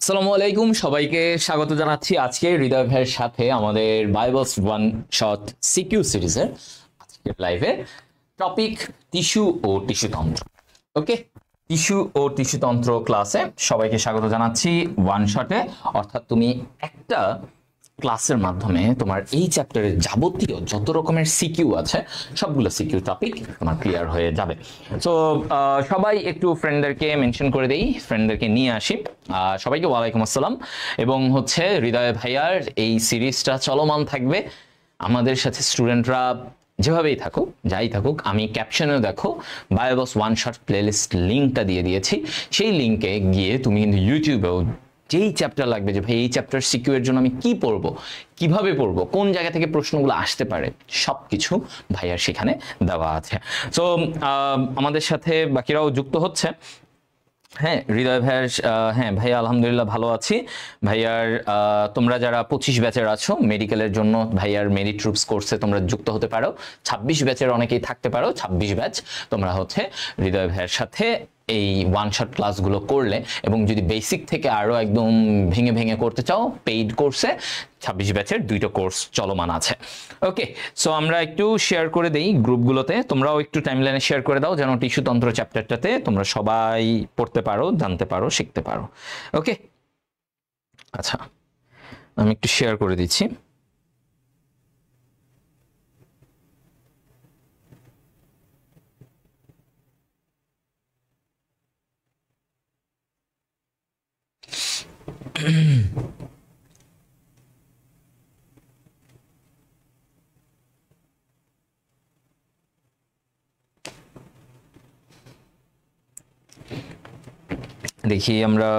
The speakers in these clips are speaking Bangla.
আসসালামু আলাইকুম, সবাইকে স্বাগত জানাচ্ছি আজকে হৃদয় ভাইয়ের সাথে আমাদের বাইবলস ওয়ান শট সিকিউ সিরিজের আজকের লাইভে টপিক টিস্যু ও টিস্যুতন্ত্র। ওকে, টিস্যু ও টিস্যুতন্ত্র ক্লাসে সবাইকে স্বাগত জানাচ্ছি ওয়ান শটে। অর্থাৎ তুমি একটা ক্লাসের মাধ্যমে তোমার এই চ্যাপ্টারের যাবতীয় যত রকমের সিকিউ আছে সবগুলো সিকিউ টপিক তোমার ক্লিয়ার হয়ে যাবে। তো সবাই একটু ফ্রেন্ডদেরকে মেনশন করে দেই, ফ্রেন্ডদেরকে নিয়ে আসি। সবাইকে ওয়ালাইকুম আসসালাম। এবং হচ্ছে হৃদয় ভাইয়ার এই সিরিজটা চলমান থাকবে, আমাদের সাথে স্টুডেন্টরা যেভাবেই থাকুক, যাই থাকুক। আমি ক্যাপশনেও দেখো বায়োবস ওয়ান শট প্লেলিস্ট লিঙ্কটা দিয়ে দিয়েছি, সেই লিঙ্কে গিয়ে তুমি কিন্তু ইউটিউবেও যেই চ্যাপ্টার লাগবে, যে ভাই এই চ্যাপ্টার সিকিউ এর জন্য আমি কি পড়বো, কিভাবে পড়বো, কোন জায়গা থেকে প্রশ্নগুলো আসতে পারে, সব কিছু ভাইয়ার সেখানে দেওয়া আছে। তো আমাদের সাথে বাকিরাও যুক্ত হচ্ছে। হ্যাঁ, হৃদয় ভাইয়ার হ্যাঁ ভাইয়া আলহামদুলিল্লাহ ভালো আছি। ভাইয়ার তোমরা যারা 25 ব্যাচের আছো মেডিকেলের জন্য, ভাইয়ার মেরিট ট্রুপস কোর্সে তোমরা যুক্ত হতে পারো। 26 ব্যাচের অনেকেই থাকতে পারো, 26 ব্যাচ তোমরা হচ্ছে হৃদয় ভাইয়ের সাথে এই ওয়ান শট ক্লাসগুলো করলে, এবং যদি বেসিক থেকে আরও একদম ভেঙে ভেঙে করতে চাও পেইড কোর্সে 26 ব্যাচের 2টা কোর্স চলমান আছে। ওকে, সো আমরা একটু শেয়ার করে দেই গ্রুপগুলোতে, তোমরাও একটু টাইমলাইনে শেয়ার করে দাও যেন টিস্যুতন্ত্র চ্যাপ্টারটাতে তোমরা সবাই পড়তে পারো, জানতে পারো, শিখতে পারো। ওকে, আচ্ছা আমি একটু শেয়ার করে দিচ্ছি। দেখি আমরা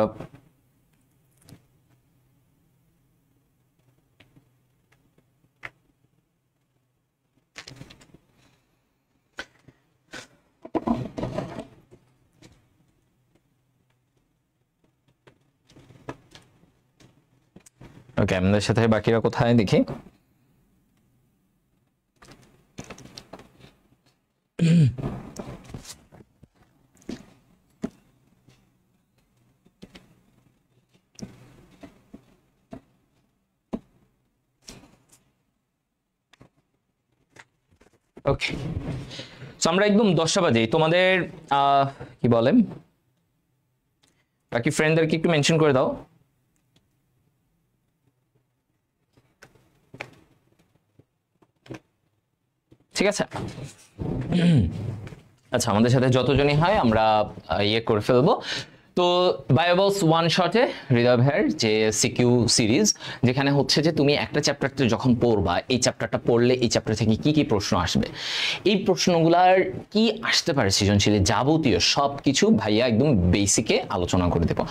ওকে, আমাদের সাথে বাকিরা কোথায় দেখি। ওকে, সো আমরা একদম 10টা বাজে তোমাদের কি বলেন, বাকি ফ্রেন্ডদেরকে একটু মেনশন করে দাও। ঠিক আছে, আচ্ছা আমাদের সাথে যতজনই হয় আমরা ইয়ে করে ফেলবো। তো বায়োবলস ওয়ান শটে হৃদয় ভাইয়ের যে সিকিউ সিরিজ, যেখানে হচ্ছে যে তুমি একটা চ্যাপ্টারটা যখন পড়বা, এই চ্যাপ্টারটা পড়লে এই চ্যাপ্টার থেকে কি কি প্রশ্ন আসবে, এই প্রশ্নগুলার কি আসতে পারে সৃজনশীলে, যাবতীয় সব কিছু ভাইয়া একদম বেসিকে আলোচনা করে দেবো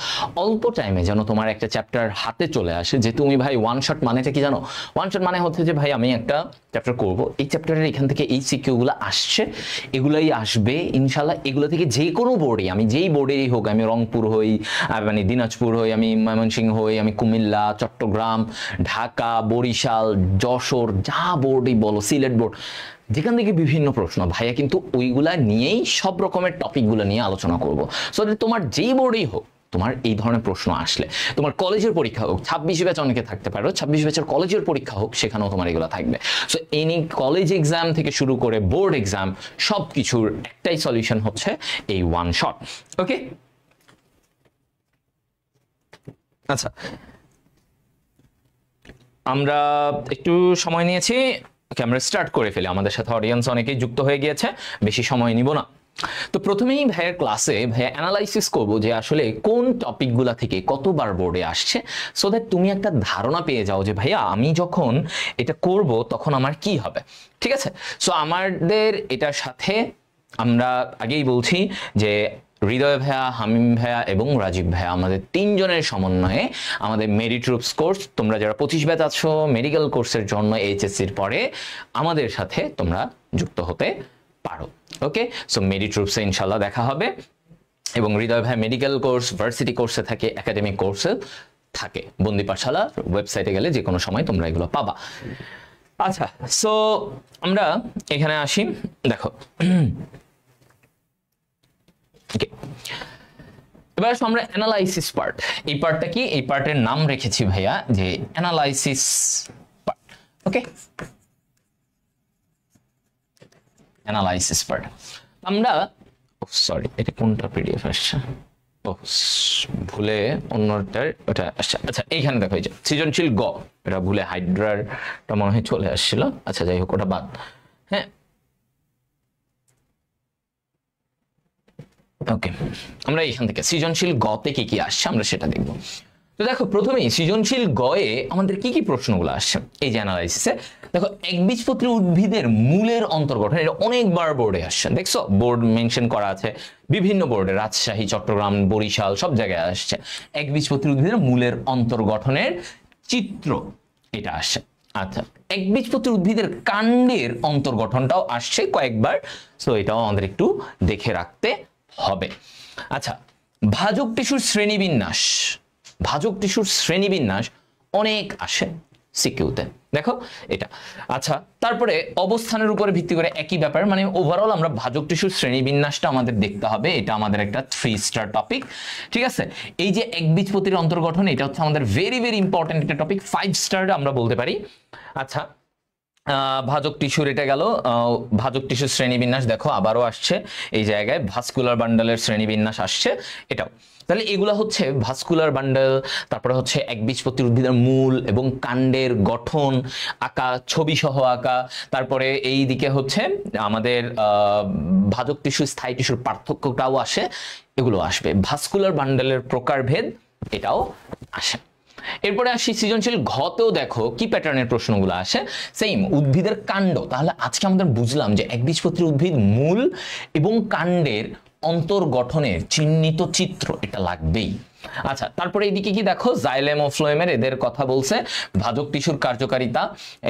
অল্প টাইমে, যেন তোমার একটা চ্যাপ্টার হাতে চলে আসে। যে তুমি ভাই ওয়ান শট মানেটা কি জানো? ওয়ান শট মানে হচ্ছে যে ভাই আমি একটা চ্যাপ্টার করবো, এই চ্যাপ্টারের এখান থেকে এই সিকিউগুলো আসছে, এগুলাই আসবে ইনশাল্লাহ। এগুলো থেকে যে কোনো বোর্ডে, আমি যেই বোর্ডেই হোক, আমি রংপুর হই, মানে দিনাজপুর হই, আমি ময়মনসিংহ হই, আমি কুমিল্লা, চট্টগ্রাম, ঢাকা, বরিশাল, যশোর, যা বোর্ডই বলো, সিলেট বোর্ড, যেখান থেকে বিভিন্ন প্রশ্ন ভাইয়া কিন্তু ওইগুলা নিয়েই সব রকমের টপিকগুলো নিয়ে আলোচনা করবো। সো তোমার যেই বোর্ডেই হোক, তোমার এই ধরনের প্রশ্ন আসলে, তোমার কলেজের পরীক্ষা হোক, 26 ব্যাচ অনেকে থাকতে পারো, 26 ব্যাচের কলেজের পরীক্ষা হোক, সেখানেও তোমার এগুলো থাকবে। সো এনি কলেজ এক্সাম থেকে শুরু করে বোর্ড এক্সাম, সব কিছুর একটাই সলিউশন হচ্ছে এই ওয়ান শট। ওকে, আচ্ছা আমরা একটু সময় নিয়েছি, ওকে আমরা স্টার্ট করে ফেলি। আমাদের সাথে অডিয়েন্স অনেকেই যুক্ত হয়ে গিয়েছে, বেশি সময় নিব না। তো প্রথমেই ভাইয়ের ক্লাসে ভাইয়া অ্যানালাইসিস করবো যে আসলে কোন টপিকগুলা থেকে কতবার বোর্ডে আসছে, সো দ্যাট তুমি একটা ধারণা পেয়ে যাও যে ভাইয়া আমি যখন এটা করব তখন আমার কি হবে। ঠিক আছে, সো আমাদের এটার সাথে আমরা আগেই বলছি যে হৃদয় ভাইয়া, হামিম ভাইয়া এবং রাজীব ভাইয়া, আমাদের তিনজনের সমন্বয়ে আমাদের মেরিট ট্রুপস কোর্স, তোমরা যারা 25 ব্যাচ আছো মেডিকেল কোর্সের জন্য এইচএসসির পরে আমাদের সাথে তোমরা যুক্ত হতে পারো। ওকে, সো মেরিট ট্রুপসে ইনশাল্লাহ দেখা হবে। এবং হৃদয় ভাই মেডিকেল কোর্স, ভার্সিটি কোর্সে থাকে, একাডেমিক কোর্সে থাকে, বন্দি পাঠশালা ওয়েবসাইটে গেলে যে কোনো সময় তোমরা এগুলো পাবা। আচ্ছা, সো আমরা এখানে আসি। দেখো এবার আমরা অ্যানালাইসিস পার্ট, এই পার্টটা কি, এই পার্টের নাম রেখেছি ভাইয়া যে অ্যানালাইসিস পার্ট। ওকে, অ্যানালাইসিস পার্ট আমরা, সরি এটা কোনটা পিডিএফ আসছে, ও ভুলে অন্যটার ওটা আসছে। আচ্ছা এইখানে দেখো, এই যে সৃজনশীল গ, এটা ভুলে হাইড্রারটা মনে হয় চলে আসছিল। আচ্ছা যাই হোক, ওটা বাদ। হ্যাঁ ওকে, আমরা এইখান থেকে সৃজনশীল গতে কি কি আসছে আমরা সেটা দেখবো। তো দেখো প্রথমেই সৃজনশীল গয়ে আমাদের কি কি প্রশ্নগুলো আসছে এই যে অ্যানালাইসিসে। দেখো একবীজপত্রী উদ্ভিদের মূলের অন্তর্গঠন, এটা অনেকবার বোর্ডে আসছে, দেখছো বোর্ড মেনশন করা আছে বিভিন্ন বোর্ডে, রাজশাহী, চট্টগ্রাম, বরিশাল সব জায়গায় আসছে। একবীজপত্রী উদ্ভিদের মূলের অন্তর্গঠনের চিত্র এটা আসছে। আচ্ছা, একবীজপত্রী উদ্ভিদের কাণ্ডের অন্তর্গঠনটাও আসছে কয়েকবার, সো এটাও আমাদের একটু দেখে রাখতে হবে। আচ্ছা, ভাজক টিস্যুর শ্রেণীবিন্যাস, ভাজক টিস্যুর শ্রেণীবিন্যাস অনেক আসে সিকিউতে, দেখো এটা। আচ্ছা, তারপরে অবস্থানের উপরে ভিত্তি করে একই ব্যাপার, মানে ওভারঅল আমরা ভাজক টিস্যুর শ্রেণীবিন্যাসটা আমাদের দেখতে হবে, এটা আমাদের একটা 3 স্টার টপিক। ঠিক আছে, এই যে একবীজপত্রীর অন্তর্গঠন, এটা হচ্ছে আমাদের ভেরি ভেরি ইম্পর্টেন্ট একটা টপিক, 5 স্টার আমরা বলতে পারি। আচ্ছা, ভাজক টিস্যুর এটা গেল, ভাজক টিস্যুর শ্রেণীবিন্যাস দেখো আবারও আসছে এই জায়গায়, ভাস্কুলার বান্ডালের শ্রেণীবিন্যাস আসছে এটাও। তাহলে এগুলা হচ্ছে ভাস্কুলার বান্ডেল, তারপরে হচ্ছে একবীজপত্রী উদ্ভিদের মূল এবং কাণ্ডের গঠন আঁকা, ছবি সহ আঁকা। তারপরে এই দিকে হচ্ছে আমাদের ভাজক টিস্যু স্থায়ী টিস্যুর পার্থক্যটাও আসে, এগুলো আসবে। ভাস্কুলার বান্ডেলের প্রকারভেদ এটাও আসে। এরপরে আসি সৃজনশীল ঘতেও দেখো কি প্যাটার্নের প্রশ্নগুলো আসে, সেম উদ্ভিদের কাণ্ড। তাহলে আজকে আমরা বুঝলাম যে একবীজপত্রী উদ্ভিদ মূল এবং কাণ্ডের অন্তর্গঠনের চিহ্নিত চিত্র এটা লাগবেই। আচ্ছা, তারপরে এইদিকে কি দেখো, জাইলেম ও ফ্লোয়েমের এদের কথা বলছে, ভাজক টিস্যুর কার্যকারিতা,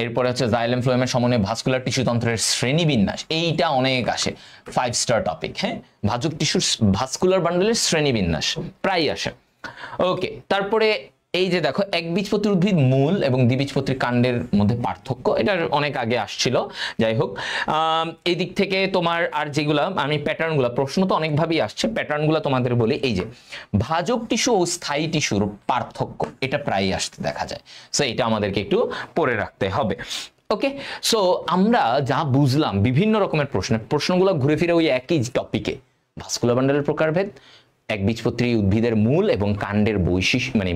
এরপরে হচ্ছে জাইলেম ফ্লোয়েমের সমন্বয়ে ভাস্কুলার টিস্যু তন্ত্রের শ্রেণীবিন্যাস, এইটা অনেক আসে, 5 স্টার টপিক। হ্যাঁ, ভাজক টিস্যুর ভাস্কুলার বান্ডেলের শ্রেণীবিন্যাস প্রায় আসে। ওকে, তারপরে এই যে দেখো একবীজপত্রী উদ্ভিদ মূল এবং দ্বিবীজপত্রী কাণ্ডের মধ্যে পার্থক্য, এটা অনেক আগে আসছিল। যাই হোক, এই দিক থেকে তোমার আর যেগুলা আমি প্যাটার্নগুলো, প্রশ্ন তো অনেকভাবেই আসছে, প্যাটার্নগুলো তোমাদের বলি। এই যে ভাজক টিস্যু ও স্থায়ী টিস্যুর পার্থক্য, এটা প্রায়ই আসতে দেখা যায়, সো এটা আমাদেরকে একটু পড়ে রাখতে হবে। ওকে, সো আমরা যা বুঝলাম বিভিন্ন রকমের প্রশ্নগুলো ঘুরে ফিরে ওই একই টপিকে, ভাস্কুলার বান্ডেলের প্রকারভেদ, একবীজপত্রী উদ্ভিদের মূল এবং কাণ্ডের বৈশিষ্ট্য, মানে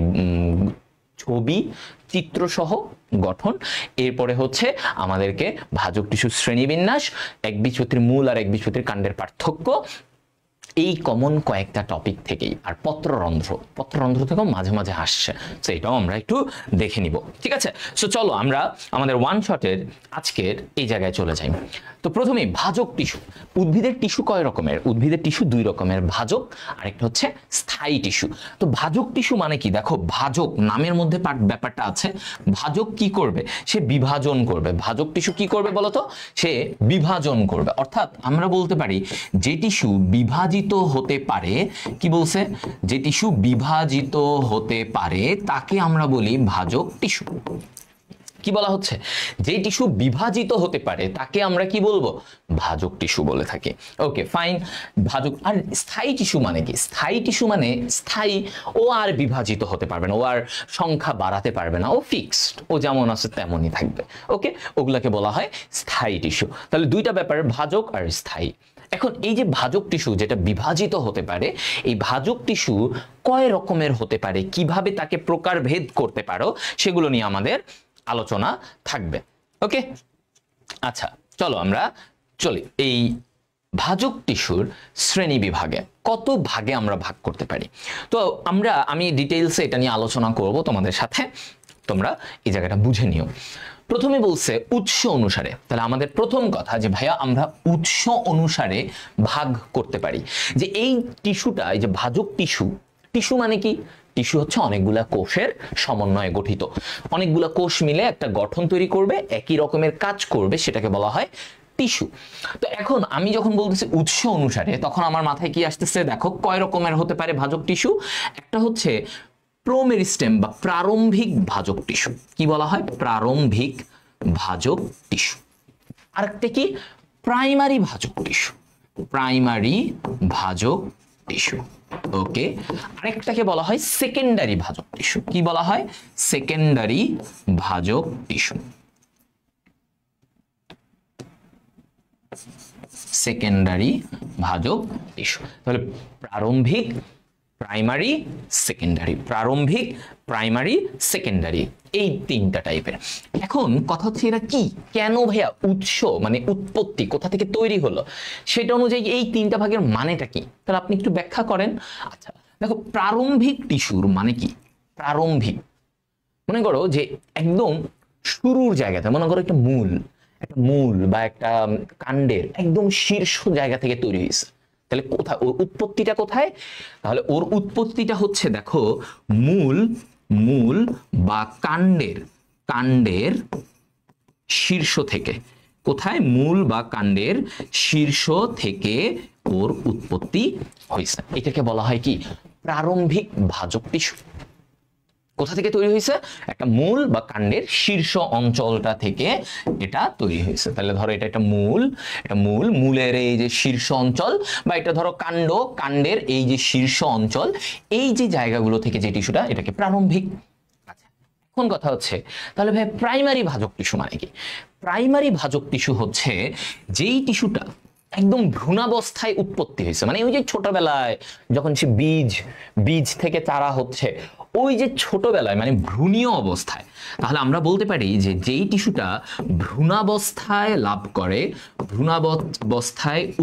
ছবি চিত্রসহ গঠন। এরপরে হচ্ছে আমাদেরকে ভাজক টিস্যুর শ্রেণীবিন্যাস, একবীজপত্রীর মূল আর একবীজপত্রীর কাণ্ডের পার্থক্য, এই কমন কয়েকটা টপিক থেকেই। আর পত্ররন্ধ্র থেকেও মাঝে মাঝে আসছে, তো এটাও আমরা একটু দেখে নিব। ঠিক আছে, সো চলো আমরা আমাদের ওয়ান শটের আজকের এই জায়গায় চলে যাই। তো প্রথমে ভাজক টিস্যু, উদ্ভিদের টিস্যু কয় রকমের? উদ্ভিদের টিস্যু 2 রকমের, ভাজক আর একটা হচ্ছে স্থায়ী টিস্যু। তো ভাজক টিস্যু মানে কি, দেখো ভাজক নামের মধ্যে ব্যাপারটা আছে, ভাজক কি করবে, সে বিভাজন করবে। ভাজক টিস্যু কি করবে বলতো, সে বিভাজন করবে। অর্থাৎ আমরা বলতে পারি যে টিস্যু বিভাজিত হতে পারে, কি বলছে, যে টিস্যু বিভাজিত হতে পারে তাকে আমরা বলি ভাজক টিস্যু। কি বলা হচ্ছে, যে টিস্যু বিভাজিত হতে পারে তাকে আমরা কি বলবো, ভাজক টিস্যু বলে থাকি। ওকে ফাইন, ভাজক। আর স্থায়ী টিস্যু মানে কি, স্থায়ী টিস্যু মানে স্থায়ী, ও আর বিভাজিত হতে পারবে না, ও আর সংখ্যা বাড়াতে পারবে না, ও ফিক্সড, ও যেমন আছে তেমনই থাকবে। ওকে, ওগুলাকে বলা হয় স্থায়ী টিস্যু। তাহলে দুইটা ব্যাপার, ভাজক আর স্থায়ী। এখন এই যে ভাজক টিস্যু যেটা বিভাজিত হতে পারে, এই ভাজক টিস্যু কয় রকমের হতে পারে, কিভাবে তাকে প্রকারভেদ করতে পারো, সেগুলো নিয়ে আমাদের আলোচনা থাকবে। ওকে, আচ্ছা চলো আমরা চলি এই ভাজক টিস্যুর শ্রেণী বিভাগে, কত ভাগে আমরা ভাগ করতে পারি। তো আমি ডিটেইলসে এটা নিয়ে আলোচনা করব তোমাদের সাথে, তোমরা এই জায়গাটা বুঝে নিও। প্রথমে বলছে উৎস অনুসারে, তাহলে আমাদের প্রথম কথা যে ভাইয়া আমরা উৎস অনুসারে ভাগ করতে পারি। যে এই টিস্যুটা, এই যে ভাজক টিস্যু, টিস্যু মানে কি, টিস্যু হচ্ছে অনেকগুলা কোষের সমন্বয়ে গঠিত, অনেকগুলা কোষ মিলে একটা গঠন তৈরি করবে, একই রকমের কাজ করবে, সেটাকে বলা হয় টিস্যু। তো এখন আমি যখন বলতেছি উৎস অনুসারে, তখন আমার মাথায় কি আসতেছে, দেখো কয় রকমের হতে পারে ভাজক টিস্যু। একটা হচ্ছে প্রোমেরিস্টেম বা প্রারম্ভিক ভাজক টিস্যু, কি বলা হয়, প্রারম্ভিক ভাজক টিস্যু। আরেকটা কি, প্রাইমারি ভাজক টিস্যু, প্রাইমারি ভাজক টিস্যু। ওকে, আরেকটাকে বলা হয় সেকেন্ডারি ভাজক টিস্যু। কি বলা হয়? সেকেন্ডারি ভাজক টিস্যু। সেকেন্ডারি ভাজক টিস্যু। তাহলে প্রারম্ভিক, প্রাইমারি, সেকেন্ডারি, প্রারম্ভিক, প্রাইমারি, সেকেন্ডারি, এই তিনটা টাইপের। এখন কথা হচ্ছে এরা কি, কেন ভাইয়া, উৎস মানে উৎপত্তি কোথা থেকে তৈরি হলো সেটা অনুযায়ী এই তিনটা ভাগের মানেটা কি, তাহলে আপনি একটু ব্যাখ্যা করেন। আচ্ছা দেখো, প্রারম্ভিক টিস্যুর মানে কি? প্রারম্ভিক মনে করো যে একদম শুরুর জায়গাতে, মনে করো একটা মূল বা একটা কাণ্ডের একদম শীর্ষ জায়গা থেকে তৈরি হয়েছে। তাহলে কোথায় ওর উৎপত্তিটা, কোথায়? তাহলে ওর উৎপত্তিটা হচ্ছে দেখো মূল বা কাণ্ডের শীর্ষ থেকে। কোথায়? মূল বা কাণ্ডের শীর্ষ থেকে ওর উৎপত্তি হয়েছে। এটাকে বলা হয় কি? প্রারম্ভিক ভাজক টিস্যু। কোথা থেকে তৈরি হয়েছে? একটা মূল বা কাণ্ডের শীর্ষ অঞ্চলটা থেকে এটা তৈরি হয়েছে। তাহলে ধরো এটা একটা মূলের এই যে শীর্ষ অঞ্চল, বা এটা ধরো কাণ্ডের এই যে শীর্ষ অঞ্চল, এই যে জায়গাগুলো থেকে যে টিস্যুটা, এটাকে প্রারম্ভিক। আচ্ছা এখন কথা হচ্ছে তাহলে ভাই প্রাইমারি ভাজক টিস্যু মানে কি? প্রাইমারি ভাজক টিস্যু হচ্ছে যেই টিস্যুটা একদম ভ্রূণাবস্থায় উৎপত্তি হয়েছে, মানে ওই যে ছোটবেলায় যখন সে বীজ থেকে চারা হচ্ছে, ওই যে ছোটবেলায় মানে ভ্রূণীয় অবস্থায়, তাহলে আমরা বলতে পারি যে যেই টিস্যুটা ভ্রূণাবস্থায়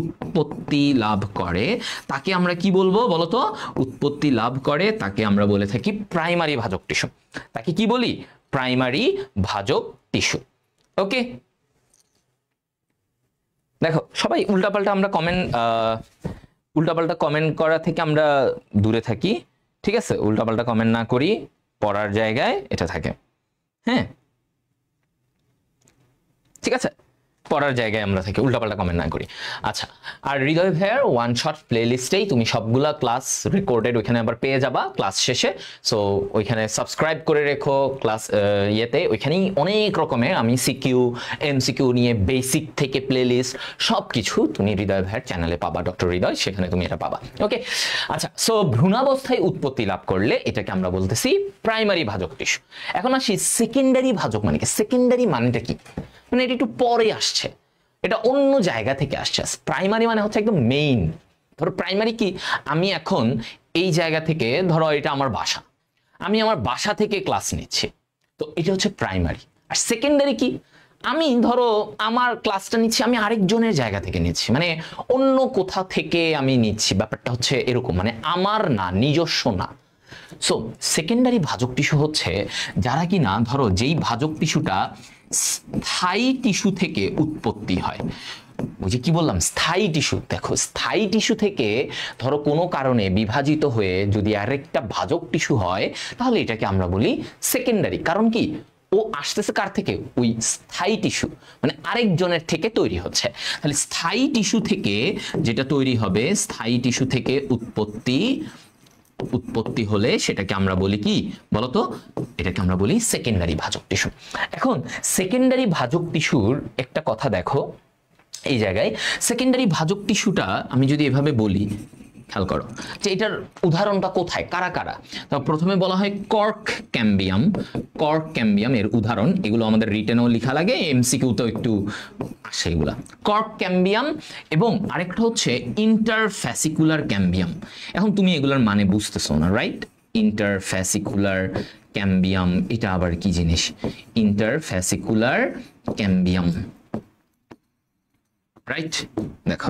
উৎপত্তি লাভ করে তাকে আমরা কি বলবো বলতো? উৎপত্তি লাভ করে তাকে আমরা বলে থাকি প্রাইমারি ভাজক টিস্যু। তাকে কি বলি? প্রাইমারি ভাজক টিস্যু। ওকে, দেখো সবাই উল্টাপাল্টা কমেন্ট করা থেকে আমরা দূরে থাকি, ঠিক আছে? উল্টাপাল্টা কমেন্ট না করি, পড়ার জায়গায় এটা থাকে, হ্যাঁ ঠিক আছে, পড়ার জায়গায় আমরা থাকি, উল্টাপাল্টা কমেন্ট না করি। আচ্ছা, আর হৃদয় ভাইয়ার ওয়ান শট প্লে লিস্টেই তুমি সবগুলা ক্লাস রেকর্ডেড ওইখানে আবার পেয়ে যাবা ক্লাস শেষে। সো ওইখানে সাবস্ক্রাইব করে রেখো ক্লাস ওইখানেই অনেক রকমের আমি সিকিউ এমসিকিউ নিয়ে বেসিক থেকে প্লে লিস্ট সব কিছু তুমি হৃদয় ভাইয়ার চ্যানেলে পাবা, ডক্টর হৃদয়, সেখানে তুমি এটা পাবা। ওকে, আচ্ছা, সো ভ্রূণাবস্থায় উৎপত্তি লাভ করলে এটাকে আমরা বলতেছি প্রাইমারি ভাজক টিস্যু। এখন আসি সেকেন্ডারি ভাজক মানে কি? সেকেন্ডারি মানেটা কি? মানে এটা একটু পরে আসছে, এটা অন্য জায়গা থেকে আসছে। প্রাইমারি মানে হচ্ছে একদম মেইন। ধরো প্রাইমারি কি, আমি এখন এই জায়গা থেকে, ধরো এটা আমার বাসা, আমি আমার বাসা থেকে ক্লাস নিচ্ছি, তো এটা হচ্ছে প্রাইমারি। আর সেকেন্ডারি কি, আমি ধরো আমার ক্লাসটা নিচ্ছি আমি আরেকজনের জায়গা থেকে নিচ্ছি, মানে অন্য কোথা থেকে আমি নিচ্ছি, ব্যাপারটা হচ্ছে এরকম, মানে আমার না, নিজস্ব না। সো সেকেন্ডারি ভাজক টিস্যু হচ্ছে যারা কিনা ধরো যেই ভাজক টিস্যুটা স্থায়ী টিস্যু থেকে উৎপত্তি হয়। ওই যে কি বললাম, স্থায়ী টিস্যু। দেখো স্থায়ী টিস্যু থেকে ধরো কোনো কারণে বিভাজিত হয়ে যদি আরেকটা ভাজক টিস্যু হয়, তাহলে এটাকে আমরা বলি সেকেন্ডারি। কারণ কি, ও আসতেছে কার থেকে? ওই স্থায়ী টিস্যু, মানে আরেকজনের থেকে তৈরি হচ্ছে। তাহলে স্থায়ী টিস্যু থেকে যেটা তৈরি হবে, স্থায়ী টিস্যু থেকে উৎপত্তি হলে সেটাকে আমরা বলি কি বলতো? এটাকে আমরা বলি সেকেন্ডারি ভাজক টিস্যু। এখন সেকেন্ডারি ভাজক টিস্যুর একটা কথা দেখো, এই জায়গায় সেকেন্ডারি ভাজক টিস্যুটা আমি যদি এভাবে বলি, খেয়াল করো যে এটার উদাহরণটা কোথায়, কারা কারা। তো প্রথমে বলা হয় কর্ক ক্যাম্বিয়াম এর উদাহরণ, এগুলো আমাদের রিটেনেও লেখা লাগে, এমসিকিউতেও একটু আসে এগুলা। কর্ক ক্যাম্বিয়াম এবং আরেকটা হচ্ছে ইন্টারফ্যাসিকুলার ক্যাম্বিয়াম। এখন তুমি এগুলার মানে বুঝতেছো না, রাইট? ইন্টারফ্যাসিকুলার ক্যাম্বিয়াম এটা আবার কি জিনিস? ইন্টারফ্যাসিকুলার ক্যাম্বিয়াম, রাইট? দেখো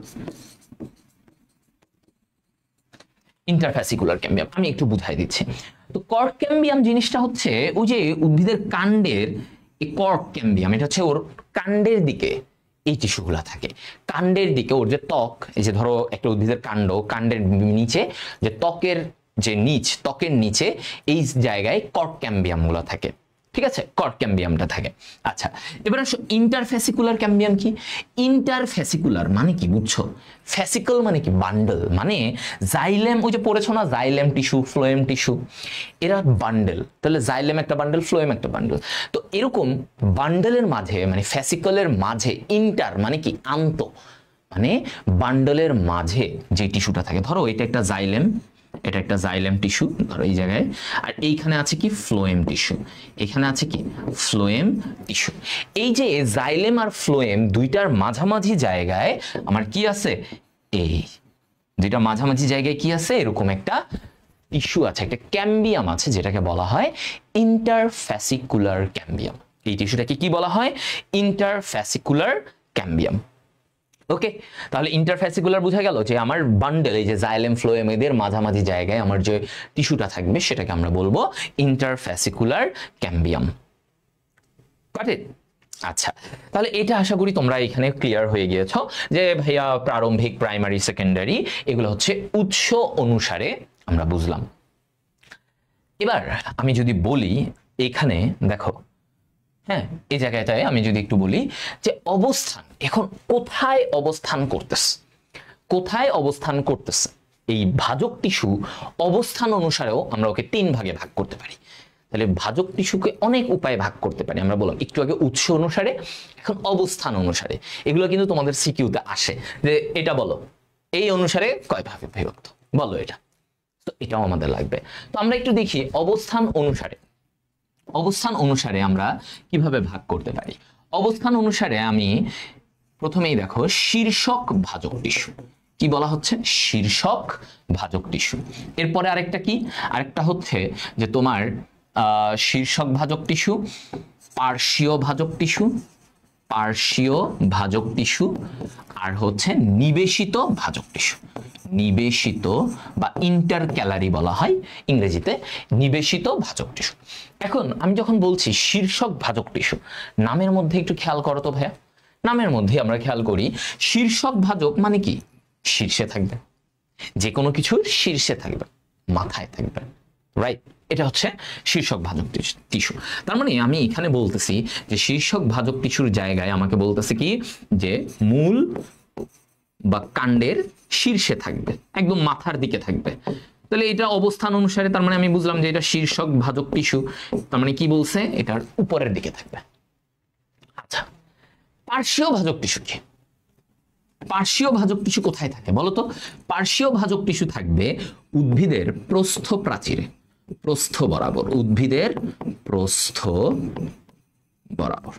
ইন্টারফ্যাসিকুলার ক্যাম্বিয়াম আমি একটু বুঝাই দিচ্ছি। তো কর্ক ক্যাম্বিয়াম জিনিসটা হচ্ছে ওই যে উদ্ভিদের কাণ্ডের এই কর্ক ক্যাম্বিয়াম, এটা হচ্ছে ওর কাণ্ডের দিকে এই টিস্যুগুলা থাকে, কাণ্ডের দিকে ওর যে ত্বক, এই যে ধরো একটা উদ্ভিদের কাণ্ডের নিচে যে ত্বকের নিচে এই জায়গায় কর্ক ক্যাম্বিয়াম গুলো থাকে, ঠিক আছে? কর্ক ক্যাম্বিয়ামটা থাকে। আচ্ছা, এবার আসো ইন্টারফ্যাসিকুলার ক্যাম্বিয়াম কি? ইন্টারফ্যাসিকুলার মানে কি বুঝছো? ফ্যাসিকল মানে কি? বান্ডল, মানে জাইলেম, ওই যে পড়েছো না জাইলেম টিস্যু, ফ্লোয়েম টিস্যু, এরা বান্ডেল। তাহলে জাইলেম একটা বান্ডেল, ফ্লোয়েম একটা বান্ডেল। তো এরকম বান্ডেলের মাঝে মানে ফ্যাসিকলের মাঝে ইন্টার মানে কি? আন্ত, মানে বান্ডলের মাঝে যে টিস্যুটা থাকে, ধরো এটা একটা জাইলেম, এটা একটা জাইলেম টিস্যু ধরো এই জায়গায়, আর এইখানে আছে কি ফ্লোয়েম টিস্যু, এখানে আছে কি ফ্লোয়েম টিস্যু। এই যে জাইলেম আর ফ্লোয়েম দুইটার মাঝামাঝি জায়গায় আমার কি আছে, এই দুইটা মাঝামাঝি জায়গায় কি আছে, এরকম একটা টিস্যু আছে, একটা ক্যাম্বিয়াম আছে, যেটাকে বলা হয় ইন্টারফ্যাসিকুলার ক্যাম্বিয়াম। এই টিস্যুটাকে কি বলা হয়, ইন্টারফ্যাসিকুলার ক্যাম্বিয়াম। ওকে, তাহলে ইন্টারফ্যাসিকুলার বোঝা গেল যে আমার বান্ডেল, এই যে জাইলেম ফ্লোয়েম এদের মাঝামাঝি জায়গায় আমার যে টিস্যুটা থাকবে সেটাকে আমরা বলবো ইন্টারফ্যাসিকুলার ক্যাম্বিয়াম। Got it? আচ্ছা, তাহলে এটা আশা করি তোমরা এখানে ক্লিয়ার হয়ে গিয়েছো যে ভাইয়া প্রারম্ভিক, প্রাইমারি, সেকেন্ডারি এগুলো হচ্ছে উৎস অনুসারে আমরা বুঝলাম। এবার আমি যদি বলি এখানে দেখো, হ্যাঁ এই জায়গাটায় আমি যদি একটু বলি যে অবস্থান এখন কোথায় অবস্থান করতেছে, কোথায় অবস্থান করতেছে, এই ভাজক টিস্যু অবস্থান অনুসারেও আমরা ওকে 3 ভাগে ভাগ করতে পারি। তাহলে ভাজক টিস্যুকে অনেক উপায়ে ভাগ করতে পারি। আমরা বললাম একটু আগে উৎস অনুসারে, এখন অবস্থান অনুসারে। এগুলো কিন্তু তোমাদের সিকিউতে আসে যে এটা বলো এই অনুসারে কয় ভাগে বিভক্ত, বলো এটা। তো এটাও আমাদের লাগবে। তো আমরা একটু দেখি অবস্থান অনুসারে, অবস্থান অনুসারে আমরা কিভাবে ভাগ করতে পারি। অবস্থান অনুসারে আমি প্রথমেই দেখো শীর্ষক ভাজক টিস্যু, কি বলা হচ্ছে, শীর্ষক ভাজক টিস্যু। এরপরে আরেকটা কি, আরেকটা হচ্ছে যে তোমার শীর্ষক ভাজক টিস্যু, পার্শ্বীয় ভাজক টিস্যু, পার্শ্বীয় ভাজক টিস্যু, আর হচ্ছে নিবেশিত ভাজক টিস্যু। নিবেশিত বা ইন্টারক্যালারি বলা হয় ইংরেজিতে, নিবেশিত ভাজক টিস্যু। এখন আমি যখন বলছি শীর্ষক ভাজক টিস্যু, নামের মধ্যে একটু খেয়াল করো তো ভাইয়া, নামের মধ্যে আমরা খেয়াল করি শীর্ষক ভাজক মানে কি, শীর্ষে থাকবে, যে কোনো কিছুর শীর্ষে থাকবে, মাথায় থাকবে, রাইট? এটা হচ্ছে শীর্ষক ভাজক টিস্যু। তার মানে আমি এখানে বলতেছি যে শীর্ষক ভাজক টিস্যুর জায়গায় আমাকে বলতেছে কি যে মূল বা কাণ্ডের শীর্ষে থাকবে, একদম মাথার দিকে থাকবে। তাহলে এটা অবস্থান অনুসারে, তার মানে আমি বুঝলাম যে এটা শীর্ষক ভাজক টিস্যু, তার মানে কি বলছে, এটার উপরের দিকে থাকবে। আচ্ছা, পার্শ্বীয় ভাজক টিস্যু কি, পার্শ্বীয় ভাজক টিস্যু কোথায় থাকে বলো তো? পার্শ্বীয় ভাজক টিস্যু থাকবে উদ্ভিদের প্রস্থ প্রাচীরে, প্রস্থ বরাবর, উদ্ভিদের প্রস্থ বরাবর।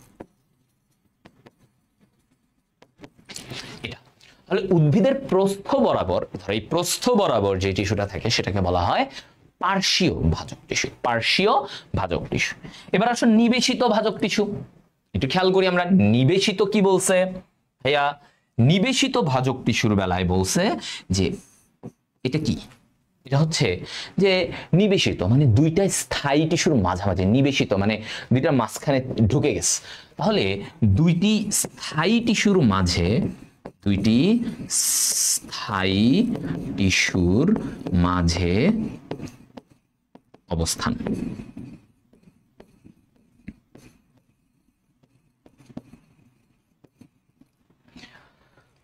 এটা তাহলে উদ্ভিদের প্রস্থ বরাবর, ধরো এই প্রস্থ বরাবর যে টিস্যুটা থাকে সেটাকে বলা হয় পার্শ্বীয় ভাজক টিস্যু, পার্শ্বীয় ভাজক টিস্যু। এবার আসো নিবেশিত ভাজক টিস্যু, একটু খেয়াল করি আমরা নিবেশিত কি বলছে ভাইয়া, নিবেশিত ভাজক টিস্যুর বেলায় বলছে যে এটা কি, এটা হচ্ছে যে নিবেশিত মানে দুইটা স্থায়ী টিস্যুর মাঝামাঝি, নিবেশিত মানে দুইটা মাঝখানে ঢুকে গেছে। তাহলে দুইটি স্থায়ী টিস্যুর মাঝে, দুইটি স্থায়ী টিস্যুর মাঝে অবস্থান।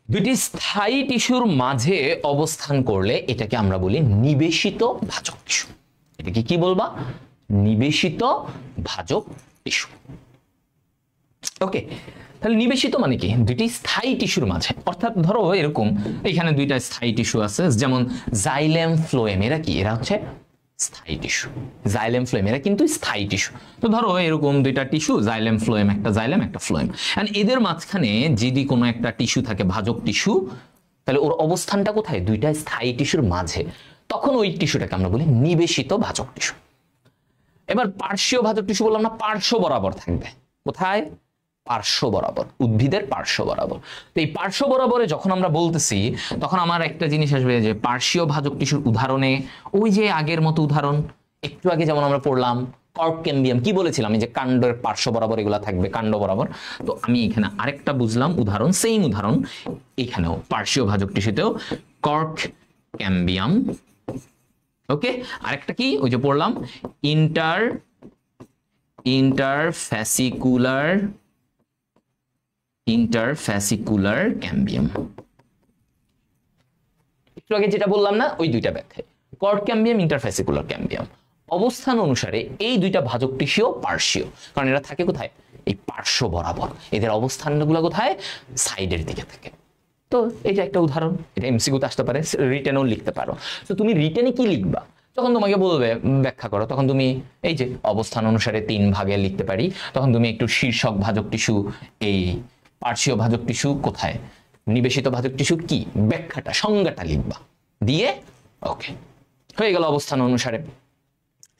দুটি স্থায়ী টিস্যুর মাঝে অবস্থান করলে এটাকে আমরা বলি নিবেশিত ভাজক টিস্যু। এটাকে কি বলবা, নিবেশিত ভাজক টিস্যু। ওকে, তাহলে নিবেশিত মানে কি, দুটি স্থায়ী টিস্যুর মাঝে, অর্থাৎ ধরো এরকম এখানে দুইটা স্থায়ী টিস্যু আছে, যেমন জাইলেম ফ্লোয়েম, এরা কি, এরা হচ্ছে স্থায়ী টিস্যু। জাইলেম ফ্লোয়েম এরা কিন্তু স্থায়ী টিস্যু। তো ধরো এরকম দুইটা টিস্যু, জাইলেম ফ্লোয়েম, একটা জাইলেম একটা ফ্লোয়েম, এন্ড এদের মাঝখানে যদি কোনো একটা টিস্যু থাকে ভাজক টিস্যু, তাহলে ওর অবস্থানটা কোথায়, দুইটা স্থায়ী টিস্যুর মাঝে, তখন ওই টিস্যুটাকে আমরা বলি নিবেশিত ভাজক টিস্যু। এবার পার্শ্বীয় ভাজক টিস্যু বললাম না, পার্শ্ব বরাবর থাকবে, কোথায়, পার্শ্ব বরাবর, উদ্ভিদের পার্শ্ব বরাবর। তো এই পার্শ্ব বরাবরে যখন আমরা বলতেছি তখন আমার একটা জিনিস আসবে যে পার্শ্বীয় ভাজক টিস্যুর উদাহরণে ওই যে আগের মতো উদাহরণ, একটু আগে যেমন আমরা পড়লাম কর্ক ক্যাম্বিয়াম, কি বলেছিলাম এই যে কাণ্ডের পার্শ্ব বরাবর এগুলা থাকবে, কাণ্ড বরাবর। তো আমি এখানে আরেকটা বুঝলাম উদাহরণ, সেম উদাহরণ এখানেও পার্শ্বীয় ভাজক টিস্যুতেও কর্ক ক্যাম্বিয়াম। ওকে, আরেকটা কি ওই যে পড়লাম ইন্টারফ্যাসিকুলার ক্যাম্বিয়াম। একটু আগে যেটা বললাম না, ওই দুইটা ব্যাখ্যায় কর্ক ক্যাম্বিয়াম, ইন্টারফ্যাসিকুলার ক্যাম্বিয়াম। অবস্থান অনুসারে এই দুইটা ভাজক টিস্যু পার্শ্বীয়, কারণ এরা থাকে কোথায়, এই পার্শ্ব বরাবর, এদের অবস্থানগুলো কোথায়, সাইডের দিকে থাকে। তো এই যে একটা উদাহরণ, এটা এমসিকিউতে আসতে পারে, রিটেনও লিখতে পারো। তো তুমি রিটেনে কি লিখবা, তখন তোমাকে বলবে ব্যাখ্যা করো, তখন তুমি এই যে অবস্থান অনুসারে 3 ভাগে লিখতে পারি, তখন তুমি একটু শীর্ষক ভাজক টিস্যু, এই পার্শ্বীয় ভাজক টিস্যু কোথায়, নিবেশিত ভাজক টিস্যু কি, ব্যাখ্যাটা সংজ্ঞাটা লিখবা, দিয়ে ওকে হয়ে গেল অবস্থান অনুসারে।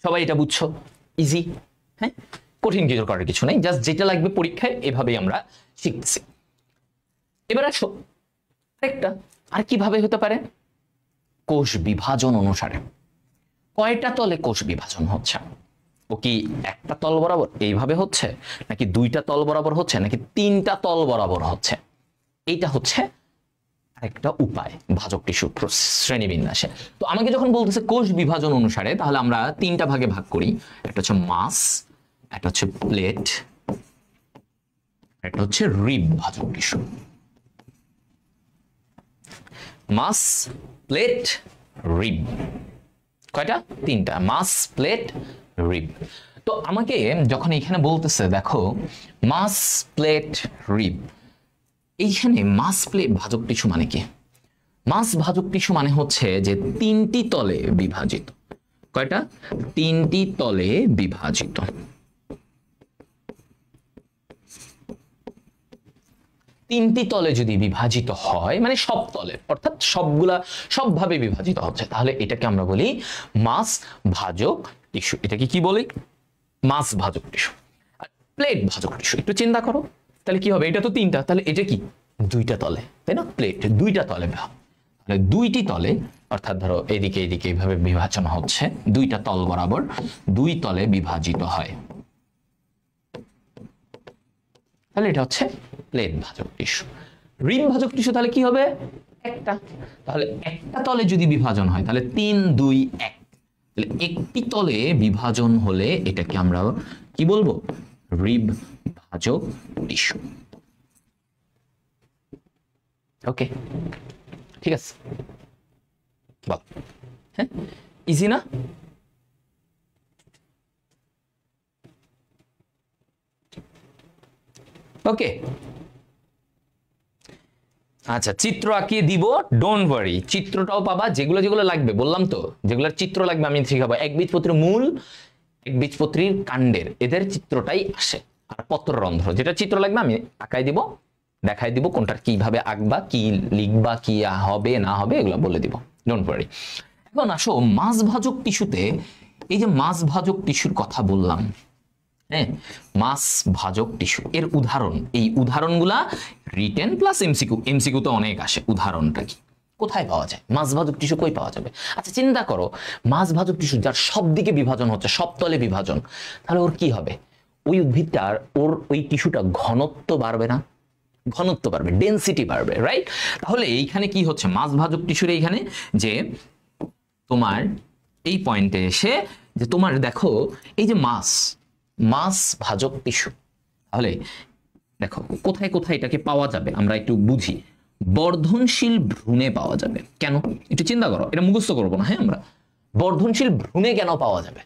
সবাই এটা বুঝছো, ইজি। হ্যাঁ, কঠিন কিছু করার কিছু নেই, জাস্ট যেটা লাগবে পরীক্ষায় এভাবেই আমরা শিখছি। এবার আসো আরেকটা, আর কিভাবে হতে পারে, কোষ বিভাজন অনুসারে। কয়টা তলে কোষ বিভাজন হচ্ছে, ও কি একটা তল বরাবর এইভাবে হচ্ছে, নাকি 2টা তল বরাবর হচ্ছে, নাকি 3টা তল বরাবর হচ্ছে, এইটা হচ্ছে আরেকটা উপায় ভাজক টিস্যু শ্রেণীবিন্যাসে। তো আমাকে যখন বলতেছে কোষ বিভাজন অনুসারে, তাহলে আমরা 3টা ভাগে ভাগ করি, একটা হচ্ছে মাস, একটা হচ্ছে প্লেট, একটা হচ্ছে রিব ভাজক টিস্যু। মাস, প্লেট, রিব, কয়টা, 3টা, মাস, প্লেট, রিব। তো আমাকে যখন এখানে বলতেছে দেখো মাস, প্লেট, রিব, এইখানে মাস প্লেট ভাজক টিস্যু মানে কি, মাস ভাজক টিস্যু মানে হচ্ছে যে 3টি তলে বিভাজিত, কয়টা, 3টি তলে বিভাজিত। 3টি তলে যদি বিভাজিত হয় মানে সব তলে, অর্থাৎ সবগুলা সবভাবে বিভাজিত হচ্ছে, তাহলে এটাকে আমরা বলি মাস ভাজক টিস্যু। এটাকে কি বলি, মাস ভাজক টিস্যু। আর প্লেট ভাজক টিস্যু, একটু চিন্তা করো, তাহলে কি হবে, এটা তো 3টা, তাহলে এটা কি 2টা তলে, তাই না, প্লেট 2টা তলে, তাহলে 2টি তলে, অর্থাৎ ধরো এদিকে এদিকে এইভাবে বিভাজন হচ্ছে, 2টা তল বরাবর 2 তলে বিভাজিত হয়, তাহলে এটা হচ্ছে প্লেট ভাজক টিস্যু। রিব ভাজক টিস্যু তাহলে কি হবে, একটা, তাহলে একটা তলে যদি বিভাজন হয় তাহলে 3, 2, 1, তাহলে একটি তলে বিভাজন হলে এটাকে আমরা কি বলবো, রিব ভাজক টিস্যু। ওকে, ঠিক আছে, বল, হ্যাঁ, ইজি না? ওকে, আচ্ছা, চিত্র আঁকিয়ে দিব, ডোন্ট ওয়ারি, চিত্রটাও পাবা, যেগুলো যেগুলো লাগবে বললাম তো, যেগুলোর চিত্র লাগবে আমি শিখাবো। একবীজপত্রীর মূল, একবীজপত্রীর কাণ্ডের, এদের চিত্রটাই আসে, আর পত্ররন্ধ্র যেটা চিত্র লাগবে আমি আঁকাই দিব, দেখাই দিব কোনটার কিভাবে আঁকবা, কি লিখবা, কি হবে না হবে এগুলো বলে দিব, ডোন্ট ওয়ারি। এখন আসো মাছ ভাজক টিস্যুতে, এই যে মাছ ভাজক টিস্যুর কথা বললাম, হ্যাঁ, মাস ভাজক টিস্যু এর উদাহরণ, এই উদাহরণগুলা রিটেন প্লাস এমসিকিউ, এমসিকিউ তো অনেক আসে, উদাহরণটা কি, কোথায় পাওয়া যায়, মাছ ভাজক টিস্যু কই পাওয়া যাবে। আচ্ছা চিন্তা করো, মাছ ভাজক টিস্যু যার সব দিকে বিভাজন হচ্ছে, সব তলে বিভাজন, তাহলে ওর কি হবে, ওই উদ্ভিদটার, ওর ওই টিস্যুটা ঘনত্ব বাড়বে না, ঘনত্ব বাড়বে, ডেনসিটি বাড়বে, রাইট। তাহলে এইখানে কি হচ্ছে, মাছ ভাজক টিস্যুর এইখানে যে তোমার এই পয়েন্টে এসে যে তোমার দেখো এই যে মাস ভাজক টিস্যু, তাহলে দেখো কোথায় কোথায় এটাকে পাওয়া যাবে আমরা একটু বুঝি। বর্ধনশীল ভ্রূণে পাওয়া যাবে, কেন একটু চিন্তা করো, এটা মুখস্থ করবো না, হ্যাঁ, আমরা বর্ধনশীল ভ্রূণে কেন পাওয়া যাবে,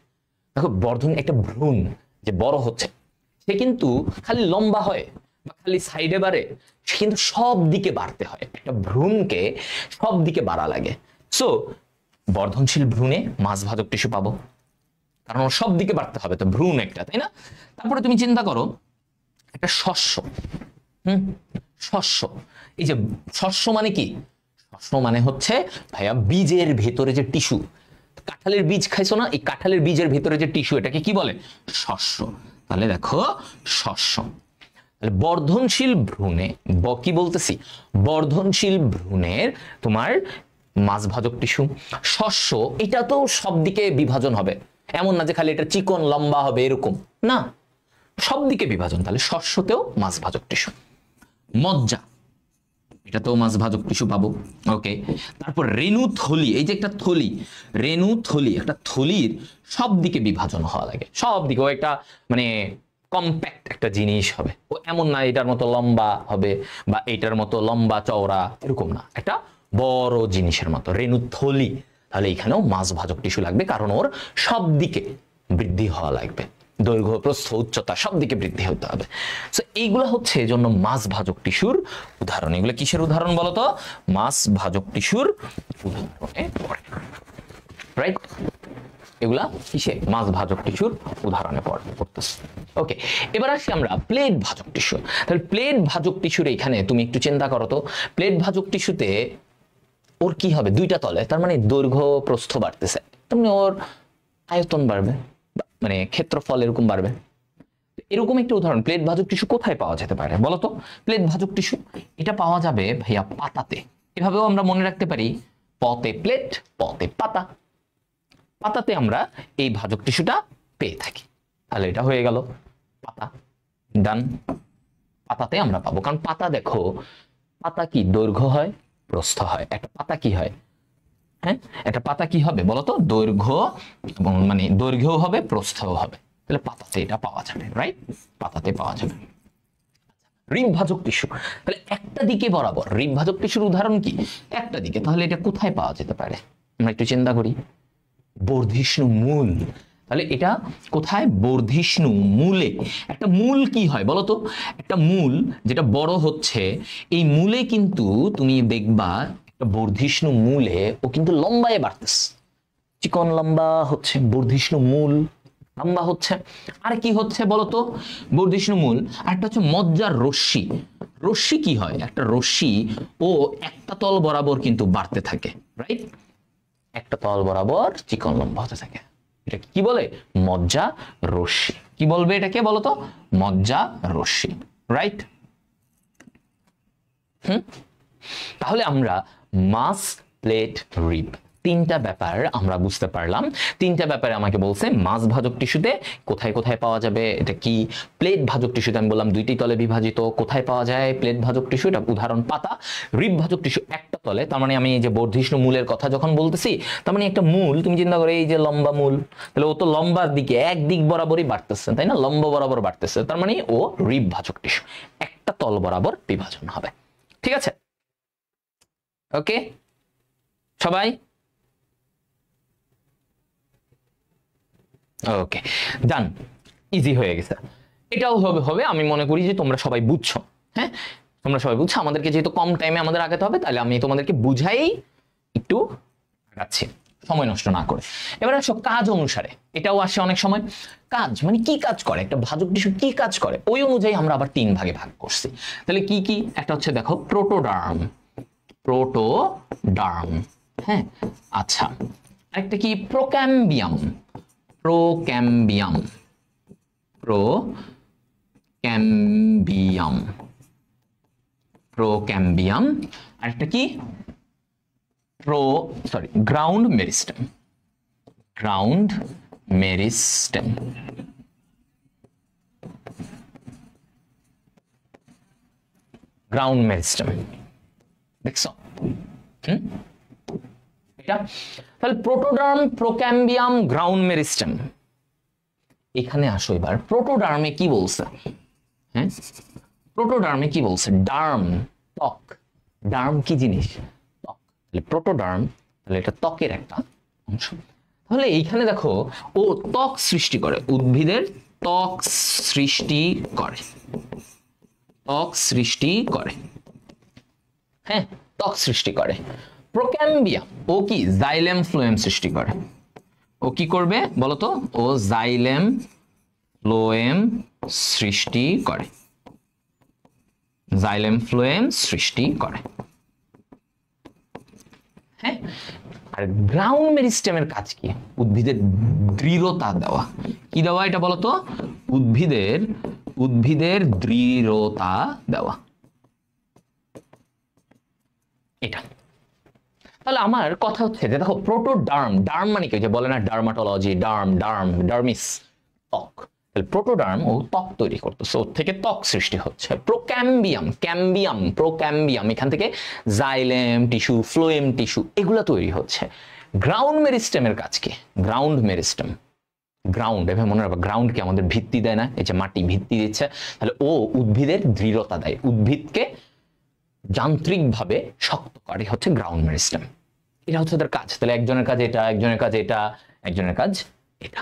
দেখো বর্ধন, একটা ভ্রূণ যে বড় হচ্ছে সে কিন্তু খালি লম্বা হয় বা খালি সাইডে বাড়ে, সে কিন্তু সব দিকে বাড়তে হয়, একটা ভ্রূণকে সব দিকে বাড়া লাগে। সো বর্ধনশীল ভ্রূণে মাছ ভাজক টিস্যু পাবো, কারণ সব দিকে বাড়তে হবে তো, ভ্রূণ একটা, তাই না। তারপরে তুমি চিন্তা করো একটা শস্য, শস্য, এই যে শস্য মানে কি, শস্য মানে হচ্ছে ভাইয়া বীজের ভেতরে যে টিস্যু, কাঁঠালের বীজ খাইছো না, এই কাঁঠালের বীজের ভেতরে যে টিস্যু এটাকে কি বলে, শস্য। তাহলে দেখো শস্য, তাহলে বর্ধনশীল ভ্রূণে, কি বলতেছি, বর্ধনশীল ভ্রূণের তোমার মাছ ভাজক টিস্যু, শস্য, এটা তো সব দিকে বিভাজন হবে, এমন না যে খালি এটা চিকন লম্বা হবে এরকম না, সব দিকে বিভাজন, তাহলে শস্যতেও মাছ ভাজক টিস্যু। মজ্জা, এটাতেও মাছ ভাজক টিস্যু পাবো, ওকে। তারপর রেণু থলি, এই যে একটা থলি, রেণু থলি, একটা থলির সব দিকে বিভাজন হওয়া লাগে, সব দিকে, ও একটা মানে কম্প্যাক্ট একটা জিনিস হবে, ও এমন না এটার মতো লম্বা হবে বা এটার মতো লম্বা চওড়া এরকম না, একটা বড় জিনিসের মতো রেণু থলি। তাহলে এখানেও মাছ ভাজক টিস্যু লাগবে, কারণ ওর সব দিকে বৃদ্ধি হওয়া লাগবে, দৈর্ঘ্য প্রস্থ উচ্চতা সব দিকে বৃদ্ধি হতে হবে। সো এইগুলো হচ্ছে এজন্য মাছ ভাজক টিস্যুর উদাহরণ। এগুলো কিসের উদাহরণ বলতো? মাছ ভাজক টিস্যুর উদাহরণে পড়ে, রাইট? এগুলা কিসে? মাছ ভাজক টিস্যুর উদাহরণে পড়তেছে। ওকে, এবার আসি আমরা প্লেট ভাজক টিস্যু। তাহলে প্লেট ভাজক টিস্যুর এখানে তুমি একটু চিন্তা করো তো, প্লেট ভাজক টিস্যুতে ওর কি হবে? দুইটা তলে, তার মানে দৈর্ঘ্য প্রস্থ বাড়তেছে, তার মানে ওর আয়তন বাড়বে, মানে ক্ষেত্রফল এরকম বাড়বে। এরকম একটা উদাহরণ প্লেট ভাজক টিস্যু কোথায় পাওয়া যেতে পারে বলতো? প্লেট ভাজক টিস্যু এটা পাওয়া যাবে ভাইয়া পাতাতে। এভাবেও আমরা মনে রাখতে পারি, পতে প্লেট পতে পাতা। পাতাতে আমরা এই ভাজক টিস্যুটা পেয়ে থাকি। তাহলে এটা হয়ে গেল পাতা, ডান। পাতাতে আমরা পাবো, কারণ পাতা দেখো, পাতা কি দৈর্ঘ্য হয় প্রস্থ হয়। একটা পাতা কি হয়? হ্যাঁ, একটা পাতা কি হবে বলতো? দৈর্ঘ্য, মানে দৈর্ঘ্যও হবে প্রস্থও হবে। তাহলে পাতাতে এটা পাওয়া যাবে, রাইট? পাতাতে পাওয়া যাবে। রিব ভাজক টিস্যু, তাহলে একটা দিকে বরাবর। রিব ভাজক টিস্যুর উদাহরণ কি? একটা দিকে। তাহলে এটা কোথায় পাওয়া যেতে পারে? আমরা একটু চিন্তা করি, বর্ধিষ্ণু মূল। তাহলে এটা কোথায়? বর্ধিষ্ণু মূলে। একটা মূল কি হয় বলতো? একটা মূল যেটা বড় হচ্ছে, এই মূলে কিন্তু তুমি দেখবা একটা বর্ধিষ্ণু মূলে ও কিন্তু লম্বায় বাড়তেছে, চিকন লম্বা হচ্ছে বর্ধিষ্ণু মূল, লম্বা হচ্ছে। আর কি হচ্ছে বলতো? বর্ধিষ্ণু মূল। আর একটা হচ্ছে মজ্জার রশ্মি। রশ্মি কি হয়? একটা রশ্মি ও একটা তল বরাবর কিন্তু বাড়তে থাকে, রাইট? একটা তল বরাবর চিকন লম্বা হতে থাকে। এটা কি বলে? মজ্জা রশ্মি। কি বলবে এটাকে বলতো? মজ্জা রশ্মি, রাইট? তাহলে আমরা মাস, প্লেট, রিব, তিনটা ব্যাপার আমরা বুঝতে পারলাম। তিনটা ব্যাপারে আমাকে বলছে মাছ ভাজক টিস্যুতে কোথায় কোথায় পাওয়া যাবে, এটা কি। প্লেট ভাজক টিস্যুতে আমি বললাম দুইটি তলে বিভাজিত, কোথায় পাওয়া যায় প্লেট ভাজক টিস্যু, এটা উদাহরণ পাতা। রিব ভাজক টিস্যু একটা তলে, তার মানে আমি এই যে বর্ধিষ্ণু মূলের কথা যখন বলতেছি, তার মানে একটা মূল, তুমি চিন্তা করো এই যে লম্বা মূল, তাহলে ও তো লম্বার দিকে একদিক বরাবরই বাড়তেছে, তাই না? লম্বা বরাবর বাড়তেছে, তার মানে ও রিব ভাজক টিস্যু, একটা তল বরাবর বিভাজন হবে। ঠিক আছে, ওকে সবাই? ওকে, ডান, ইজি হয়ে গেছে। এটাও হবে আমি মনে করি যে তোমরা সবাই বুঝছো। হ্যাঁ, তোমরা সবাই বুঝছো। আমাদেরকে যেহেতু কম টাইমে আমাদের আগাতে হবে, তাহলে আমি তোমাদেরকে বুঝাই একটু আগাচ্ছি, সময় নষ্ট না করে। এবার আসো কাজ অনুসারে, এটাও আসে অনেক সময়। কাজ মানে কি কাজ করে একটা ভাজক টিস্যু, কি কাজ করে, ওই অনুযায়ী আমরা আবার 3 ভাগে ভাগ করছি। তাহলে কি কি? একটা হচ্ছে দেখো প্রোটোডার্ম, প্রোটোডার্ম, হ্যাঁ, আচ্ছা। আরেকটা কি? Procambium, procambium, procambium, procambium. আরেকটা কি? Ground meristem, ground meristem. Ground meristem দেখছো? এটা তাহলে প্রোটোডার্ম, প্রোক্যাম্বিয়াম, গ্রাউন্ড মেরিস্টেম। এখানে আসো এবার, প্রোটোডার্মে কি বলছে? হ্যাঁ, প্রোটোডার্মে কি বলছে? ডার্ম, ত্বক। ডার্ম কি জিনিস? ত্বক। তাহলে প্রোটোডার্ম, তাহলে এটা ত্বকের একটা অংশ। তাহলে এইখানে দেখো ও ত্বক সৃষ্টি করে, উদ্ভিদের ত্বক সৃষ্টি করে, ত্বক সৃষ্টি করে, হ্যাঁ, ত্বক সৃষ্টি করে। প্রোক্যাম্বিয়াম ও কি? জাইলেম ফ্লোয়েম সৃষ্টি করে। ও কি করবে বলতো? ও জাইলেম ফ্লোয়েম সৃষ্টি করে, জাইলেম ফ্লোয়েম সৃষ্টি করে, হ্যাঁ। আর গ্রাউন্ড মেরিস্টেমের কাজ কি? উদ্ভিদের দৃঢ়তা দেওয়া। কি দেওয়া এটা বলতো? উদ্ভিদের দৃঢ়তা দেওয়া, এটা। তাহলে আমার কথা হচ্ছে যে দেখো প্রোটোডার্ম, ডার্ম মানে কি? যে বলে না ডার্মাটোলজি, ডার্মিস, ত্বক। তাহলে প্রোটোডার্ম ও ত্বক তৈরি করতেছে, ওর থেকে ত্বক সৃষ্টি হচ্ছে। প্রোক্যাম্বিয়াম এখান থেকে জাইলেম টিস্যু, ফ্লোয়েম টিস্যু এগুলো তৈরি হচ্ছে। গ্রাউন্ড মেরিস্টেমের কাজ কি? গ্রাউন্ড মেরিস্টেম, গ্রাউন্ড, এভাবে মনে রাখবা, গ্রাউন্ড কি? আমাদের ভিত্তি দেয় না? এই যে মাটি ভিত্তি দিচ্ছে, তাহলে ও উদ্ভিদের দৃঢ়তা দেয়, উদ্ভিদকে যান্ত্রিকভাবে শক্ত করে, হচ্ছে গ্রাউন্ড মেরিস্টেম। এটা হচ্ছে তার কাজ। তাহলে একজনের কাজ এটা, একজনের কাজ এটা, একজনের কাজ এটা।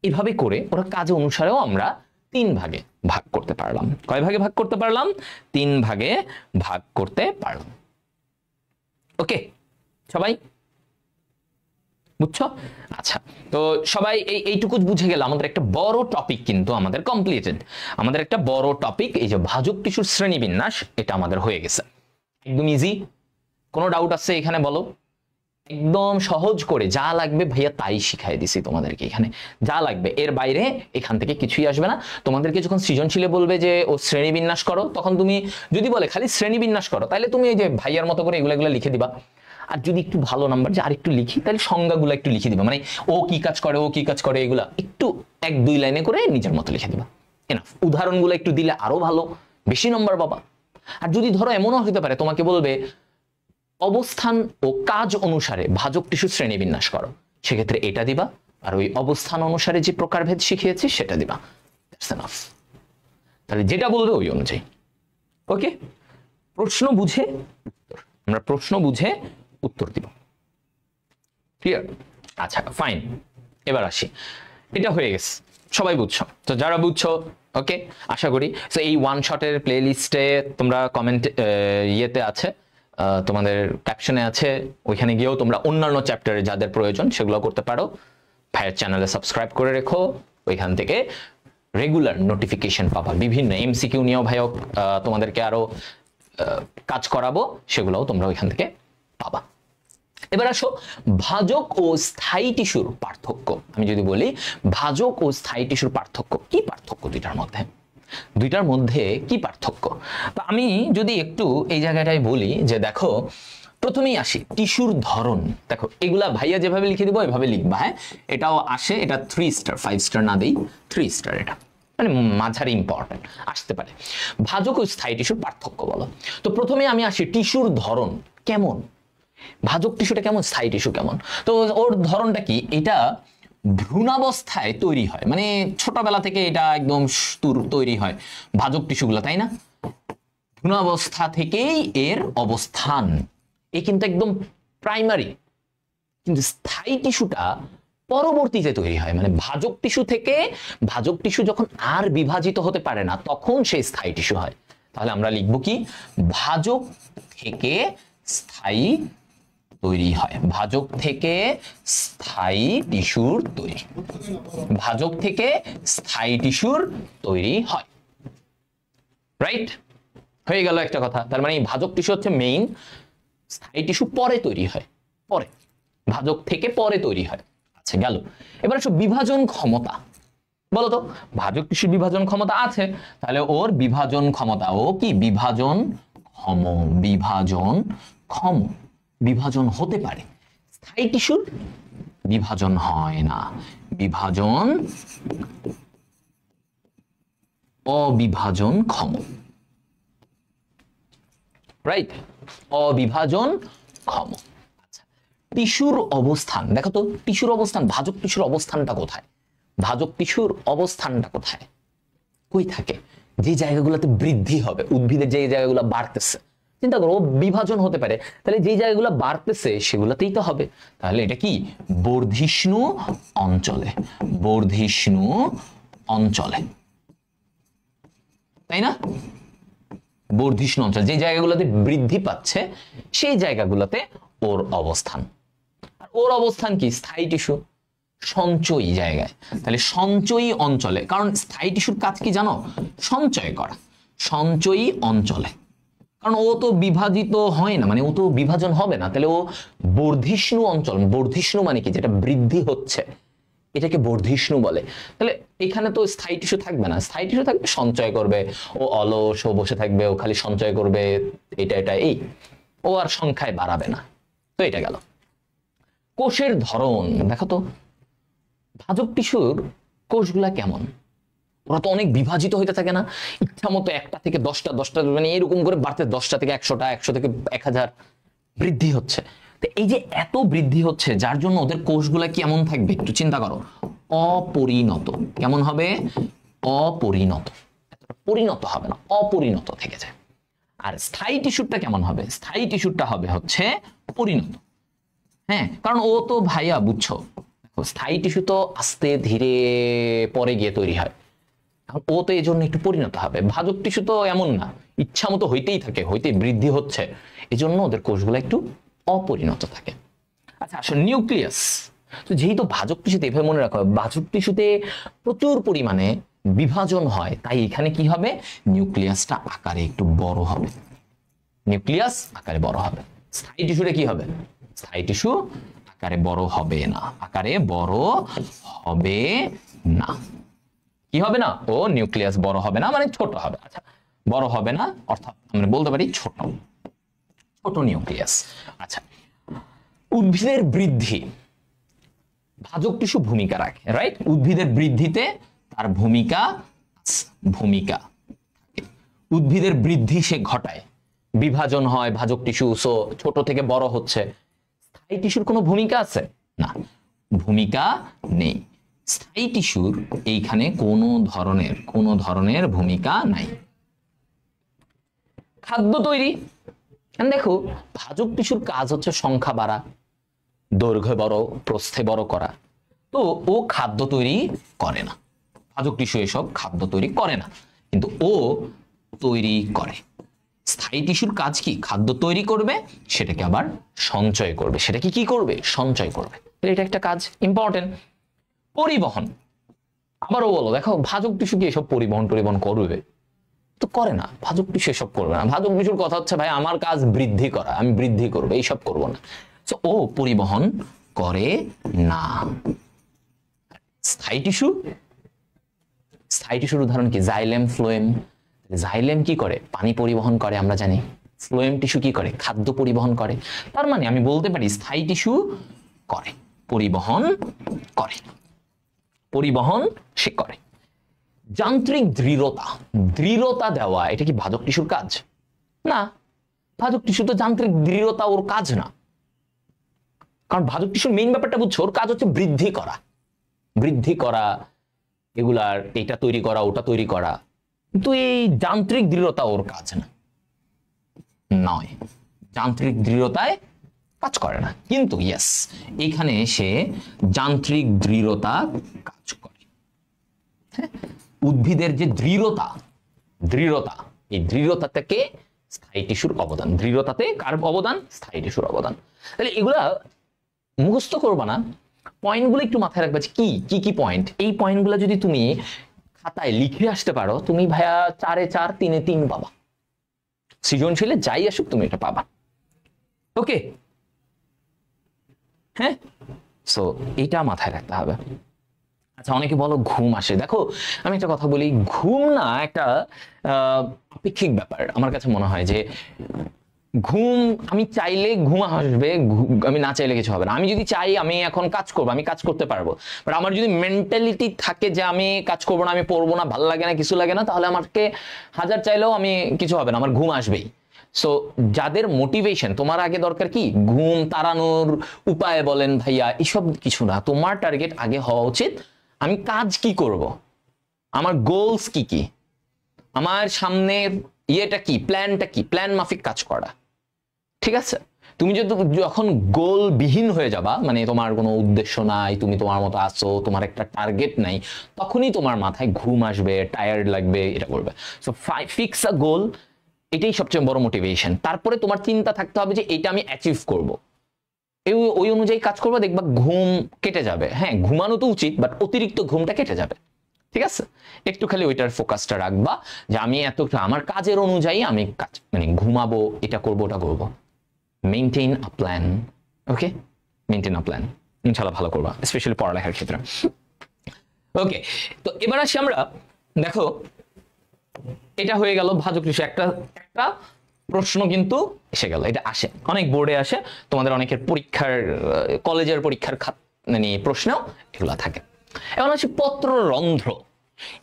এভাবে করে ওরা কাজ অনুসারেও আমরা 3 ভাগে ভাগ করতে পারলাম। কয় ভাগে ভাগ করতে পারলাম? 3 ভাগে ভাগ করতে পারলাম। ওকে সবাই বুঝছো? আচ্ছা, তো সবাই এইটুকু বুঝে গেল আমাদের একটা বড় টপিক কিন্তু আমাদের কমপ্লিটেড। আমাদের একটা বড় টপিক এই যে ভাজক টিস্যুর শ্রেণীবিন্যাস, এটা আমাদের হয়ে গেছে। একদম ইজি। কোনো ডাউট আছে এখানে বলো? একদম সহজ করে যা লাগবে ভাইয়া তাই শিখাই দিছি তোমাদেরকে। এখানে যা লাগবে এর বাইরে এখান থেকে কিছুই আসবে না। তোমাদেরকে যখন সৃজনশীলে বলবে যে ও শ্রেণীবিন্যাস করো, তখন তুমি যদি বলে খালি শ্রেণীবিন্যাস করো, তাহলে তুমি এই যে ভাইয়ার মতো করে এগুলো লিখে দিবা। আর যদি একটু ভালো নাম্বার যে আরেকটু লিখি, তাহলে সংজ্ঞাগুলো একটু লিখে দিবা, মানে ও কি কাজ করে, ও কি কাজ করে, এগুলা একটু 1-2 লাইনে করে নিজের মতো লিখে দিবা। এনাফ। উদাহরণগুলো একটু দিলে আরো ভালো, বেশি নম্বর পাবা। আর যদি ধরো এমনও হতে পারে তোমাকে বলবে অবস্থান ও কাজ অনুসারে ভাজক টিস্যু শ্রেণীবিন্যাস করো, সেক্ষেত্রে এটা দিবা। আর ওই অবস্থান অনুসারে যে প্রকারভেদ শিখিয়েছি সেটা দিবা। That's enough. তাহলে যেটা বলবে ওই অনুযায়ী। ওকে, প্রশ্ন বুঝে উত্তর, আমরা প্রশ্ন বুঝে উত্তর দিব। ক্লিয়ার? আচ্ছা ফাইন, এবার আসি। এটা হয়ে গেছে, সবাই বুঝছো তো? যারা বুঝছো ওকে আশা করি। তো এই ওয়ান শটের প্লে লিস্টে তোমরা কমেন্ট ইয়েতে আছে, তোমাদের ক্যাপশনে আছে, ওইখানে গিয়েও তোমরা অন্যান্য চ্যাপ্টারে যাদের প্রয়োজন সেগুলো করতে পারো। ভাইয়ের চ্যানেলে সাবস্ক্রাইব করে রেখো, ওইখান থেকে রেগুলার নোটিফিকেশন পাবা। বিভিন্ন এমসিকিউ নিয়েও ভাইও তোমাদেরকে আরো কাজ করাবো, সেগুলোও তোমরা ওইখান থেকে পাবা। এবার আসো ভাজক ও স্থায়ী টিস্যুর পার্থক্য। আমি যদি বলি ভাজক ও স্থায়ী টিস্যুর পার্থক্য, কি পার্থক্য দুইটার মধ্যে কি পার্থক্য? তো আমি যদি একটু এই জায়গাটায় বলি যে দেখো, প্রথমেই আসি টিস্যুর ধরন। দেখো এগুলা ভাইয়া যেভাবে লিখে দিব এভাবে লিখবা। হ্যাঁ, এটাও আসে, এটা 3 স্টার, 5 স্টার না দেই, 3 স্টার, এটা মানে মাঝারি ইম্পর্টেন্ট আসতে পারে। ভাজক ও স্থায়ী টিস্যুর পার্থক্য বলো। তো প্রথমে আমি আসি টিস্যুর ধরন কেমন, ভাজক টিস্যুটা কেমন, স্থায়ী টিস্যু কেমন। তো ওর ধরনটা কি? এটা ভ্রূণাবস্থায় তৈরি হয়, মানে ছোটবেলা থেকে এটা একদম তৈরি হয় ভাজক টিস্যুগুলো, তাই না? ভ্রূণাবস্থা থেকেই এর অবস্থান, এ কিন্তু একদম প্রাইমারি। কিন্তু স্থায়ী টিস্যুটা পরবর্তীতে তৈরি হয়, মানে ভাজক টিস্যু থেকে, ভাজক টিস্যু যখন আর বিভাজিত হতে পারে না তখন সেই স্থায়ী টিস্যু হয়। তাহলে আমরা লিখব কি? ভাজক থেকে স্থায়ী তৈরি হয়, ভাজক থেকে স্থায়ী টিস্যুর তৈরি, ভাজক থেকে স্থায়ী টিস্যুর তৈরি হয়। রাইট? হয়ে গেল একটা কথা। তার মানে ভাজক টিস্যু হচ্ছে মেইন, স্থায়ী টিস্যু পরে তৈরি হয়, পরে, ভাজক থেকে পরে তৈরি হয়। আচ্ছা গেল। এবার আসো বিভাজন ক্ষমতা। বলো তো, ভাজক টিস্যুর বিভাজন ক্ষমতা আছে, তাহলে ওর বিভাজন ক্ষমতা, ও কি বিভাজন ক্ষম, বিভাজন ক্ষম, বিভাজন হতে পারে। স্থায়ী টিস্যুর বিভাজন হয় না, বিভাজন অবিভাজন ক্ষম। রাইট? অবিভাজন ক্ষম। আচ্ছা, টিস্যুর অবস্থান দেখো তো, টিস্যুর অবস্থান, ভাজক টিস্যুর অবস্থানটা কোথায়? ভাজক টিস্যুর অবস্থানটা কোথায়, কই থাকে? যে জায়গাগুলোতে বৃদ্ধি হবে, উদ্ভিদের যে জায়গাগুলো বাড়তেছে, চিন্তা করো বিভাজন হতে পারে, তাহলে যে জায়গাগুলো বাড়তেছে সেগুলোতেই তো হবে। তাহলে এটা কি? বর্ধিষ্ণু অঞ্চলে, বর্ধিষ্ণু অঞ্চলে, তাই না? বর্ধিষ্ণু অঞ্চল, যে জায়গাগুলোতে বৃদ্ধি পাচ্ছে সেই জায়গাগুলোতে ওর অবস্থান। আর ওর অবস্থান কি? স্থায়ী টিস্যু, সঞ্চয়ী জায়গায়। তাহলে সঞ্চয়ী অঞ্চলে, কারণ স্থায়ী টিস্যুর কাজ কি জানো? সঞ্চয় করা, সঞ্চয়ী অঞ্চলে। কারণ ও তো বিভাজিত হয় না, মানে ও তো বিভাজন হবে না, তাহলে ও বর্ধিষ্ণু অঞ্চল, বর্ধিষ্ণু মানে কি? যেটা বৃদ্ধি হচ্ছে এটাকে বর্ধিষ্ণু বলে। তাহলে এখানে তো স্থায়ী টিস্যু থাকবে না, স্থায়ী টিস্যু থাকবে সঞ্চয় করবে, ও অলস, ও বসে থাকবে, ও খালি সঞ্চয় করবে, এটা এই, ও আর সংখ্যায় বাড়াবে না। তো এটা গেল। কোষের ধরন দেখো তো, ভাজক টিস্যুর কোষগুলা কেমন? ওরা তো অনেক বিভাজিত হইতে থাকে না, ইচ্ছা মতো 1টা থেকে 10টা, 10টা মানে এরকম করে বাড়তে, 10টা থেকে 100টা, 100 থেকে 1000 বৃদ্ধি হচ্ছে। তো এই যে এত বৃদ্ধি হচ্ছে, যার জন্য ওদের কোষগুলা কেমন থাকবে একটু চিন্তা করো, অপরিণত। কেমন হবে? অপরিণত, পরিণত হবে না, অপরিণত থেকে যায়। আর স্থায়ী টিস্যুটা কেমন হবে? স্থায়ী টিস্যুটা হবে হচ্ছে পরিণত। হ্যাঁ, কারণ ও তো ভাইয়া বুঝছো, স্থায়ী টিস্যু তো আস্তে ধীরে পরে গিয়ে তৈরি হয়, এখন ও তো এই জন্য একটু পরিণত হবে। ভাজক টিস্যু তো এমন না, ইচ্ছা মতো হইতেই থাকে, হইতেই বৃদ্ধি হচ্ছে, এজন্য ওদের কোষগুলো একটু অপরিণত থাকে। আচ্ছা আসলে নিউক্লিয়াস, তো যেহেতু ভাজক টিস্যুতে, এভাবে মনে রাখো, ভাজক টিস্যুতে প্রচুর পরিমাণে বিভাজন হয়, তাই এখানে কি হবে, নিউক্লিয়াসটা আকারে একটু বড় হবে, নিউক্লিয়াস আকারে বড় হবে। স্থায়ী টিস্যুতে কি হবে, স্থায়ী টিস্যু আকারে বড় হবে না, আকারে বড় হবে না। কি হবে না, ও নিউক্লিয়াস বড় হবে না, মানে ছোট হবে। আচ্ছা বড় হবে না অর্থাৎ আমরা বলতে পারি ছোট, ছোট নিউক্লিয়াস। আচ্ছা উদ্ভিদের বৃদ্ধি, ভাজক টিস্যু ভূমিকা রাখে, রাইট? উদ্ভিদের বৃদ্ধিতে তার ভূমিকা ভূমিকা থাকে। উদ্ভিদের বৃদ্ধি সে ঘটায়, বিভাজন হয় ভাজক টিস্যু, সো ছোট থেকে বড় হচ্ছে। স্থায়ী টিস্যুর কোনো ভূমিকা আছে না, ভূমিকা নেই। স্থায়ী টিস্যুর এইখানে কোনো ধরনের ভূমিকা নাই। খাদ্য তৈরি, দেখো ভাজক টিস্যুর কাজ হচ্ছে সংখ্যা বাড়া, দৈর্ঘ্য বড়, প্রস্থে বড় করা, তো ও খাদ্য তৈরি করে না, ভাজক টিস্যু এসব খাদ্য তৈরি করে না, কিন্তু ও তৈরি করে। স্থায়ী টিস্যুর কাজ কি, খাদ্য তৈরি করবে, সেটাকে আবার সঞ্চয় করবে, সেটাকে কি করবে, সঞ্চয় করবে, এটা একটা কাজ ইম্পর্টেন্ট। পরিবহন, আবারও বলো, দেখো ভাজক টিস্যু কি এসব পরিবহন করবে, তো করে না, ভাজক টিস্যু এসব করবে না। ভাজক টিস্যুর কথা হচ্ছে ভাই আমার কাজ বৃদ্ধি করা, আমি বৃদ্ধি করবো, এইসব করবো না, তো ও পরিবহন করে না। স্থায়ী টিস্যু, স্থায়ী টিস্যুর উদাহরণ কি, জাইলেম, ফ্লোয়েম। জাইলেম কি করে, পানি পরিবহন করে আমরা জানি, ফ্লোয়েম টিস্যু কি করে, খাদ্য পরিবহন করে। তার মানে আমি বলতে পারি স্থায়ী টিস্যু করে, পরিবহন করে, পরিবহন সে করে। যান্ত্রিক দৃঢ়তা, দৃঢ়তা দেওয়া, এটা কি ভাজক টিস্যুর কাজ না, ভাজক টিস্যু তো যান্ত্রিক দৃঢ়তা ওর কাজ না, কারণ ভাজক টিস্যুর মেইন ব্যাপারটা বুঝছো, ওর কাজ হচ্ছে বৃদ্ধি করা, বৃদ্ধি করা, এগুলার এটা তৈরি করা, ওটা তৈরি করা, কিন্তু এই যান্ত্রিক দৃঢ়তা ওর কাজ না, নয়, যান্ত্রিক দৃঢ়তায় কাজ করে না, কিন্তু ইয়েস এখানে সে যান্ত্রিক দৃঢ়তা কাজ করে। উদ্ভিদের যে দৃঢ়তা, দৃঢ়তা, এই দৃঢ়তা থেকে স্থায়ী টিস্যুর অবদান, দৃঢ়তাতে কার অবদান, স্থায়ী টিস্যুর অবদান। তাহলে এগুলা মুখস্থ করবা না, পয়েন্টগুলো একটু মাথায় রাখবে, কি কি কি পয়েন্ট, এই পয়েন্টগুলো যদি তুমি খাতায় লিখে আসতে পারো, তুমি ভাইয়া 4 এ 4 3 এ 3 পাবা, সৃজনশীলে যাই আসুক তুমি এটা পাবা। ওকে, হ্যাঁ, সো এটা মাথায় রাখতে হবে। আচ্ছা অনেকে বলো ঘুম আসে, দেখো আমি একটা কথা বলি, ঘুম না একটা আপেক্ষিক ব্যাপার। আমার কাছে মনে হয় যে ঘুম, আমি চাইলে ঘুম আসবে, আমি না চাইলে কিছু হবে না। আমি যদি চাই আমি এখন কাজ করবো, আমি কাজ করতে পারবো, বাট আমার যদি মেন্টালিটি থাকে যে আমি কাজ করবো না, আমি পড়বো না, ভালো লাগে না, কিছু লাগে না, তাহলে আমাকে হাজার চাইলেও আমি কিছু হবে না, আমার ঘুম আসবেই। সো যাদের মোটিভেশন, তোমার আগে দরকার কি, ঘুম তাড়ানোর উপায় বলেন ভাইয়া, এসব কিছু না, তোমার টার্গেট আগে হওয়া উচিত আমি কাজ কি করব, আমার গোলস কি কি, আমার সামনের ইয়েটা কি, প্ল্যানটা কি, প্ল্যান মাফিক কাজ করা, ঠিক আছে? তুমি যদি যখন গোল বিহীন হয়ে যাবা, মানে তোমার কোনো উদ্দেশ্য নাই, তুমি তোমার মতো আসো, তোমার একটা টার্গেট নাই, তখনই তোমার মাথায় ঘুম আসবে, টায়ার্ড লাগবে, এটা করবে। সো ফিক্স আ গোল, এটাই সবচেয়ে বড় মোটিভেশন। তারপরে তোমার চিন্তা থাকতে হবে যে এটা আমি অ্যাচিভ করব, ওই অনুযায়ী কাজ করবো, দেখবা ঘুম কেটে যাবে। হ্যাঁ ঘুমানো তো উচিত, বাট অতিরিক্ত ঘুমটা কেটে যাবে, ঠিক আছে? একটু খালি ওইটার ফোকাসটা রাখবা যে আমি এতটা আমার কাজের অনুযায়ী আমি কাজ, মানে ঘুমাবো, এটা করবো, ওটা করবো। মেইনটেইন আ প্ল্যান, ওকে, মেইনটেইন আ প্ল্যান, ইনশাআল্লাহ ভালো করবা, স্পেশালি পড়ালেখার ক্ষেত্রে। ওকে, তো এবার আসি আমরা, দেখো এটা হয়ে গেল ভাজক টিস্যু, একটা একটা প্রশ্ন কিন্তু এসে গেল, এটা আসে অনেক বোর্ডে আসে, তোমাদের অনেকের পরীক্ষার, কলেজের পরীক্ষার মানে প্রশ্নেও এগুলো থাকে। এখন আসি পত্ররন্ধ্র।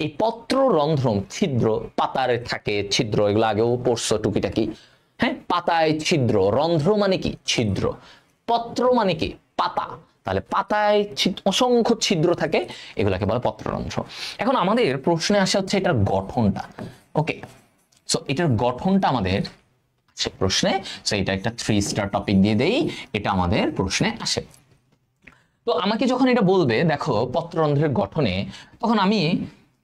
এই পত্ররন্ধ্র, ছিদ্র, পাতার থাকে ছিদ্র, এগুলো আগেও পড়ছো টুকিটাকি। হ্যাঁ, পাতায় ছিদ্র, রন্ধ্র মানে কি, ছিদ্র, পত্র মানে কি, পাতা, তাহলে পাতায় অসংখ্য ছিদ্র থাকে, এগুলাকে বলে পত্ররন্ধ্র। এখন আমাদের প্রশ্নে আসা হচ্ছে এটার গঠনটা। ওকে, সো এটার গঠনটা আমাদের আসে প্রশ্নে, সো এটা একটা 3 স্টার টপিক দিয়ে দেই, এটা আমাদের প্রশ্নে আসে। তো আমাকে যখন এটা বলবে দেখো পত্ররন্ধ্রের গঠনে, তখন আমি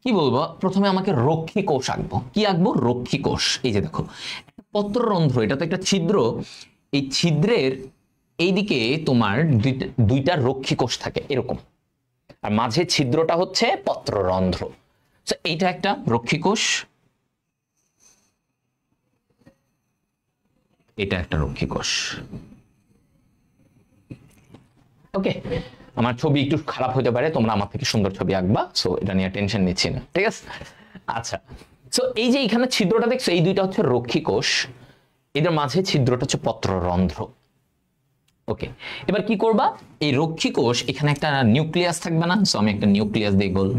কি বলবো, প্রথমে আমাকে রক্ষী কোষ আঁকবো। কি আঁকবো? রক্ষী কোষ। এই যে দেখো পত্ররন্ধ্র, এটা তো একটা ছিদ্র, এই ছিদ্রের এইদিকে তোমার দুইটা রক্ষী কোষ থাকে এরকম, আর মাঝে ছিদ্রটা হচ্ছে পত্ররন্ধ্র। এইটা একটা রক্ষী কোষ, এটা একটা রক্ষী কোষ। ওকে, আমার ছবি একটু খারাপ হতে পারে, তোমরা আমার থেকে সুন্দর ছবি আঁকবা, সো এটা নিয়ে টেনশন নিচ্ছি না, ঠিক আছে? আচ্ছা, সো এই যে এখানে ছিদ্রটা দেখছো, এই দুইটা হচ্ছে রক্ষী কোষ, এদের মাঝে ছিদ্রটা হচ্ছে পত্ররন্ধ্র। ওকে, এবার কি করবা, এই রক্ষী কোষ এখানে একটা নিউক্লিয়াস থাকবে না, সো আমি একটা নিউক্লিয়াস দিই, গোল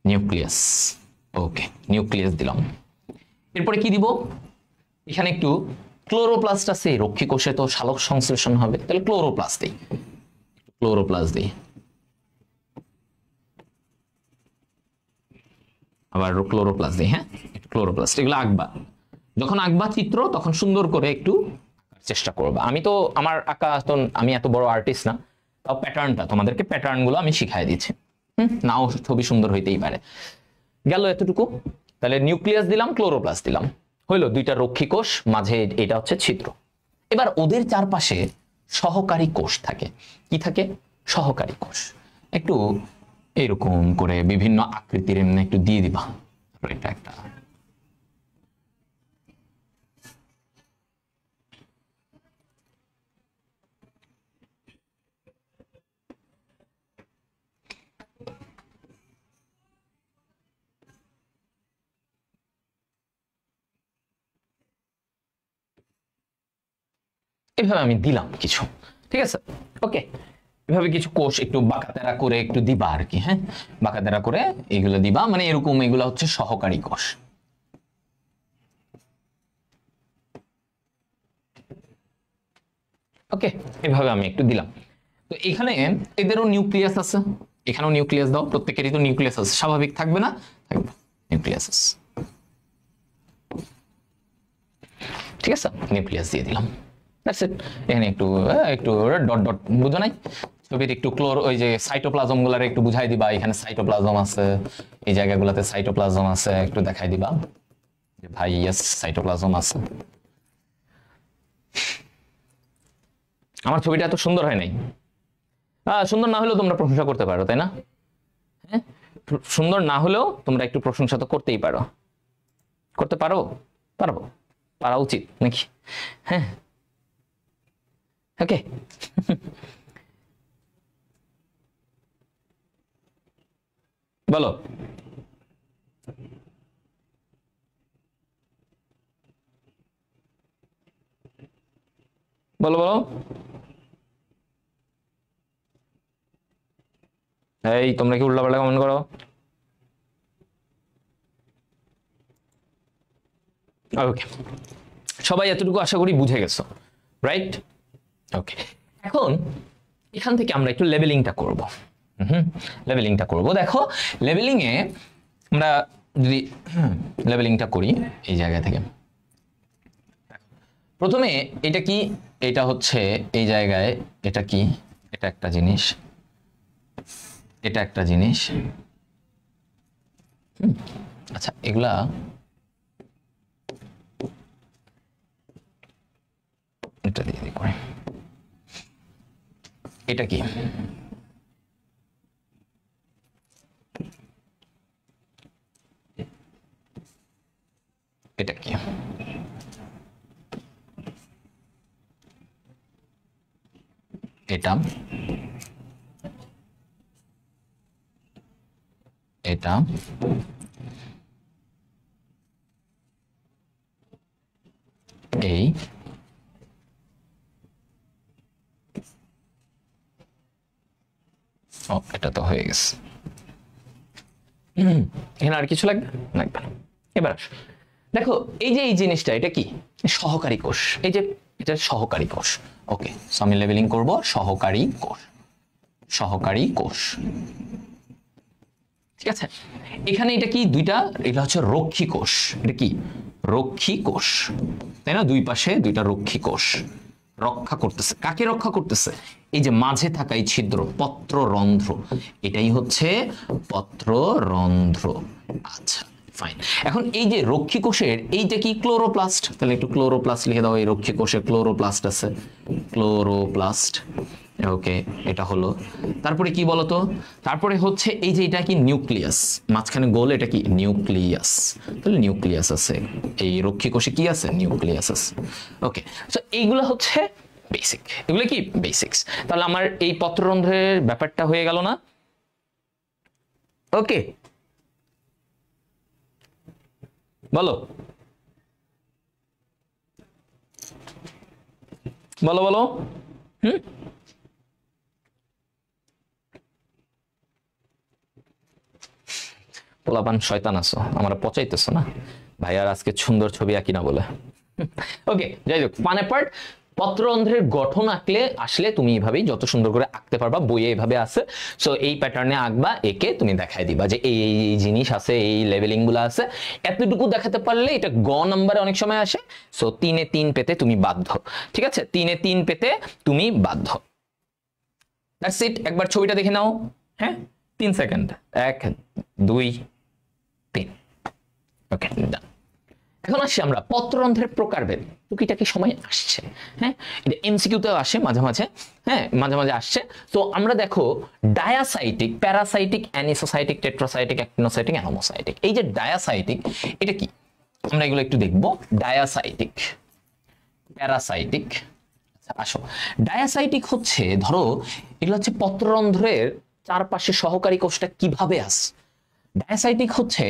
নিউক্লিয়াস। ওকে, নিউক্লিয়াস দিলাম। এরপরে কি দিব, এখানে একটু ক্লোরোপ্লাস্ট আছে, রক্ষী কোষে তো সালোক সংশ্লেষণ হবে, তাহলে ক্লোরোপ্লাস্ট দিই, ক্লোরোপ্লাস্ট দিই। আবার ক্লোরোপ্লাস্ট দিই, হ্যাঁ ক্লোরোপ্লাস্ট। এগুলো আঁকবা, যখন আঁকবা চিত্র তখন সুন্দর করে একটু চেষ্টা করবা। আমি তো আমার আঁকা তো আমি এত বড় আর্টিস্ট না, তাও প্যাটার্নটা তোমাদেরকে প্যাটার্নগুলো আমি শিখাই দিচ্ছি। নাও ছবি সুন্দর হইতেই পারে। গেল এতটুকু, তাহলে নিউক্লিয়াস দিলাম, ক্লোরোপ্লাস্ট দিলাম, হইলো দুইটা রক্ষী কোষ, মাঝে এটা হচ্ছে ছিদ্র। এবার ওদের চারপাশে সহকারী কোষ থাকে। কি থাকে? সহকারী কোষ। একটু এরকম করে বিভিন্ন আকৃতির এমনি একটু দিয়ে দিবা। এটা একটা এভাবে আমি দিলাম কিছু, ঠিক আছে? ওকে, এভাবে কিছু কোষ একটু বাঁকাতেরা করে একটু দিবা আর কি, হ্যাঁ বাঁকাতেরা করে এগুলো দিবা, মানে এরকম এগুলো হচ্ছে সহকারী কোষ। ওকে, এভাবে আমি একটু দিলাম। তো এখানে এদেরও নিউক্লিয়াস আছে, এখানেও নিউক্লিয়াস দাও, প্রত্যেকেরই তো নিউক্লিয়াস আছে, স্বাভাবিক থাকবে না? থাকবে, নিউক্লিয়াস আছে, ঠিক আছে? নিউক্লিয়াস দিয়ে দিলাম, দ্যাটস ইট। এখানে একটু একটু ডট ডট বুঝো নাই, ছবির একটু ওই যে সাইটোপ্লাজম গুলার একটু বুঝাই দিবা, এখানে সাইটোপ্লাজম আছে, এই জায়গাগুলোতে সাইটোপ্লাজম আছে, একটু দেখাই দিবা যে ভাই ইয়েস সাইটোপ্লাজম আছে। আমার ছবিটা এত সুন্দর হয় নাই, সুন্দর না হলেও তোমরা প্রশংসা করতে পারো, তাই না? হ্যাঁ, সুন্দর না হলেও তোমরা একটু প্রশংসা তো করতেই পারো, করতে পারো, পারবো, পারা উচিত নাকি? হ্যাঁ, ওকে। বলো, বলো বলো, এই তোমরা কি উল্টাপাল্টা কমেন্ট করো? ওকে, সবাই এতটুকু আশা করি বুঝে গেছো, রাইট? ওকে, এখন এখান থেকে আমরা একটু লেভেলিংটা করব। লেভেলিংটা করব। দেখো লেভেলিং এ আমরা যদি লেভেলিংটা করি এই জায়গা থেকে, প্রথমে এটা কি, এটা হচ্ছে এই জায়গায়, এটা কি, এটা একটা জিনিস, এটা একটা জিনিস। আচ্ছা, এগুলা এটা দিয়ে দিই করে, এটা কি, এটা কি, এটা, এটা, এই, ও এটা তো হয়ে গেছে। এখানে আর কিছু লাগবে? লাগবে না। এবার দেখো এই যে এই জিনিসটা, এটা কি? সহকারী কোষ। এই যে এটা সহকারী কোষ। ওকে, সো আমি লেভেলিং করব সহকারী কোষ, সহকারী কোষ, ঠিক আছে? এখানে এটা কি? দুইটা, এটা হচ্ছে রক্ষী কোষ। এটা কি? রক্ষী কোষ, তাই না? দুই পাশে দুইটা রক্ষী কোষ, রক্ষা করতেছে। কাকে রক্ষা করতেছে? এই যে মাঝে থাকা এই ছিদ্র, পত্ররন্ধ্র, এটাই হচ্ছে পত্ররন্ধ্র। আচ্ছা ফাইন। এখন এই যে রক্ষী কোষের এইটা কি? ক্লোরোপ্লাস্ট। তাহলে একটু ক্লোরোপ্লাস্ট লিখে দাও। এই রক্ষী কোষে ক্লোরোপ্লাস্ট আছে, ক্লোরোপ্লাস্ট। ওকে, এটা হলো। তারপরে কি বলতো? তারপরে হচ্ছে এই যে এটা কি? নিউক্লিয়াস। মাঝখানে গোল, এটা কি? নিউক্লিয়াস। তাহলে নিউক্লিয়াস আছে এই রক্ষী কোষে। কি আছে? নিউক্লিয়াস আছে। ওকে, সো এইগুলো হচ্ছে বেসিক। এগুলো কি? বেসিক্স। তাহলে আমার এই পত্ররন্ধ্রের ব্যাপারটা হয়ে গেল না? ওকে, বলো বলো বলো। পোলাপান শয়তান আছো, আমরা পচাইতেছো না ভাই। আর আজকে সুন্দর ছবি আঁকি না বলে। ওকে, যাই হোক, মানে পার্ট পত্ররন্ধ্রের গঠন আসলে তুমি এইভাবেই যত সুন্দর করে আঁকতে পারবা। বইয়ে এইভাবে আছে। সো এই প্যাটার্নে আঁকবা, একে তুমি দেখাই দিবা যে এই এই জিনিস আছে, এই লেভেলিং গুলো আছে। এতটুকু দেখাতে পারলে এটা গ নাম্বারে অনেক সময় আসে। সো 3-এ 3 পেতে তুমি বাধ্য। ঠিক আছে, 3-এ 3 পেতে তুমি বাধ্য। That's it. একবার ছবিটা দেখে নাও। হ্যাঁ, 3 সেকেন্ড। 1 2 3। ওকে, ডান। এখন আসছি আমরা পত্ররন্ধ্রের প্রকারভেদ। টুকিটাকি সময় আসছে। হ্যাঁ, এটা এমসিকিউতেও আসে মাঝে মাঝে। হ্যাঁ, মাঝে মাঝে আসছে। তো আমরা দেখো ডায়াসাইটিক, প্যারাসাইটিক, অ্যানিসোসাইটিক, টেট্রাসাইটিক, অ্যাক্টিনোসাইটিক, অ্যানোমোসাইটিক। এই যে ডায়াসাইটিক, এটা কি? আমরা এগুলো একটু দেখবো। ডায়াসাইটিক, প্যারাসাইটিক। আসো, ডায়াসাইটিক হচ্ছে, ধরো এগুলো হচ্ছে পত্ররন্ধ্রের চারপাশে সহকারী কোষটা কিভাবে আছে। ডায়াসাইটিক হচ্ছে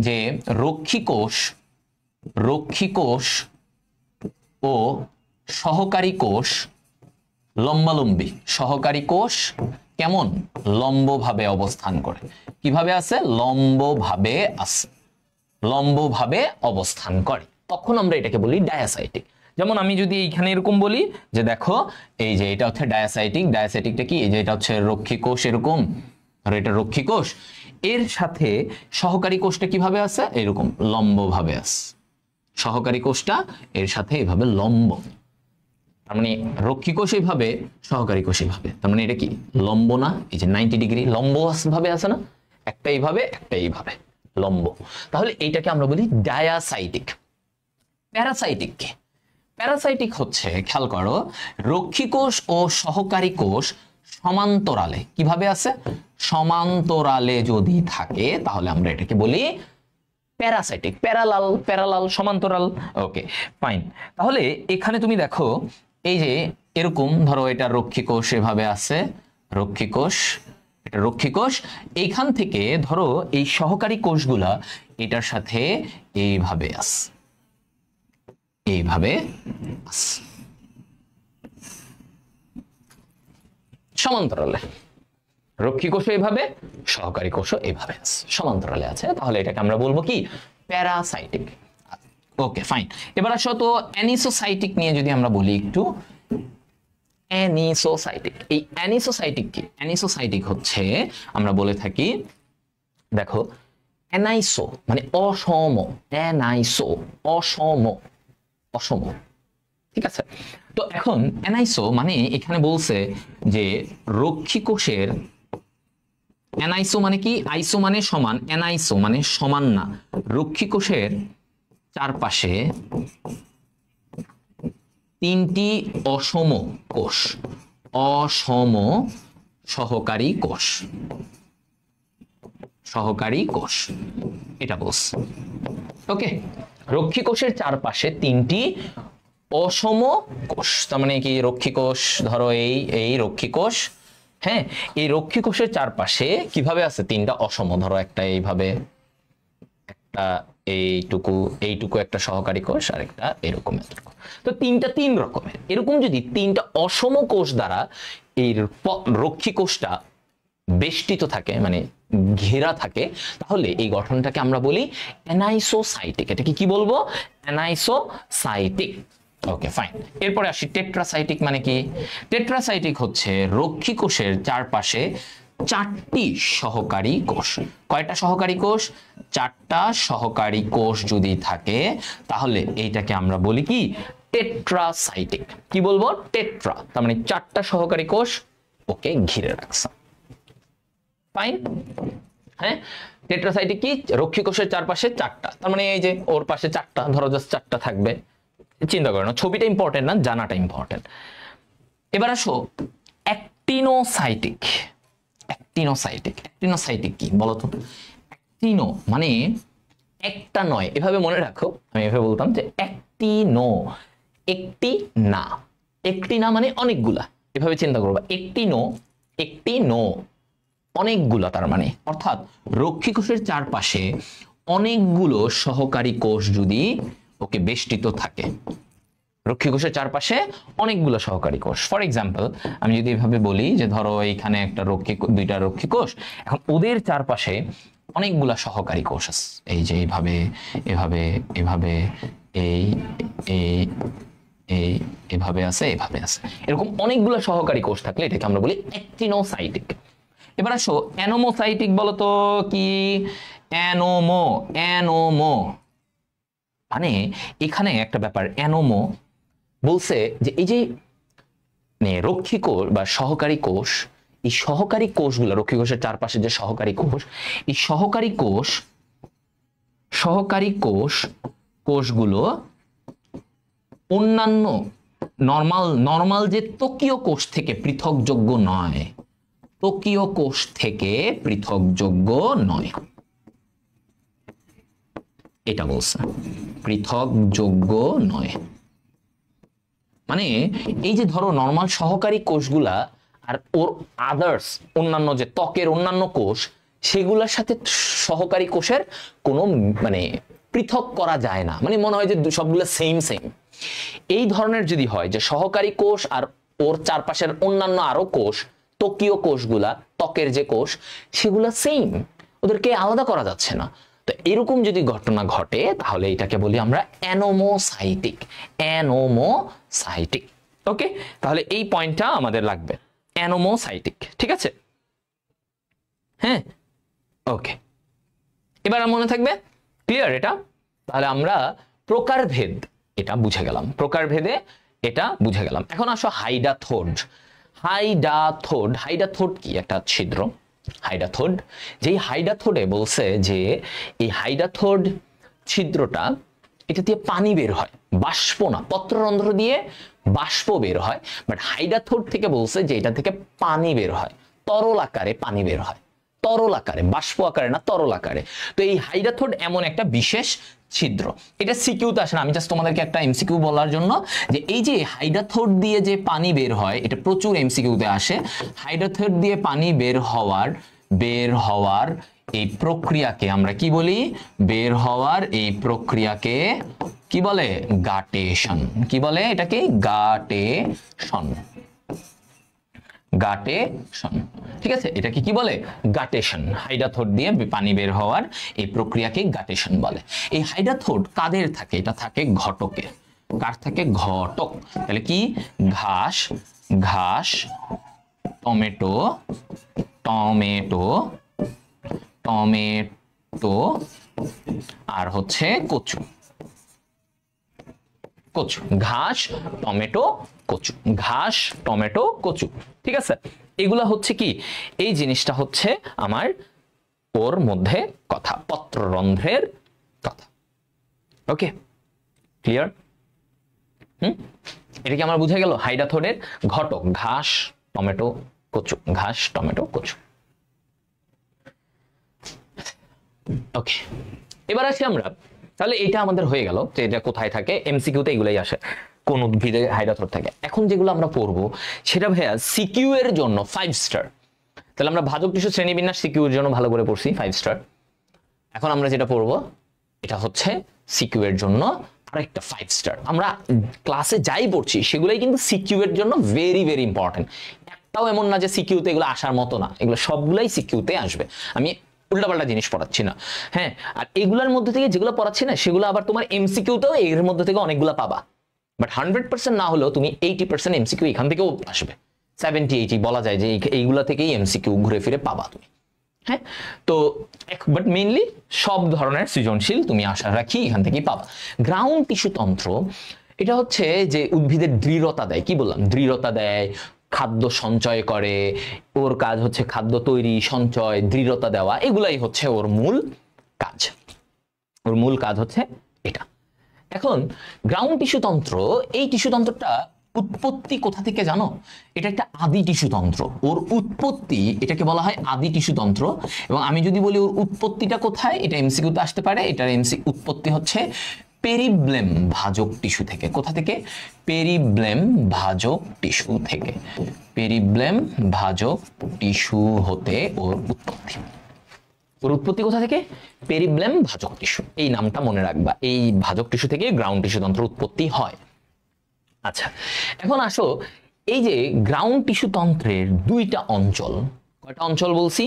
যে রক্ষী কোষ ও সহকারী কোষ লম্বালম্বী। সহকারী কোষ কেমন? লম্বভাবে অবস্থান করে। কিভাবে আছে? লম্বভাবে আছে, লম্বভাবে অবস্থান করে। তখন আমরা এটাকে বলি ডায়াসাইটিক। যেমন আমি যদি এইখানে এরকম বলি যে দেখো এই যে এটা হচ্ছে ডায়াসাইটিক। ডায়াসাইটিকটা কি? এই যে এটা হচ্ছে রক্ষী কোষ এরকম, আর এটা রক্ষী কোষ, এর সাথে সহকারী কোষটা কিভাবে আছে? এরকম লম্বভাবে আছে। সহকারী কোষটা এর সাথে এইভাবে লম্ব। তার মানে রক্ষী কোষ এইভাবে, সহকারী কোষ এইভাবে। তার মানে এটা কি? লম্ব না? এই যে 90 ডিগ্রি লম্ব ভাবে আছে না? একটা এইভাবে, একটা এইভাবে, লম্ব। তাহলে এইটাকে আমরা বলি ডায়াসাইটিক। প্যারাসাইটিক কি? প্যারাসাইটিক হচ্ছে, খেয়াল করো, রক্ষী কোষ ও সহকারী কোষ সমান্তরালে। কিভাবে আছে? সমান্তরালে যদি থাকে তাহলে আমরা এটাকে বলি প্যারাসাইটিক। প্যারালাল, প্যারালাল, সমান্তরাল। Okay fine. তাহলে এখানে তুমি দেখো এই যে এরকম, ধরো এটা রক্ষী কোষ এভাবে আছে, রক্ষী কোষ, এটা রক্ষী কোষ। এইখান থেকে ধরো এই সহকারী কোষগুলা এটার সাথে এইভাবে আছে, এইভাবে আছে, সমান্তরালে। রক্ষী কোষ এইভাবে, সহকারী কোষ এইভাবে আছে, সমান্তরালে আছে। তাহলে এটাকে আমরা বলবো কি? প্যারাসাইটিক। Okay fine. এবার আসো তো অ্যানিসোসাইটিক নিয়ে যদি আমরা বলি একটু। অ্যানিসোসাইটিক, এই অ্যানিসোসাইটিক কি? অ্যানিসোসাইটিক হচ্ছে আমরা বলে থাকি, দেখো অ্যানাইসো মানে অসম, অ্যানাইসো অসম, অসম। ঠিক আছে, তো এখন অ্যানাইসো মানে এখানে বলছে যে রক্ষী কোষের, অ্যানাইসো মানে কি? আইসো মানে সমান, অ্যানাইসো মানে সমান না। রক্ষী কোষের চারপাশে 3টি অসম কোষ, অসম সহকারী কোষ, সহকারী কোষ, এটা বলছ। ওকে, রক্ষী কোষের চারপাশে 3টি অসম কোষ। তার মানে কি? রক্ষী কোষ, ধরো এই রক্ষী কোষ, হ্যাঁ, এই রক্ষী কোষের চারপাশে কিভাবে আছে? 3টা অসম। ধরো একটা এইভাবে, একটা এইটুকু একটা সহকারী কোষ, আর একটা এরকম এতটুকু। তো 3টা 3 রকমের। এরকম যদি 3টা অসম কোষ দ্বারা এই রক্ষী কোষটা বেষ্টিত থাকে, মানে ঘেরা থাকে, তাহলে এই গঠনটাকে আমরা বলি অ্যানাইসোসাইটিক। এটাকে কি বলবো? অ্যানাইসোসাইটিক। Okay fine. এরপরে আসি টেট্রাসাইটিক মানে কি? টেট্রাসাইটিক হচ্ছে রক্ষী কোষের চারপাশে 4টি সহকারী কোষ। কয়টা সহকারী কোষ? 4টা সহকারী কোষ যদি থাকে তাহলে এইটাকে আমরা বলি কি? টেট্রাসাইটিক। কি বলবো? টেট্রা, তার মানে 4টা সহকারী কোষ ওকে ঘিরে রাখছে। ফাইন। হ্যাঁ, টেট্রাসাইটিক কি? রক্ষী কোষের চারপাশে 4টা, তার মানে এই যে ওর পাশে 4টা, ধরো জাস্ট 4টা থাকবে। চিন্তা করো না, ছবিটা ইম্পর্টেন্ট না, জানাটা ইম্পর্টেন্ট। এবার আসো অ্যাক্টিনোসাইটিক। অ্যাক্টিনোসাইটিক, অ্যাক্টিনোসাইটিক কি বলতো? অ্যাক্টিনো মানে একটা নয়, এভাবে মনে রাখো। আমি এভাবে বলতাম যে অ্যাক্টিনো, একটি না, একটি না মানে অনেকগুলা, এভাবে চিন্তা করবা। একটিনো, একটিনো অনেকগুলা, তার মানে অর্থাৎ রক্ষী কোষের চারপাশে অনেকগুলো সহকারী কোষ যদি ওকে বেষ্টিত থাকে, রক্ষী কোষের চারপাশে অনেকগুলো সহকারী কোষ। ফর এক্সাম্পল আমি যদি এভাবে বলি যে ধরো এইখানে একটা দুইটা রক্ষী কোষ, এখন ওদের চারপাশে অনেকগুলা সহকারী কোষ আছে, এই যে এইভাবে এভাবে এভাবে এই এই এই এভাবে আছে, এভাবে আছে, এরকম অনেকগুলো সহকারী কোষ থাকলে এটাকে আমরা বলি অ্যাক্টিনোসাইটিক। এবার আসো অ্যানোমোসাইটিক। বলতো কি? অ্যানোমো, অ্যানোমো মানে এখানে একটা ব্যাপার, অ্যানোমো বলছে যে এই যে রক্ষী কোষ বা সহকারী কোষ, এই সহকারী কোষগুলো, রক্ষী কোষের চারপাশে যে সহকারী কোষ, এই সহকারী কোষগুলো অন্যান্য নরমাল যে ত্বকীয় কোষ থেকে পৃথকযোগ্য নয়, ত্বকীয় কোষ থেকে পৃথকযোগ্য নয়, এটা বলছে, পৃথকযোগ্য নয়। মানে এই যে ধরো নরমাল সহকারী কোষগুলা আর ওর আদার্স অন্যান্য যে ত্বকের অন্যান্য কোষ, সেগুলোর সাথে সহকারী কোষের কোনো মানে পৃথক করা যায় না, মানে মনে হয় যে সবগুলো সেম সেম। এই ধরনের যদি হয় যে সহকারী কোষ আর ওর চারপাশের অন্যান্য আরো কোষ, ত্বকীয় কোষগুলা, ত্বকের যে কোষ, সেগুলা সেম, ওদেরকে আলাদা করা যাচ্ছে না, তো এরকম যদি ঘটনা ঘটে তাহলে এটাকে বলি আমরা অ্যানোমোসাইটিক। অ্যানোমোসাইটিক। ওকে, তাহলে এই পয়েন্টটা আমাদের লাগবে, অ্যানোমোসাইটিক। ঠিক আছে? হ্যাঁ, ওকে, এবার মনে থাকবে, ক্লিয়ার এটা? তাহলে আমরা প্রকারভেদ এটা বুঝে গেলাম, প্রকারভেদে এটা বুঝে গেলাম। এখন আসো হাইডাথোড। হাইডাথোড কি? একটা ছিদ্র, হাইডাথোড। যেই হাইডাথোডে বলছে যে এই হাইডাথোড ছিদ্রটা, এটা দিয়ে পানি বের হয়, বাষ্প না, পত্ররন্ধ্র দিয়ে বাষ্প বের হয়, বাট হাইডাথোড থেকে বলছে যে এটা থেকে পানি বের হয়, তরল আকারে পানি বের হয়, তরল আকারে, বাষ্প আকারে না, তরল আকারে। তো এই হাইডাথোড এমন একটা বিশেষ ছিদ্র, এটা সিকিউতে আসে না, আমি জাস্ট তোমাদেরকে একটা এমসিকিউ বলার জন্য যে এই যে হাইডাথোড দিয়ে যে পানি বের হয়, এটা প্রচুর এমসিকিউতে আসে। হাইডাথোড দিয়ে পানি বের হওয়ার এই প্রক্রিয়াকে আমরা কি বলি? বের হওয়ার এই প্রক্রিয়াকে কি বলে? গাটেশন। কি বলে এটাকে? গাটেশন। গাটেশন। ঠিক আছে, এটাকে কি বলে? গাটেশন। হাইডাথোড দিয়ে পানি বের হওয়ার এই প্রক্রিয়াকে গাটেশন বলে। এই হাইডাথোড কাদের থাকে? এটা থাকে ঘটকে। কার থাকে? ঘটক। তাহলে কি? ঘাস, টমেটো আর হচ্ছে কচু। ঘাস, টমেটো, কচু। ঘাস, টমেটো, কচু। ঠিক আছে, এগুলা হচ্ছে কি? এই জিনিসটা হচ্ছে আমার ওর মধ্যে কথা, পত্ররন্ধ্রের কথা। ওকে, ক্লিয়ার? এটা কি আমার বুঝে গেল? হাইডাথোডের ঘটক ঘাস, টমেটো, কচু। ঘাস, টমেটো, কচু। ওকে, এবার আসি আমরা, তাহলে এটা আমাদের হয়ে গেল যে এটা কোথায় থাকে। এমসিকিউতে এগুলাই আসে, কোন উদ্ভিদে হাইডাথোড থাকে। এখন যেগুলো আমরা পড়বো সেটা ভাইয়া সিকিউ এর জন্য 5 স্টার। তাহলে আমরা ভাজক টিস্যু শ্রেণীবিন্যাস সিকিউ এর জন্য ভালো করে পড়ছি, 5 স্টার। এখন আমরা যেটা পড়বো এটা হচ্ছে সিকিউ এর জন্য আরেকটা 5 স্টার। আমরা ক্লাসে যাই পড়ছি সেগুলাই কিন্তু সিকিউ এর জন্য ভেরি ভেরি ইম্পর্টেন্ট। একটাও এমন না যে সিকিউতে এগুলো আসার মতো না, এগুলো সবগুলাই সিকিউতে আসবে। আমি উল্টাপাল্টা জিনিস পড়াচ্ছি না, হ্যাঁ। আর এগুলোর মধ্যে থেকে যেগুলো পড়াচ্ছি না সেগুলো আবার তোমার এমসিকিউতেও এর মধ্যে থেকে অনেকগুলো পাবা, বাট 100% না হলেও তুমি 80% এমসিকিউ এখান থেকেও আসবে। 70-80 বলা যায় যে এইগুলা থেকেই এমসিকিউ ঘুরে ফিরে পাবা তুমি, হ্যাঁ। তো বাট মেইনলি সব ধরনের সৃজনশীল তুমি আশা রাখি এখান থেকেই পাবা। গ্রাউন্ড টিস্যু তন্ত্র এটা হচ্ছে যে উদ্ভিদের দৃঢ়তা দেয়, কি বললাম, দৃঢ়তা দেয়, খাদ্য সঞ্চয় করে, ওর কাজ হচ্ছে খাদ্য তৈরি, সঞ্চয়, দৃঢ়তা দেওয়া, এগুলাই হচ্ছে ওর মূল কাজ। ওর মূল কাজ হচ্ছে এটা। এখন গ্রাউন্ড টিস্যু তন্ত্র, এই টিস্যু তন্ত্রটা উৎপত্তি কোথা থেকে জানো? এটা একটা আদি টিস্যু তন্ত্র। ওর উৎপত্তি, এটাকে বলা হয় আদি টিস্যু তন্ত্র। এবং আমি যদি বলি ওর উৎপত্তিটা কোথায়, এটা এমসিকিউতে আসতে পারে। এটার উৎপত্তি হচ্ছে পেরিব্লেম ভাজক টিস্যু থেকে। কোথা থেকে? পেরিব্লেম ভাজক টিস্যু থেকে। পেরিব্লেম ভাজক টিস্যু হতে ওর উৎপত্তি। ওর উৎপত্তি কোথা থেকে? পেরিব্লেম ভাজক টিস্যু, এই নামটা মনে রাখবা। এই ভাজক টিস্যু থেকে গ্রাউন্ড টিস্যু তন্ত্র উৎপত্তি হয়। আচ্ছা, এখন আসো, এই যে গ্রাউন্ড টিস্যু তন্ত্রের দুইটা অঞ্চল, কয়টা অঞ্চল বলছি?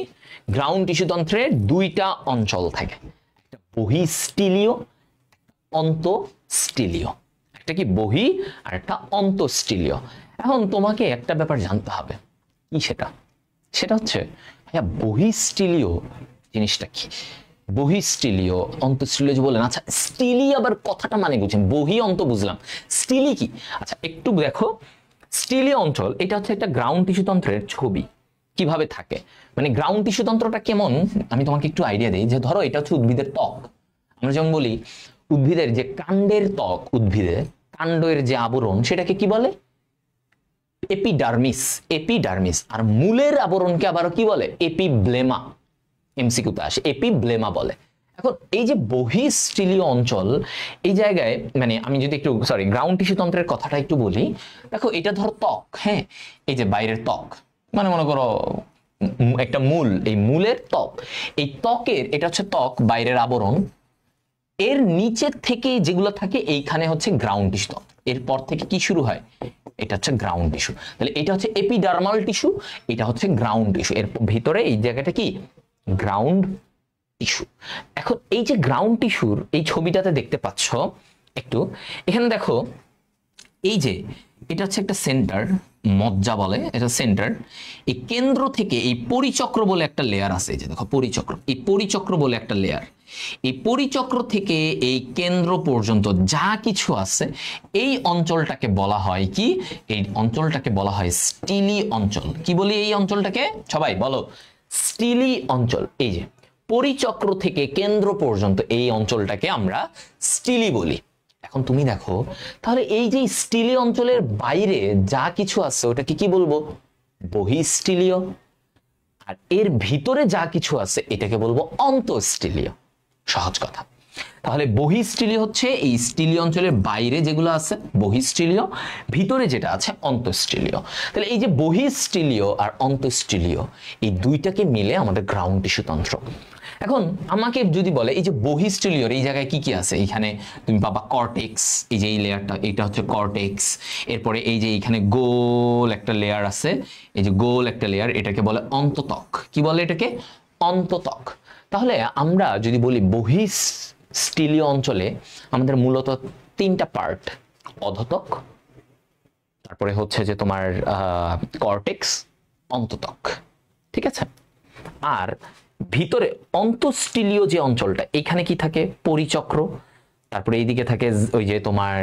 গ্রাউন্ড টিস্যু তন্ত্রের দুইটা অঞ্চল থাকে, একটা বহিঃস্টিলীয়, অন্তঃস্টিলীয়। একটা কি বহি আর একটা অন্তঃস্টিলীয়। এখন তোমাকে একটা ব্যাপার জানতে হবে, কি সেটা? সেটা হচ্ছে ভাইয়া বহিঃস্টিলীয় জিনিসটা কি? বহিঃস্টিলীয়, অন্তঃস্টিলীয় যে বললেন, আচ্ছা স্টিলি আবার কথাটা মানে বুঝেন, বহি অন্ত বুঝলাম, স্টিলি কি? আচ্ছা একটু দেখো, স্টিলীয় অঞ্চল এটা হচ্ছে একটা গ্রাউন্ড টিস্যু তন্ত্রের ছবি, কিভাবে থাকে, মানে গ্রাউন্ড টিস্যু তন্ত্রটা কেমন আমি তোমাকে একটু আইডিয়া দিই। যে ধরো এটা হচ্ছে উদ্ভিদের ত্বক। আমরা যেমন বলি উদ্ভিদের যে কাণ্ডের ত্বক, উদ্ভিদের কাণ্ডের যে আবরণ, সেটাকে কি বলে? এপিডার্মিস। এপিডার্মিস। আর মূলের আবরণকে আবার কি বলে? এপিব্লেমা। এমসিকিউতে আসে, এপিব্লেমা বলে। এখন এই যে বহিঃস্টিলীয় অঞ্চল, এই জায়গায় মানে আমি যদি একটু গ্রাউন্ড টিস্যু তন্ত্রের কথাটা একটু বলি, দেখো এটা ধরো ত্বক, হ্যাঁ, এই যে বাইরের ত্বক, মানে মনে করো একটা মূল, এই মূলের ত্বক, এই ত্বকের, এটা হচ্ছে ত্বক, বাইরের আবরণ, এর নিচের থেকে যেগুলো থাকে এইখানে হচ্ছে গ্রাউন্ড টিস্যু তন্ত্র। এরপর থেকে কি শুরু হয়? এটা হচ্ছে গ্রাউন্ড টিস্যু। তাহলে এটা হচ্ছে এপিডার্মাল টিস্যু, এটা হচ্ছে গ্রাউন্ড টিস্যু। এর ভিতরে এই জায়গাটা কি? Ground tissue. এখন এই যে গ্রাউন্ড টিস্যুর এই ছবিটাতে দেখতে পাচ্ছ একটু, এখানে দেখো, এই যে এটা হচ্ছে একটা সেন্টার, মজ্জা বলে, এটা সেন্টার। এই কেন্দ্র থেকে এই পরিচক্র বলে একটা লেয়ার আছে, এই যে দেখো পরিচক্র, এই পরিচক্র বলে একটা লেয়ার, এই পরিচক্র থেকে এই কেন্দ্র পর্যন্ত যা কিছু আছে, এই অঞ্চলটাকে বলা হয় কি? এই অঞ্চলটাকে বলা হয় স্টিলি অঞ্চল। কি বলি এই অঞ্চলটাকে? সবাই বলো, স্টিলি অঞ্চল। এই যে পরিচক্র থেকে কেন্দ্র পর্যন্ত এই অঞ্চলটাকে আমরা স্টিলি বলি। এখন তুমি দেখো, তাহলে এই যে স্টিলি অঞ্চলের বাইরে যা কিছু আছে ওটাকে কি বলবো? বহিঃস্টিলীয়। আর এর ভিতরে যা কিছু আছে এটাকে বলবো অন্তঃস্টিলীয়। সহজ কথা। তাহলে বহিঃস্টিলীয় হচ্ছে এই স্টিলীয় অঞ্চলের বাইরে যেগুলো আছে বহিঃস্টিলীয়, ভিতরে যেটা আছে অন্তঃস্টিলীয়। তাহলে এই যে বহিঃস্টিলীয় আর অন্তঃস্টিলীয়, এই দুইটাকে মিলে আমাদের গ্রাউন্ড টিস্যু তন্ত্র। এখন আমাকে যদি বলে এই যে বহিঃস্টিলীয় এই জায়গায় কি কি আছে, এইখানে তুমি পাবা কর্টেক্স, এই যে এই লেয়ারটা, এটা হচ্ছে কর্টেক্স। এরপরে এই যে এইখানে গোল একটা লেয়ার আছে, এই যে গোল একটা লেয়ার, এটাকে বলে অন্তত্বক। কি বলে এটাকে? অন্তত্বক। তাহলে আমরা যদি বলি বহিঃস্টিলীয় অঞ্চলে আমাদের মূলত তিনটা পার্ট, অধতক, তারপরে হচ্ছে যে তোমার কর্টেক্স, অন্তত্বক, ঠিক আছে? আর ভিতরে অন্তঃস্টিলীয় যে অঞ্চলটা, এখানে কি থাকে? পরিচক্র, তারপরে এইদিকে থাকে ওই যে তোমার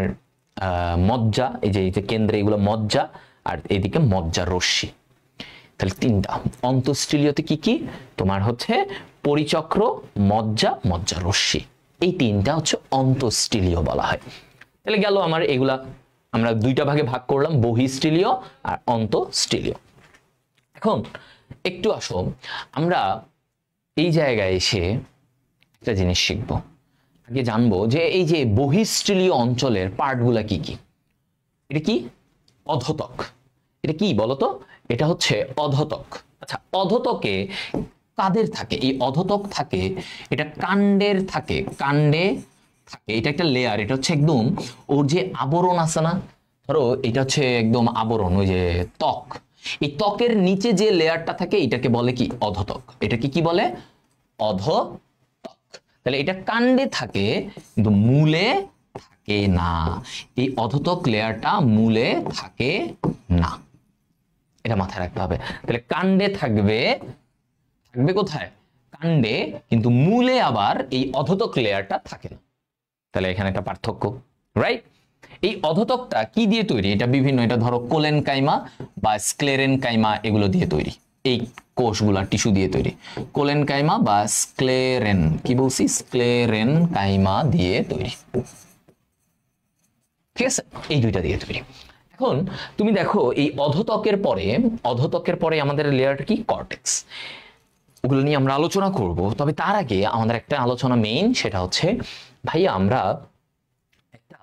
মজ্জা, এই যে কেন্দ্রে এগুলো মজ্জা, আর এইদিকে মজ্জা রশ্মি। তাহলে তিনটা। অন্তঃস্টিলীয়তে কি কি? তোমার হচ্ছে পরিচক্র, মজ্জা, মজ্জা রশ্মি, এই তিনটা হচ্ছে অন্তঃস্টিলীয় বলা হয়। তাহলে গেল আমার এগুলা, আমরা দুইটা ভাগে ভাগ করলাম, বহিঃস্টিলীয় আর অন্তঃস্টিলীয়। এখন একটু আসো, আমরা এই জায়গায় এসে একটা জিনিস শিখবো। আগে জানবো যে এই যে বহিঃস্টিলীয় অঞ্চলের পার্টগুলা কি কি। এটা কি? অধতক। এটা কি বলতো? এটা হচ্ছে অধতক। আচ্ছা, অধতকে কাদের থাকে? এই অধতক থাকে, এটা কাণ্ডের থাকে, কাণ্ডে থাকে। এটা একটা লেয়ার, এটা হচ্ছে একদম ওর যে আবরণ আছে না, ধরো এটা হচ্ছে একদম আবরণ, ওই যে ত্বক, এই ত্বকের নিচে যে লেয়ারটা থাকে এটাকে বলে কি? অধতক। এটাকে কি বলে? অধতক। তাহলে এটা কাণ্ডে থাকে কিন্তু মূলে থাকে না। এই অধতক লেয়ারটা মূলে থাকে না, এটা মাথায় রাখতে হবে। তাহলে কাণ্ডে থাকবে, থাকবে কোথায়? কাণ্ডে, কিন্তু মূলে আবার এই অধতক লেয়ারটা থাকে না। তাহলে এখানে একটা পার্থক্য, রাইট? এই অধতকটা কি দিয়ে তৈরি? এটা বিভিন্ন, এটা ধরো কোলেন কাইমা বা স্ক্লেরেন কাইমা এগুলো দিয়ে তৈরি। এই কোষগুলা টিস্যু দিয়ে তৈরি, কোলেন কাইমা বা স্ক্লেরেন, কি বলছি, স্ক্লেরেন কাইমা দিয়ে তৈরি। ঠিক আছে, এই দুইটা দিয়ে তৈরি। এখন তুমি দেখো এই অধতকের পরে আমাদের লেয়ারটা কি? কর্টেক্স। ওগুলো নিয়ে আমরা আলোচনা করব, তবে তার আগে আমাদের একটা আলোচনা মেইন, সেটা হচ্ছে ভাইয়া আমরা একটা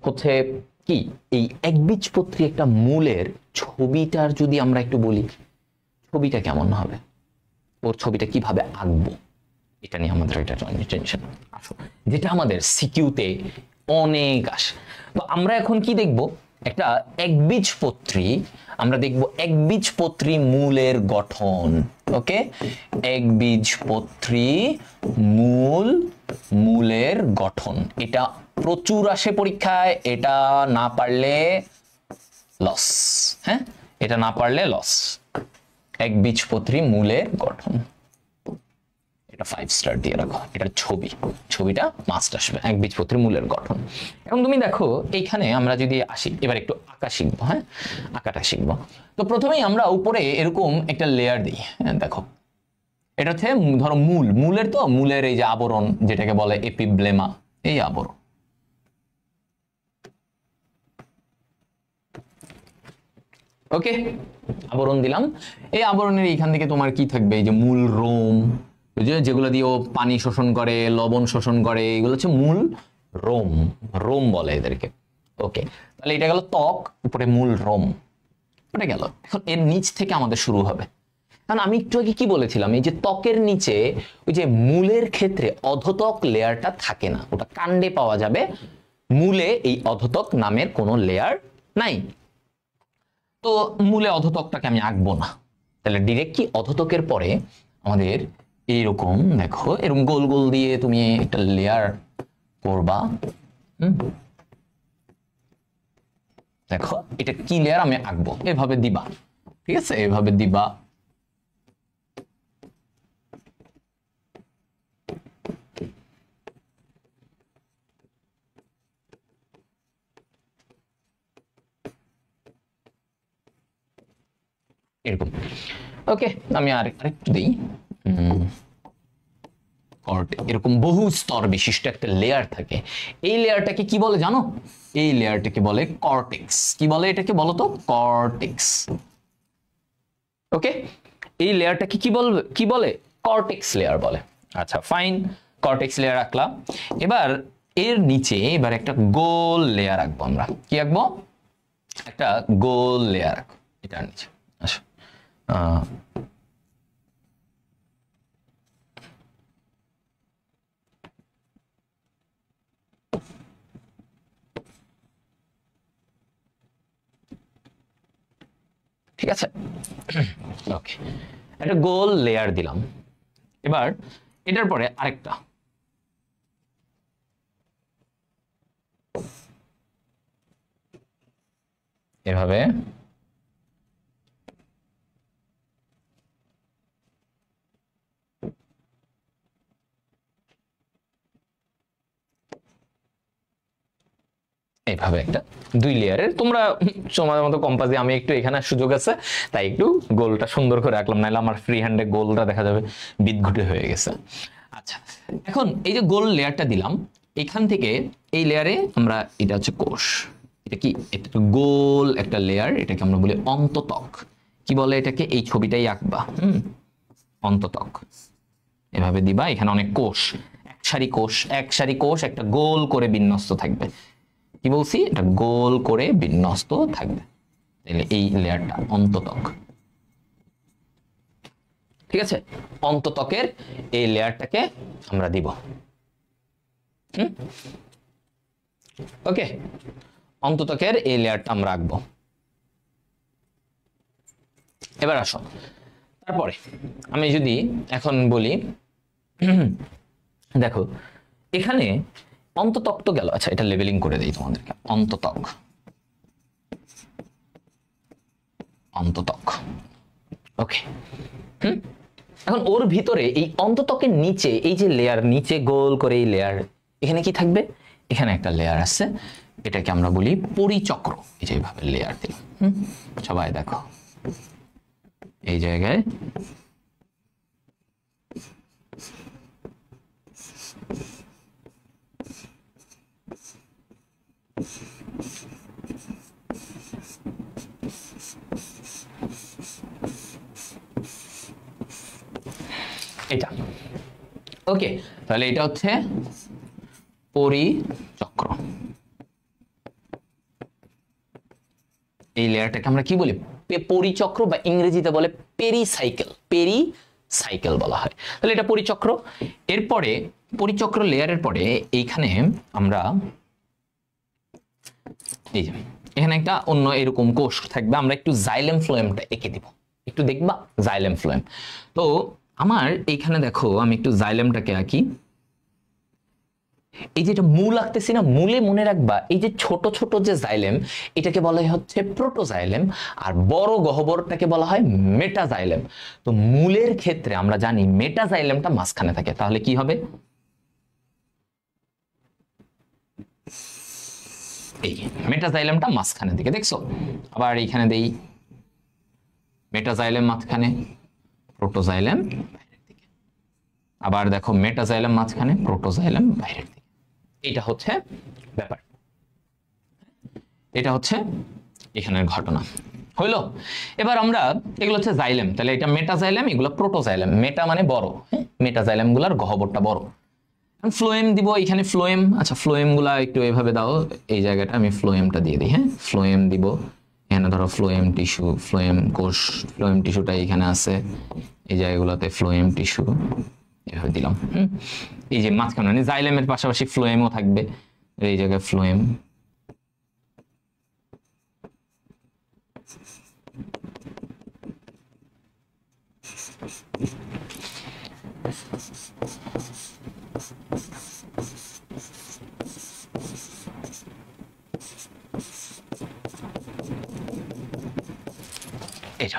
হচ্ছে কি এই একবীজপত্রী একটা মূলের ছবিটার যদি আমরা একটু বলি, ছবিটা কেমন হবে, ওর ছবিটা কিভাবে আঁকবো, এটা নিয়ে আমাদের একটা টেনশন আসো, যেটা আমাদের সিকিউতে অনেক আসে। তো আমরা এখন কি দেখব? একটা একবীজপত্রী, আমরা দেখব একবীজপত্রী মূলের গঠন। ওকে, একবীজপত্রী মূলের গঠন, এটা প্রচুর আসে পরীক্ষায়, এটা না পারলে লস। হ্যাঁ, এটা না পারলে লস। একবীজপত্রী মূলের গঠন, এটা 5 স্টার দিয়ে রাখো, এটা ছবিটা মাস্ট আসবে, একবীজপত্রী মূলের গঠন। এবং তুমি দেখো এইখানে আমরা যদি আসি, এবার একটু আঁকা শিখবো। হ্যাঁ, আঁকাটা শিখবো। তো প্রথমেই আমরা উপরে এরকম একটা লেয়ার দিই। হ্যাঁ দেখো, এটা হচ্ছে ধরো মূলের, তো মূলের এই যে আবরণ যেটাকে বলে এপিব্লেমা, এই আবরণ। ওকে, আবরণ দিলাম। এই আবরণের এইখান থেকে তোমার কি থাকবে? এই যে মূল রোম, যেগুলো দিয়ে ও পানি শোষণ করে, লবণ শোষণ করে, এগুলো হচ্ছে মূল রোম বলে এদেরকে। ওকে, তাহলে এটা গেল ত্বক, উপরে মূল রোম, ওটা গেল। এখন এর নিচ থেকে আমাদের শুরু হবে, কারণ আমি একটু আগে কি বলেছিলাম, এই যে ত্বকের নিচে ওই যে মূলের ক্ষেত্রে অধতক লেয়ারটা থাকে না, ওটা কাণ্ডে পাওয়া যাবে, মূলে এই অধতক নামের কোনো লেয়ার নাই। তো মূলে অধতকটাকে আমি আঁকবো না, তাহলে ডিরেক্ট কি অধতকের পরে আমাদের এইরকম দেখো, এরকম গোল গোল দিয়ে তুমি একটা লেয়ার করবা। দেখো এটা কি লেয়ার আমি আঁকবো, এভাবে দিবা। ঠিক আছে, এভাবে দিবা। এরকম। ওকে, আমি আরেকটু দিই। এরকম বহু স্তর বিশিষ্ট একটা লেয়ার থাকে, এই লেয়ারটাকে কি বলে জানো? এই লেয়ারটাকে বলে কর্টেক্স। কি বলে এটাকে? বলো তো, কর্টেক্স। ওকে, এই লেয়ারটাকে কি বলে? কর্টেক্স লেয়ার বলে। আচ্ছা ফাইন, কর্টেক্স লেয়ার রাখলাম। এবার এর নিচে এবার একটা গোল লেয়ার রাখবো। আমরা কি রাখবো? একটা গোল লেয়ার রাখবো এটার নিচে। আচ্ছা, ঠিক আছে, ওকে, একটা গোল লেয়ার দিলাম। এবার এটার পরে আরেকটা, এভাবে এইভাবে একটা 2 লেয়ারের, তোমরা সময় মতো কম্পাস দিয়ে, আমি একটু এখানে সুযোগ আছে তাই একটু গোলটা সুন্দর করে রাখলাম, নাহলে আমার ফ্রি হ্যান্ডে গোলটা দেখা যাবে বিদঘুটে হয়ে গেছে। আচ্ছা, এখন এই যে গোল লেয়ারটা দিলাম, এখান থেকে এই লেয়ারে আমরা, এটা হচ্ছে কোষ, এটা কি? এটা গোল একটা লেয়ার, এটাকে আমরা বলি অন্ততক। কি বলে এটাকে? এই ছবিটাই আঁকবা। অন্ততক এভাবে দিবা, এখানে অনেক কোষ, এক সারি কোষ একটা গোল করে বিন্যস্ত থাকবে। কি বলছি? এটা গোল করে বিন্যস্ত থাকবে, তাহলে এই লেয়ারটা অন্ততক। ঠিক আছে, অন্ততকের এই লেয়ারটাকে আমরা দিব। ওকে, অন্ততকের এই লেয়ারটা আমরা রাখবো। এবার আসো, তারপরে আমি যদি এখন বলি, দেখো এখানে অন্ততক তো গেল। আচ্ছা, এটা লেবেলিং করে দেই তোমাদেরকে, অন্ততক। ওকে, এখন ওর ভিতরে এই অন্ততকের নিচে এই যে লেয়ার, নিচে গোল করে এই লেয়ার, এখানে কি থাকবে? এখানে একটা লেয়ার আছে, এটাকে আমরা বলি পরিচক্র। এই যে এইভাবে লেয়ার দিলাম। সবাই দেখো এই জায়গায় এটা ওকে, তাহলে এটা হচ্ছে পরিচক্র। এই লেয়ারটাকে আমরা কি বলি? পরিচক্র, বা ইংরেজিতে বলে পেরিসাইকেল। পেরিসাইকেল বলা হয়। তাহলে এটা পরিচক্র। এরপরে পরিচক্র লেয়ারের পরে এইখানে আমরা এই যে এখানে একটা অন্য এরকম কোষ থাকবে। আমরা একটু জাইলেম ফ্লোয়েমটা এঁকে দিব, একটু দেখবা জাইলেম ফ্লোয়েম। তো আমার এইখানে দেখো আমি একটু জাইলেমটাকে আঁকি। এই যেটা মূল আঁকতেছি না, মূলে মনে রাখবা এই যে ছোট ছোট যে জাইলেম এটাকে বলা হচ্ছে প্রোটোজাইলেম, আর বড় গহ্বরটাকে বলা হয় মেটাজাইলেম। তো মূলের ক্ষেত্রে আমরা জানি মেটাজাইলেমটা মাঝখানে থাকে। তাহলে কি হবে? এই মেটাজাইলেমটা মাঝখানে দিকে, দেখছো? আবার এইখানে দেই মেটাজাইলেম মাঝখানে, প্রোটোজাইলেম বাইরের দিকে। আবার দেখো মেটাজাইলেম মাঝখানে, প্রোটোজাইলেম বাইরের দিকে। এটা হচ্ছে ব্যাপার, এটা হচ্ছে এখানের ঘটনা। হইলো? এবার আমরা এগুলো হচ্ছে জাইলেম, তাহলে এটা মেটাজাইলেম, এগুলো প্রোটোজাইলেম। মেটা মানে বড়, হ্যাঁ, মেটাজাইলেম গুলার গহ্বরটা বড়। ফ্লোয়েম দিব এখানে, ফ্লোয়েম। আচ্ছা, ফ্লোয়েম গুলা একটু এভাবে দাও, এই জায়গাটা আমি ফ্লোয়েমটা দিয়ে দিই। হ্যাঁ, ফ্লোয়েম দিব এখানে, ধরো ফ্লোয়েম টিস্যু, ফ্লোয়েম কোষ, ফ্লোয়েম টিস্যুটা এখানে আছে, এই জায়গাগুলোতে ফ্লোয়েম টিস্যু এভাবে দিলাম। এই যে মাঝখানে মানে জাইলেমের পাশাপাশি ফ্লোয়েমও থাকবে, এই জায়গায় ফ্লোয়েম। এটা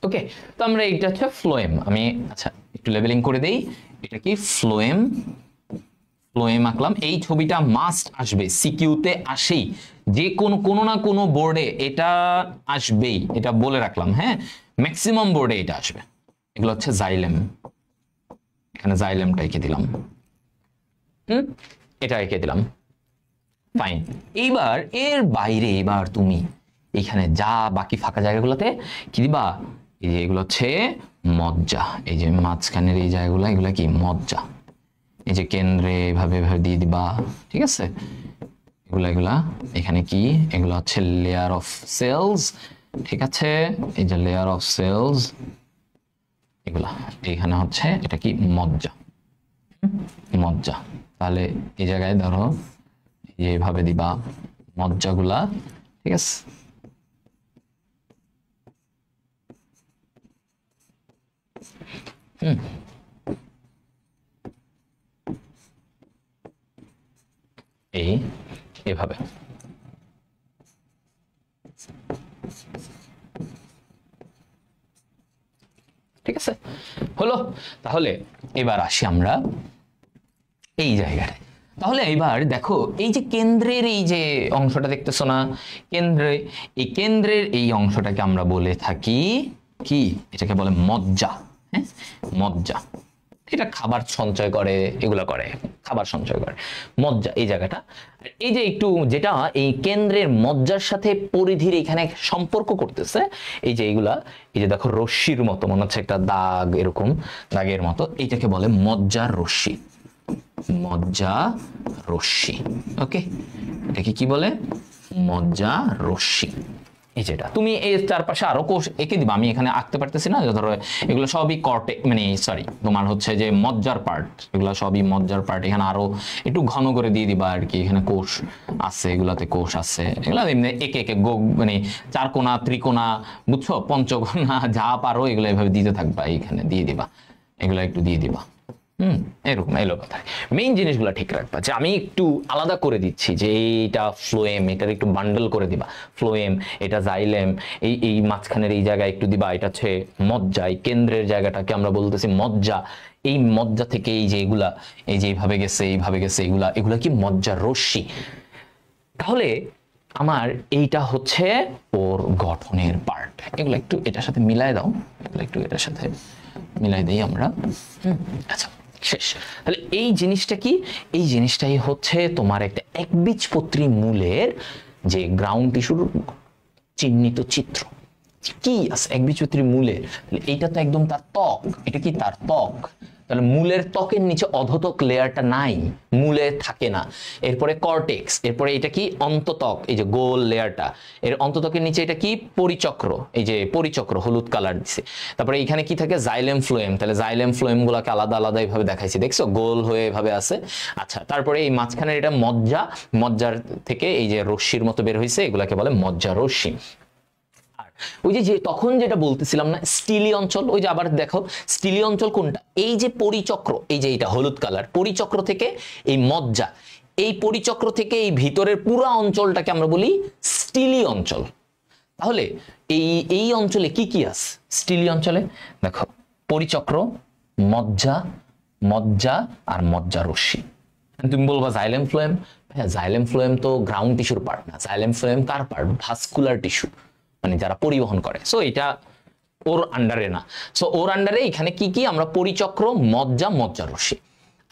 ওকে, তো আমরা এইটা হচ্ছে ফ্লোয়েম। আমি আচ্ছা একটু লেবেলিং করে দেই, এটা কি ফ্লোয়েম। ফ্লোয়েম আঁকলাম। এই ছবিটা মাস্ট আসবে, সিকিউতে আসেই, যে কোনো না কোনো বোর্ডে এটা আসবেই, এটা বলে রাখলাম। হ্যাঁ, ম্যাক্সিমাম বোর্ডে এটা আসবে। এগুলো হচ্ছে জাইলেম, এখানে জাইলেমটা এঁকে দিলাম। এটা এঁকে দিলাম, ফাইন। এইবার এর বাইরে এবার তুমি এখানে যা বাকি ফাঁকা জায়গাগুলোতে কি দিবা? এই যে এগুলো হচ্ছে মজ্জা। এই যে মাঝখানের এই জায়গাগুলো, এগুলো কি মজ্জা। এই যে কেন্দ্রে এভাবে এভাবে দিয়ে দিবা, ঠিক আছে? এগুলা এখানে কি? এগুলো হচ্ছে লেয়ার অফ সেলস, ঠিক আছে? এই যে লেয়ার অফ সেলস, এগুলা এখানে হচ্ছে এটা কি? মজ্জা। মজ্জা। তাহলে এই জায়গায় ধরো এইভাবে দিবা মজ্জাগুলা, ঠিক আছে? এভাবে ঠিক আছে, হলো? তাহলে এবার আসি আমরা এই জায়গায়। তাহলে এবার দেখো এই যে কেন্দ্রের এই যে অংশটা দেখতেছো না, এই কেন্দ্রের এই অংশটাকে আমরা বলে থাকি কি? এটাকে বলে মজ্জা। হ্যাঁ, মজ্জা। এটা খাবার সঞ্চয় করে, এগুলা করে, খাবার সঞ্চয় করে মজ্জা এই জায়গাটা। এই যে একটু যেটা এই কেন্দ্রের মজ্জার সাথে পরিধির এখানে সম্পর্ক করতেছে, এই যে এইগুলা, এই যে দেখো রশ্মির মতো মনে হচ্ছে একটা দাগ, এরকম দাগের মতো, এইটাকে বলে মজ্জার রশ্মি। মজ্জা রশ্মি, ওকে? এটাকে কি বলে? মজ্জা রশ্মি। এই যেটা তুমি এই চারপাশে আরো কোষ এঁকে দিবা, আমি এখানে আঁকতে পারতেছি না। ধরো এগুলো সবই কর্টে, মানে সরি তোমার হচ্ছে যে মজ্জার পার্ট, এগুলো সবই মজ্জার পার্ট। এখানে আরো একটু ঘন করে দিয়ে দিবা আর কি, এখানে কোষ আছে, এগুলাতে কোষ আছে, এগুলো এমনি একে একে মানে চারকোনা, ত্রিকোণা, বুঝছো, পঞ্চকোণা, যা পারো এগুলো এভাবে দিতে থাকবা, এইখানে দিয়ে দিবা, এগুলো একটু দিয়ে দিবা। এরকম এলো কথা। মেইন জিনিসগুলো ঠিক রাখবা, যে আমি একটু আলাদা করে দিচ্ছি যে এইটা ফ্লোয়েম, এটার একটু বান্ডল করে দিবা, ফ্লোয়েম, এটা জাইলেম, এই মাঝখানের এই জায়গায় একটু দিবা, এটা হচ্ছে মজ্জা, এই কেন্দ্রের জায়গাটাকে আমরা বলতেছি মজ্জা। এই মজ্জা থেকে এই যে এগুলা, এই যে এইভাবে গেছে, এইভাবে গেছে, এগুলা কি মজ্জার রশ্মি। তাহলে আমার এইটা হচ্ছে ওর গঠনের পার্ট। এগুলো একটু এটার সাথে মিলাই দাও, এগুলো একটু এটার সাথে মিলাই দিই আমরা। আচ্ছা শেষ। তাহলে এই জিনিসটা কি? এই জিনিসটাই হচ্ছে তোমার একটা একবীজপত্রী মূলের যে গ্রাউন্ড টিস্যুর চিহ্নিত চিত্র। কি আছে একবীজপত্রী মূলে? এইটা তো একদম তার ত্বক। এটা কি তার ত্বক? তাহলে মূলের ত্বকের নিচে অধোতক লেয়ারটা নাই, মূলে থাকে না। এরপরে কর্টেক্স, এরপরে এটা কি অন্তত্বক, এই যে গোল লেয়ারটা, এর অন্তত্বকের নিচে এটা কি পরিচক্র, এই যে পরিচক্র হলুদ কালার দিছে। তারপরে এখানে কি থাকে জাইলেম ফ্লোয়েম, তাহলে জাইলেম ফ্লোয়েম গুলাকে আলাদা আলাদা এইভাবে দেখাইছি, দেখছো গোল হয়ে এভাবে আছে। আচ্ছা তারপরে এই মাঝখানে এটা মজ্জা, মজ্জার থেকে এই যে রশ্মির মতো বের হয়েছে, এগুলাকে বলে মজ্জা রশ্মি। ওই যে তখন যেটা বলতেছিলাম না স্টিলি অঞ্চল, ওই যে আবার দেখো স্টিলি অঞ্চল কোনটা? এই যে পরিচক্র, এই যে এইটা হলুদ কালার পরিচক্র থেকে এই মজ্জা, এই পরিচক্র থেকে এই ভিতরের পুরো অঞ্চলটাকে আমরা বলি স্টিলি অঞ্চল। তাহলে এই অঞ্চলে কি কি আছে স্টিলি অঞ্চলে? দেখো পরিচক্র, মজ্জা, মজ্জা আর মজ্জা রশ্মি। তুমি বলবা জাইলেম ফ্লোয়েম, হ্যাঁ জাইলেম ফ্লোয়েম তো গ্রাউন্ড টিস্যুর পার্ট না, জাইলেম ফ্লোয়েম কার পার্ট? ভাস্কুলার টিস্যু, মানে যারা পরিবহন করে। সো এটা ওর আন্ডারে না। সো ওর আন্ডারে এখানে কি কি আমরা পরিচক্র, মজ্জা, মজ্জা রশ্মি।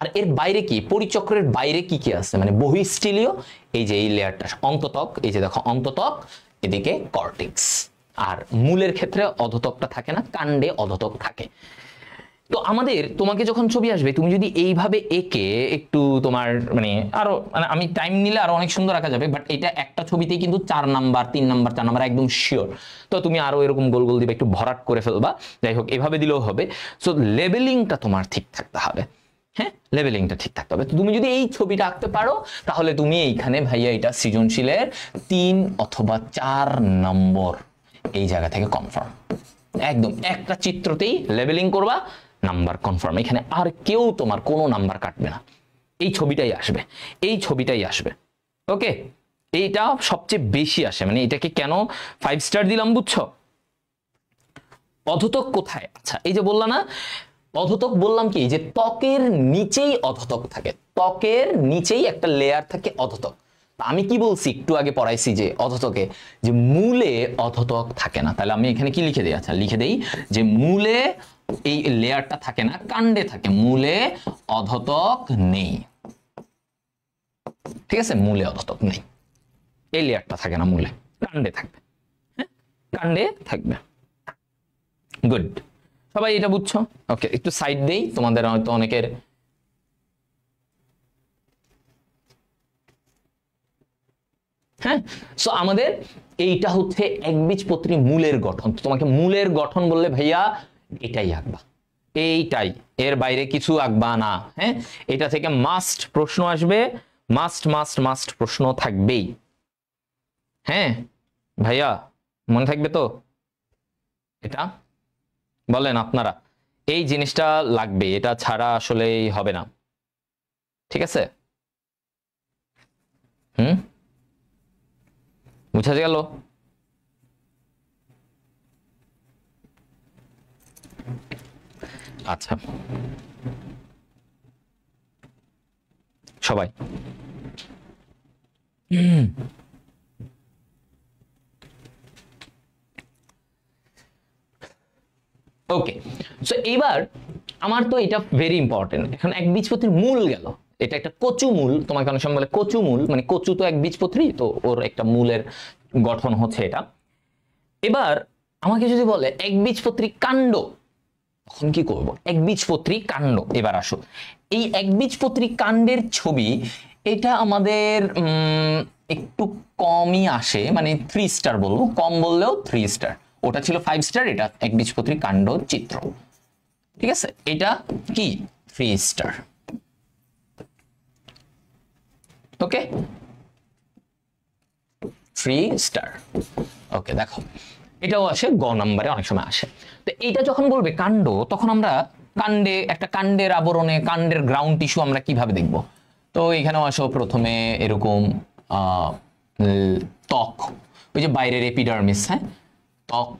আর এর বাইরে কি? পরিচক্রের বাইরে কি কি আছে? মানে বহিঃস্থলীয়, এই যে এই লেয়ারটা অন্তত্বক, এই যে দেখো অন্তত্বক, এদিকে কর্টেক্স। আর মূলের ক্ষেত্রে অধোতকটা থাকে না, কাণ্ডে অধোতক থাকে। তো আমাদের তোমাকে যখন ছবি আসবে, তুমি যদি এইভাবে এঁকে একটু তোমার মানে আরো মানে আমি টাইম নিলে আরো অনেক সুন্দর আঁকা যাবে, বাট এটা একটা ছবিতেই কিন্তু 4 নাম্বার 3 নাম্বার 4 নাম্বার একদম শিওর। তো তুমি আরো এরকম গোল গোল দিবে, একটু ভরাট করে ফেলবা, যাই হোক এভাবে দিলেও হবে। সো লেবেলিংটা তোমার ঠিক থাকতে হবে, হ্যাঁ লেবেলিংটা ঠিক থাকতে হবে। তো তুমি যদি এই ছবিটা আঁকতে পারো, তাহলে তুমি এইখানে ভাইয়া এটা সৃজনশীলের 3 অথবা 4 নম্বর এই জায়গা থেকে কনফার্ম। একদম একটা চিত্রতেই লেবেলিং করবা, নাম্বার কনফার্ম। এখানে আর কেউ তোমার কোনো নাম্বার কাটবে না, এই ছবিটাই আসবে, এই ছবিটাই আসবে। ওকে, এইটা সবচেয়ে বেশি আসে, মানে এটাকে কেন 5 স্টার দিলাম বুঝছো? অধোতক কোথায়? আচ্ছা এই যে বললাম না অধোতক, বললাম কি যে ত্বকের নিচেই অধোতক থাকে, ত্বকের নিচেই একটা লেয়ার থাকে অধোতক। আমি কি বলছি একটু আগে পড়াইছি যে অধোতকে যে মূলে অধোতক থাকে না। তাহলে আমি এখানে কি লিখে দিই? আচ্ছা লিখে দেই যে মূলে এই লেয়ারটা থাকে না, কাণ্ডে থাকে, মূলে অধোতক নেই। ঠিক আছে, মূলে অধোতক নেই, এই লেয়ারটা থাকে না মূলে, কাণ্ডে থাকবে। হ্যাঁ কাণ্ডে থাকবে। গুড, সবাই এটা বুঝছো? ওকে, একটু সাইড দেই, তোমাদের হয়তো অনেকের হ্যাঁ। সো আমাদের এইটা হচ্ছে একবীজপত্রী মূলের গঠন। তোমাকে মূলের গঠন বললে ভাইয়া এটাই আঁকবা, এইটাই, এর বাইরে কিছু আঁকবা না। হ্যাঁ, এটা থেকে মাস্ট প্রশ্ন আসবে, মাস্ট মাস্ট মাস্ট প্রশ্ন থাকবেই। হ্যাঁ ভাইয়া মনে থাকবে তো? এটা বলেন আপনারা, এই জিনিসটা লাগবে, এটা ছাড়া আসলেই হবে না। ঠিক আছে, বুঝা গেল? আচ্ছা সবাই ওকে। সো এবার আমার তো এটা ভেরি ইম্পর্টেন্ট। এখন একবীজপত্রীর মূল গেল, এটা একটা কচু মূল, তোমাকে অনেক সময় বলে কচু মূল, মানে কচু তো একবীজপত্রী, তো ওর একটা মূলের গঠন হচ্ছে এটা। এবার আমাকে যদি বলে একবীজপত্রী কাণ্ড, তখন কি করব? একবীজপত্রী কাণ্ড। এবার আসো, এই একবীজপত্রী কাণ্ডের ছবি, এটা আমাদের একটু কমই আসে, মানে 3 স্টার বলবো, কম বললেও 3 স্টার। ওটা ছিল 5 স্টার, এটা একবীজপত্রী কাণ্ড চিত্র। ঠিক আছে, এটা কি 3 স্টার। ওকে 3 স্টার। ওকে দেখো এটাও আসে গ নাম্বারে, অনেক সময় আসে। তো এইটা যখন বলবে কাণ্ড, তখন আমরা কাণ্ডে একটা কাণ্ডের আবরণে কাণ্ডের গ্রাউন্ড টিস্যু আমরা কিভাবে দেখব? তো এখানেও আসো প্রথমে এরকম ত্বক, ওই যে বাইরের এপিডার্মিস, হ্যাঁ ত্বক,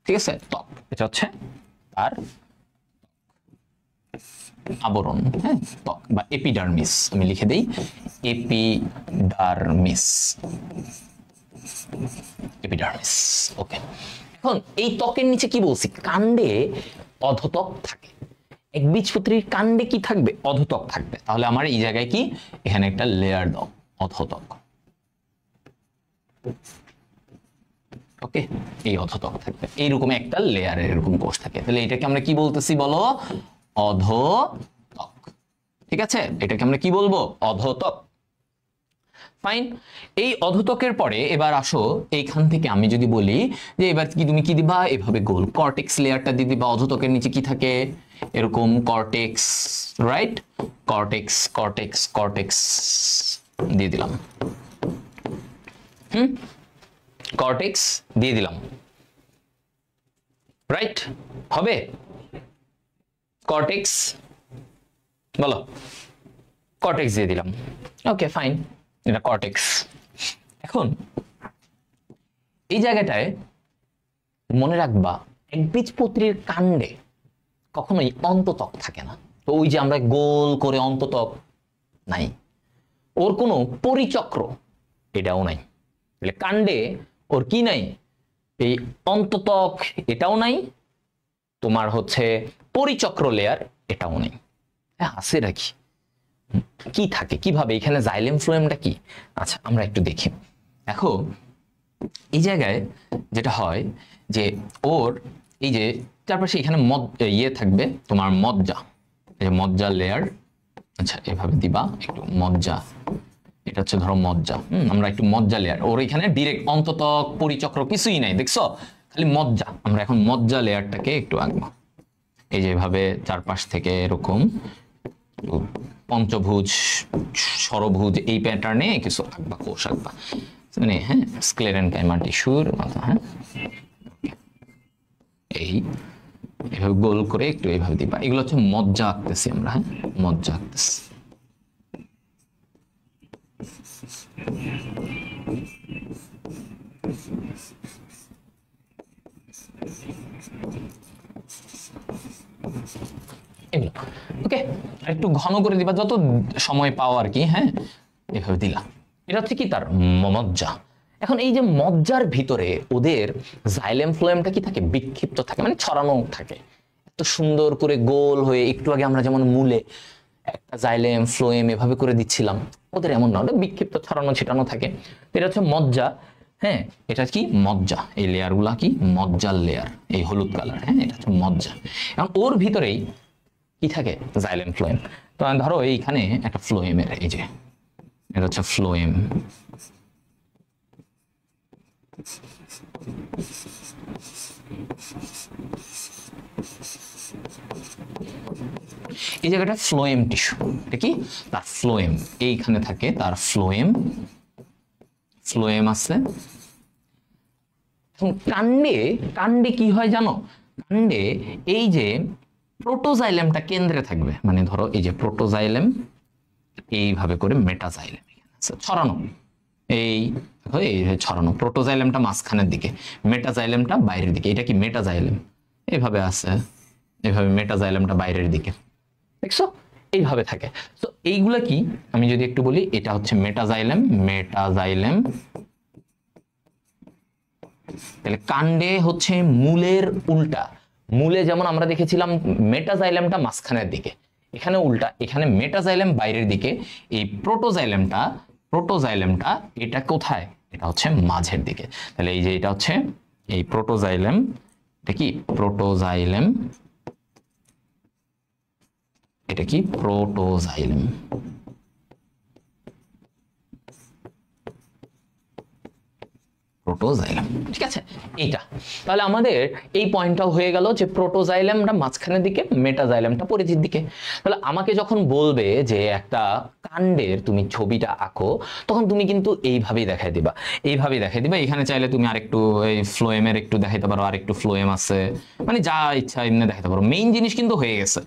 ঠিক আছে ত্বক, এটা হচ্ছে আর আবরণ, হ্যাঁ ত্বক বা এপিডার্মিস আমি লিখে দেই, এপিডার্মিস। এপিডার্মিস, ওকে। এখন এই ত্বকের নিচে কি বলছি, কাণ্ডে অধত্বক থাকে। একবীজপত্রীর কাণ্ডে কি থাকবে, অধত্বক থাকবে। তাহলে আমার এই জায়গায় কি, এখানে একটা লেয়ার দাও, অধত্বক। ওকে, এই অধত্বক থাকবে, এইরকম একটা লেয়ারের এরকম কোষ থাকে। তাহলে এটাকে আমরা কি বলতেছি বলো, অধত্বক। ঠিক আছে, এটাকে আমরা কি বলবো, অধত্বক। ফাইন। এই অধত্বকের পরে এবার আসো, এইখান থেকে আমি যদি বলি যে এবার কি তুমি কি দিবা, এভাবে গোল কর্টেক্স লেয়ারটা দিয়ে দিবা। অধত্বকের নিচে কি থাকে, এরকম cortex, right, cortex cortex cortex দিয়ে দিলাম। কর্টেক্স দিয়ে দিলাম, রাইট, হবে কর্টেক্স, বলো, কর্টেক্স দিয়ে দিলাম। ওকে ফাইন, এটা কর্টেক্স। এখন এই জায়গাটায় মনে রাখবা, একবীজপত্রীর কাণ্ডে কখনোই অন্তত্বক থাকে না। তো ওই যে আমরা গোল করে অন্তত্বক নাই, ওর কোনো পরিচক্র এটাও নাই। তাহলে কাণ্ডে ওর কি নাই, এই অন্তত্বক এটাও নাই, তোমার হচ্ছে পরিচক্র লেয়ার এটাও নেই। হ্যাঁ, আছে রাখি কি থাকে, কিভাবে, এখানে জাইলেম ফ্লোয়েমটা কি, আচ্ছা আমরা একটু দেখি। দেখো এই জায়গায় যেটা হয় যে ওর এই যে চারপাশে এখানে ইয়ে থাকবে তোমার মজ্জা, এই মজ্জা লেয়ার। আচ্ছা এভাবে দিবা একটু মজ্জা, এটা হচ্ছে ধরো মজ্জা। আমরা একটু মজ্জা লেয়ার, ওর এখানে ডিরেক্ট অন্ততক পরিচক্র কিছুই নাই, দেখছো, খালি মজ্জা। আমরা এখন মজ্জা লেয়ারটাকে একটু আঁকবো, এই যে এভাবে চারপাশ থেকে এরকম পঞ্চভুজ ষড়ভুজ এই প্যাটার্নে কিছু আঁকবা, কোষ আঁকবা, মানে হ্যাঁ, স্ক্লেরেনকাইমা টিস্যুর মতো। হ্যাঁ, এই এভাবে গোল করে একটু এইভাবে দিবা। এগুলো হচ্ছে মজ্জা আঁকতেছি আমরা। হ্যাঁ, মজ্জা আঁকতেছি। ওকে, একটু ঘন করে দিবা যত সময় পাও আর কি। হ্যাঁ, এভাবে দিলা, এটা হচ্ছে কি তার মজ্জা। এখন এই যে মজ্জার ভিতরে ওদের জাইলেম ফ্লোয়েমটা কি থাকে, বিক্ষিপ্ত থাকে, মানে ছড়ানো থাকে, এত সুন্দর করে গোল হয়ে। একটু আগে আমরা যেমন মূলে একটা জাইলেম ফ্লোয়েম এভাবে করে দিচ্ছিলাম, ওদের এমন না, ওদের বিক্ষিপ্ত ছড়ানো ছিটানো থাকে। এটা হচ্ছে মজ্জা। হ্যাঁ, এটা কি মজ্জা, এই লেয়ার গুলা কি মজ্জার লেয়ার, এই হলুদ কালার। হ্যাঁ, এটা হচ্ছে মজ্জা। এবং ওর ভিতরেই কি থাকে, জাইলেম ফ্লোয়েম। তো ধরো এইখানে একটা ফ্লোয়েমের, এই যে এটা হচ্ছে ফ্লোয়েম। এই জায়গাটা ফ্লোয়েম টিস্যু, এটা কি তার ফ্লোয়েম, এইখানে থাকে তার ফ্লোয়েম। ফ্লোয়েম আছে। কাণ্ডে, কাণ্ডে কি হয় জানো, কাণ্ডে এই যে প্রোটোজাইলেমটা কেন্দ্রে থাকবে, মানে ধরো এই যে প্রোটোজাইলেম এইভাবে করে মেটাজাইলেম ছড়ানো, এই ছড়ানো, প্রোটোজাইলেমটা মাঝখানের দিকে, মেটাজাইলেমটা বাইরের দিকে। এটা কি মেটাজাইলেম, এইভাবে আছে, এইভাবে মেটাজাইলেমটা বাইরের দিকে, দেখছো এইভাবে থাকে। তো এইগুলা কি, আমি যদি একটু বলি, এটা হচ্ছে মেটাজাইলেম। মেটাজাইলেম তাহলে কাণ্ডে হচ্ছে মূলের উল্টা। মূলে যেমন আমরা দেখেছিলাম মেটাজাইলেমটা মাঝখানের দিকে, এখানে উল্টা, এখানে মেটাজাইলেম বাইরের দিকে। এই প্রোটোজাইলেমটা, প্রোটোজাইলেমটা এটা কোথায়, এটা হচ্ছে মাঝের দিকে। তাহলে এই যে এটা হচ্ছে এই প্রোটোজাইলেম, এটা কি প্রোটোজাইলেম, এটা কি প্রোটোজাইলেম। প্রোটোজাইলেম, ঠিক আছে এইটা। তাহলে আমাদের এই পয়েন্টটাও হয়ে গেল যে প্রোটোজাইলেমটা মাঝখানের দিকে, মেটাজাইলেমটা পরিধির দিকে। তাহলে আমাকে যখন বলবে যে একটা কাণ্ডের তুমি ছবিটা আঁকো, তখন তুমি কিন্তু এইভাবেই দেখাই দিবা, এইভাবেই দেখাই দিবা। এখানে চাইলে তুমি আরেকটু এই ফ্লোয়েমের একটু দেখাইতে পারো, আরেকটু ফ্লোয়েম আছে, মানে যা ইচ্ছা এমনি দেখাতে পারো। মেইন জিনিস কিন্তু হয়ে গেছে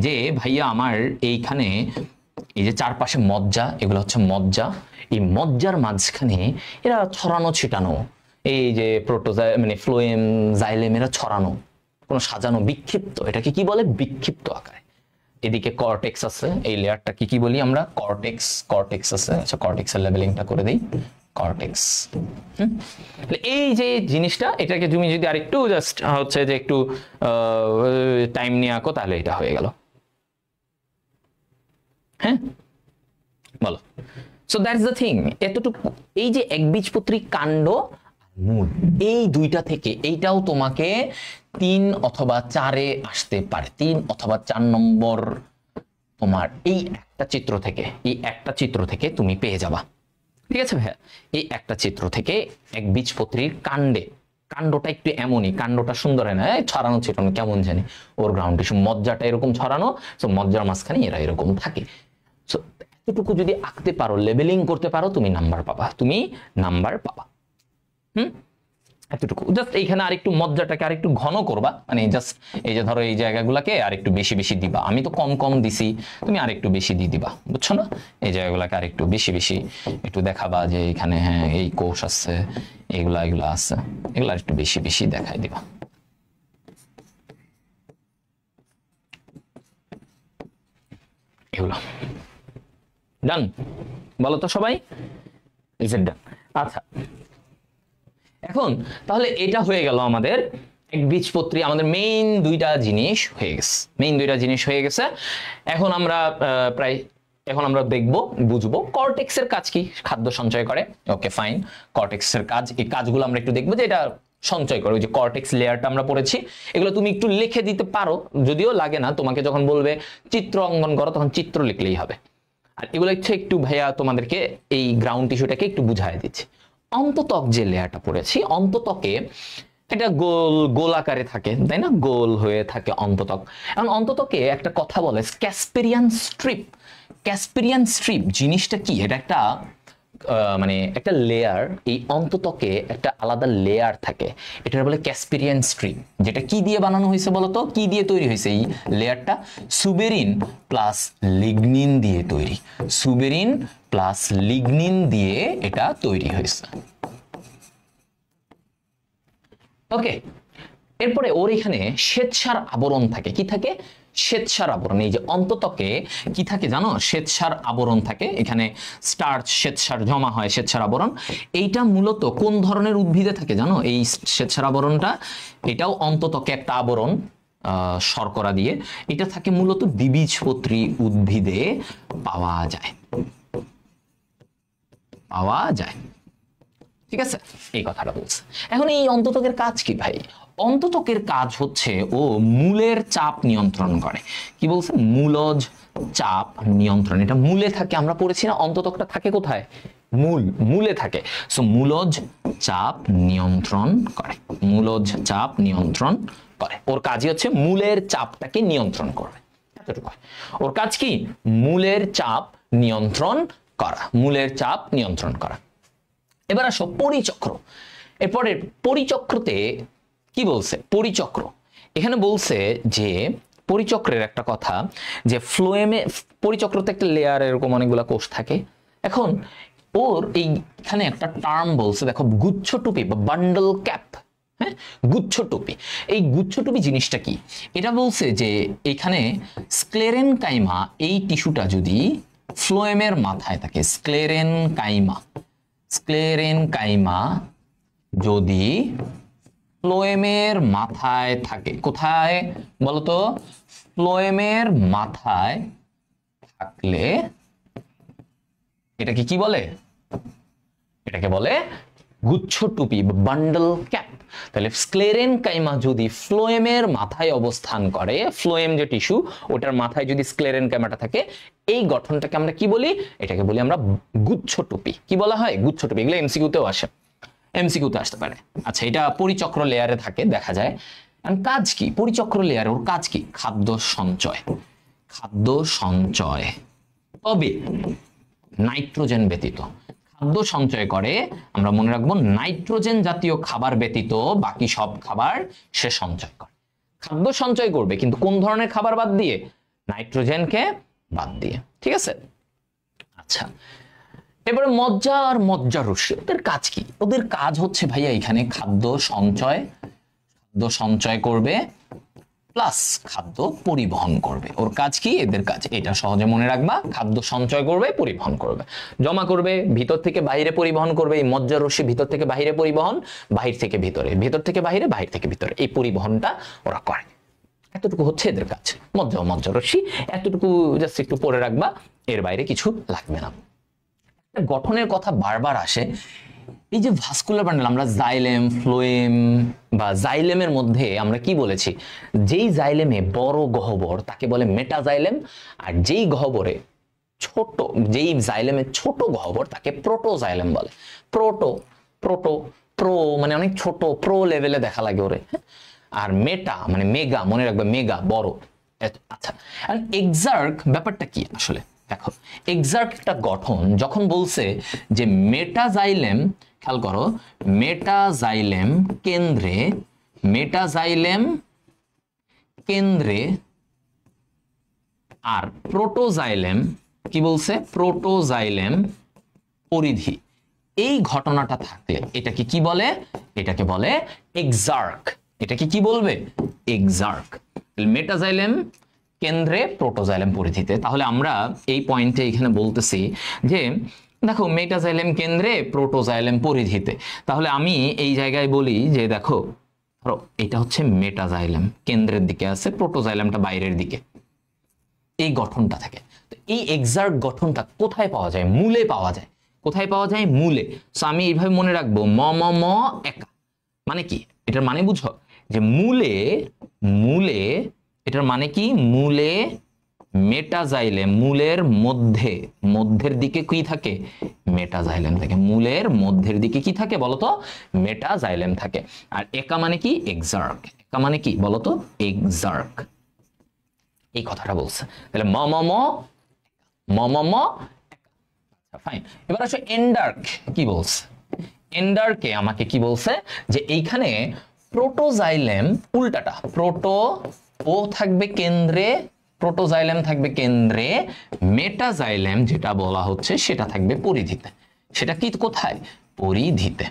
যে ভাইয়া আমার এইখানে এই যে চারপাশে মজ্জা, এগুলো হচ্ছে মজ্জা। এই মজ্জার মাঝখানে এরা ছড়ানো ছিটানো, এই যে মানে ফ্লোয়েম জাইলেম, এরা ছড়ানো, কোনো সাজানো, বিক্ষিপ্ত, এটাকে কি বলে, বিক্ষিপ্ত আকারে। এদিকে কর্টেক্স আছে, এই লেয়ারটা কি বলি আমরা, কর্টেক্স আছে। আচ্ছা কর্টেক্সের লেভেলিংটা করে দেই, কর্টেক্স। এই যে জিনিসটা, এটাকে তুমি যদি আরেকটু জাস্ট হচ্ছে যে একটু টাইম নিয়ে আঁকো তাহলে এটা হয়ে গেল। হ্যাঁ বলো। সো দ্যাটস দ্য থিং, এতটুকু। এই যে একবীজপত্রী কাণ্ড মূল, এই দুইটা থেকে এইটাও তোমাকে 3 অথবা 4-এ আসতে পারে, 3 অথবা 4 নম্বর তোমার এই একটা চিত্র থেকে তুমি পেয়ে যাবা। ঠিক আছে ভাইয়া, এই একটা চিত্র থেকে একবীজপত্রীর কাণ্ডটা একটু এমনই, কাণ্ডটা সুন্দর হয় না, ছড়ানো ছিটানো কেমন জানি, ওর গ্রাউন্ড টিস্যু মজ্জাটা এরকম ছড়ানো, তো মজ্জার মাঝখানে এরা এরকম থাকে। সো এতটুকু যদি আঁকতে পারো, লেবেলিং করতে পারো, তুমি নাম্বার পাবা। এতটুকু জাস্ট এইখানে আরেকটু মজ্জাটাকে আরেকটু ঘন করবা, মানে জাস্ট এই যে ধরো এই জায়গাগুলোকে আরেকটু বেশি দিবা, আমি তো কম দিছি, তুমি আরেকটু বেশি দিয়ে দিবা, বুঝছো না? এই জায়গাগুলোকে আরেকটু বেশি একটু দেখাবা যে এখানে হ্যাঁ এই কোষ আছে, এগুলা আছে, এগুলা একটু বেশি দেখাই দিবা। এগুলো ডান, বলো তো সবাই, ইজ ইট ডান? আচ্ছা এখন তাহলে এটা হয়ে গেল আমাদের একবীজপত্রী, আমাদের মেইন দুইটা জিনিস হয়ে গেছে। এখন আমরা বুঝবো কর্টেক্সের কাজ কি, খাদ্য সঞ্চয় করে। ওকে ফাইন, কর্টেক্সের কাজ, এই কাজগুলো আমরা একটু দেখবো যে এটা সঞ্চয় করে। ওই যে কর্টেক্স লেয়ারটা আমরা পড়েছি, এগুলো তুমি একটু লিখে দিতে পারো, যদিও লাগে না, তোমাকে যখন বলবে চিত্র অঙ্কন করো তখন চিত্র লিখলেই হবে। আর এগুলো হচ্ছে একটু ভাইয়া তোমাদেরকে এই গ্রাউন্ড টিস্যুটাকে একটু বুঝাই দিচ্ছি। অন্তত্বক যে লেয়ারটা পড়েছি, অন্তত্বকে এটা গোল আকারে থাকে, তাই না, গোল হয়ে থাকে অন্তত্বক। এখন অন্তত্বকে একটা কথা বলে ক্যাসপেরিয়ান স্ট্রিপ জিনিসটা কি, এটা একটা মানে একটা লেয়ার, এই অন্তত্বকে একটা আলাদা লেয়ার থাকে, এটা বলে ক্যাসপেরিয়ান স্ট্রিপ। যেটা কি দিয়ে বানানো হয়েছে বলতো, কি দিয়ে তৈরি হয়েছে এই লেয়ারটা? সুবেরিন প্লাস লিগনিন দিয়ে তৈরি, সুবেরিন প্লাস লিগনিন দিয়ে এটা তৈরি হয়েছে। ওকে, এরপরে ওর এখানে শ্বেতসার আবরণ থাকে। কি থাকে? শ্বেতসার আবরণ। এই যে অন্তত্বকে কি থাকে জানো? শ্বেতসার আবরণ থাকে, এখানে স্টার্চ শ্বেতসার জমা হয়, শ্বেতসার আবরণ। এইটা মূলত কোন ধরনের উদ্ভিদে থাকে জানো? এই শ্বেতসার আবরণটা, এটাও অন্তত্বকে একটা আবরণ শর্করা দিয়ে, এটা থাকে মূলত দ্বিবীজপত্রী উদ্ভিদে পাওয়া যায়। ঠিক আছে, এই কথাটা বলছে। এখন এই অন্তত্বকের কাজ কি ভাই? অন্তত্বকের কাজ হচ্ছে ও মূলের চাপ নিয়ন্ত্রণ করে। কি বলছে? মূলজ চাপ নিয়ন্ত্রণ। এটা মূলে থাকে, আমরা পড়েছি না অন্তত্বকটা থাকে কোথায়? মূলে থাকে। সো মূলজ চাপ নিয়ন্ত্রণ করে, ওর কাজই হচ্ছে মূলের চাপটাকে নিয়ন্ত্রণ করবে, এতটুকু। ওর কাজ কি? মূলের চাপ নিয়ন্ত্রণ করা। এবার আসো পরিচক্র। এরপরে পরিচক্রতে কি বলছে? এখানে বলছে যে পরিচক্রের একটা কথা, যে ফ্লোয়েমে পরিচক্রতে একটা লেয়ার এরকম অনেকগুলা কোষ থাকে। এখন ওর এইখানে একটা টার্ম বলছে, দেখো, গুচ্ছটুপি বা বান্ডল ক্যাপ। হ্যাঁ, গুচ্ছটুপি। এই গুচ্ছটুপি জিনিসটা কি? এটা বলছে যে এখানে স্ক্লেরেনকাইমা, এই টিস্যুটা যদি ফ্লোয়েমের মাথায় থাকে, স্ক্লেরেনকাইমা যদি ফ্লোয়েমের মাথায় থাকে, কোথায় বলতো? ফ্লোয়েমের মাথায় থাকলে এটাকে কি বলে? এটাকে বলে গুচ্ছটুপি বা বান্ডল ক্যাপ। তাহলে স্ক্লেরেনকাইমা যদি ফ্লোয়েমের মাথায় অবস্থান করে, ফ্লোয়েম যে টিস্যু, ওটার মাথায় যদি স্ক্লেরেনকাইমাটা থাকে, এই গঠনটাকে আমরা কি বলি? এটাকে বলি আমরা গুচ্ছটুপি। কি বলা হয়? গুচ্ছটুপি। এগুলো এমসিকিউতেও আসতে পারে। আচ্ছা, এটা পরিচক্র লেয়ারে থাকে, দেখা যায়। কাজ কি পরিচক্র লেয়ারে? ওর কাজ কি? খাদ্য সঞ্চয়, তবে নাইট্রোজেন ব্যতীত। খাদ্য সঞ্চয় করে, আমরা মনে রাখবো, নাইট্রোজেন জাতীয় খাবার ব্যতীত বাকি সব খাবার সে সঞ্চয় করে। খাদ্য সঞ্চয় করবে, কিন্তু কোন ধরনের খাবার বাদ দিয়ে? নাইট্রোজেনকে বাদ দিয়ে। ঠিক আছে, আচ্ছা। এবারে মজ্জা আর মজ্জারশ্মি, ওদের কাজ কি? ওদের কাজ হচ্ছে ভাইয়া এখানে খাদ্য সঞ্চয় করবে, প্লাস খাদ্য পরিবহন করবে। ওর কাজ কি? এদের কাজ এটা সহজে মনে রাখবা, খাদ্য সঞ্চয় করবে, পরিবহন করবে, জমা করবে, ভিতর থেকে বাইরে পরিবহন করবে। এই মজ্জারশ্মি ভিতর থেকে বাইরে পরিবহন, বাহির থেকে ভিতরে, ভিতর থেকে বাইরে, বাহির থেকে ভিতরে, এই পরিবহনটা ওরা করে। এতটুকু হচ্ছে এদের কাজ। মজ্জারশ্মি এতটুকু জাস্ট একটু পড়ে রাখবা, এর বাইরে কিছু লাগবে না। গঠনের কথা বারবার আসে। এই যে ভাস্কুলার বান্ডেল, আমরা জাইলেম, ফ্লোয়েম বা জাইলেমের মধ্যে আমরা কি বলেছি? যেই জাইলেমে বড় গহ্বর তাকে বলে মেটাজাইলেম, আর যেই গহ্বরে ছোট, যেই জাইলেমে ছোট গহ্বর তাকে প্রোটোজাইলেম বলে। প্রো মানে অনেক ছোট, প্রো লেভেলে দেখা লাগে ওরে। আর মেটা মানে মেগা, মনে রাখবে মেগা বড়। আচ্ছা, এক্সার্ক ব্যাপারটা কি আসলে? দেখো, এক্সার্ক একটা গঠন যখন বলছে যে মেটাজাইলেম, খেয়াল করো, মেটাজাইলেম কেন্দ্রে আর প্রোটোজাইলেম কি বলছে? প্রোটোজাইলেম পরিধি। এই ঘটনাটা থাকলে এটাকে কি বলে? এটাকে বলে এক্সার্ক। এটাকে কি বলবে? এক্সার্ক। মেটাজাইলেম কেন্দ্রে, প্রোটোজাইলেম পরিধিতে। তাহলে আমরা এই পয়েন্টে এখানে বলতেছি যে দেখো, মেটাজাইলেম কেন্দ্রে, প্রোটোজাইলেম পরিধিতে। তাহলে আমি এই জায়গায় বলি যে দেখো, ধরো এটা হচ্ছে মেটাজাইলেম, কেন্দ্রের দিকে আছে, প্রোটোজাইলেমটা বাইরের দিকে, এই গঠনটা থাকে। তো এই এক্সার্ক গঠনটা কোথায় পাওয়া যায়? মূলে পাওয়া যায়। কোথায় পাওয়া যায়? মূলে। সো আমি এইভাবে মনে রাখবো, ম ম ম একা। মানে কি? এটার মানে বুঝো যে মূলে এটার মানে কি? মূলে মেটাজাইলেম, মূলের মধ্যের দিকে কি থাকে? মেটাজাইলেম থাকে। মূলের মধ্যের দিকে কি থাকে বলতো? মেটাজাইলেম থাকে। আর একা মানে কি? এক্সার্ক। একা মানে কি বলতো? এক্সার্ক। এই কথাটা বলছে। তাহলে ম ম ম ম ম ম। আচ্ছা, ফাইন। এবার আসো এন্ডার্ক কি বলছে? এন্ডার্কে আমাকে কি বলছে? যে এইখানে প্রোটোজাইলেম উল্টাটা, ও থাকবে কেন্দ্রে, প্রোটোজাইলেম থাকবে কেন্দ্রে, মেটাজাইলেম যেটা বলা হচ্ছে সেটা থাকবে পরিধিতে। সেটা কি কোথায়? পরিধিতে।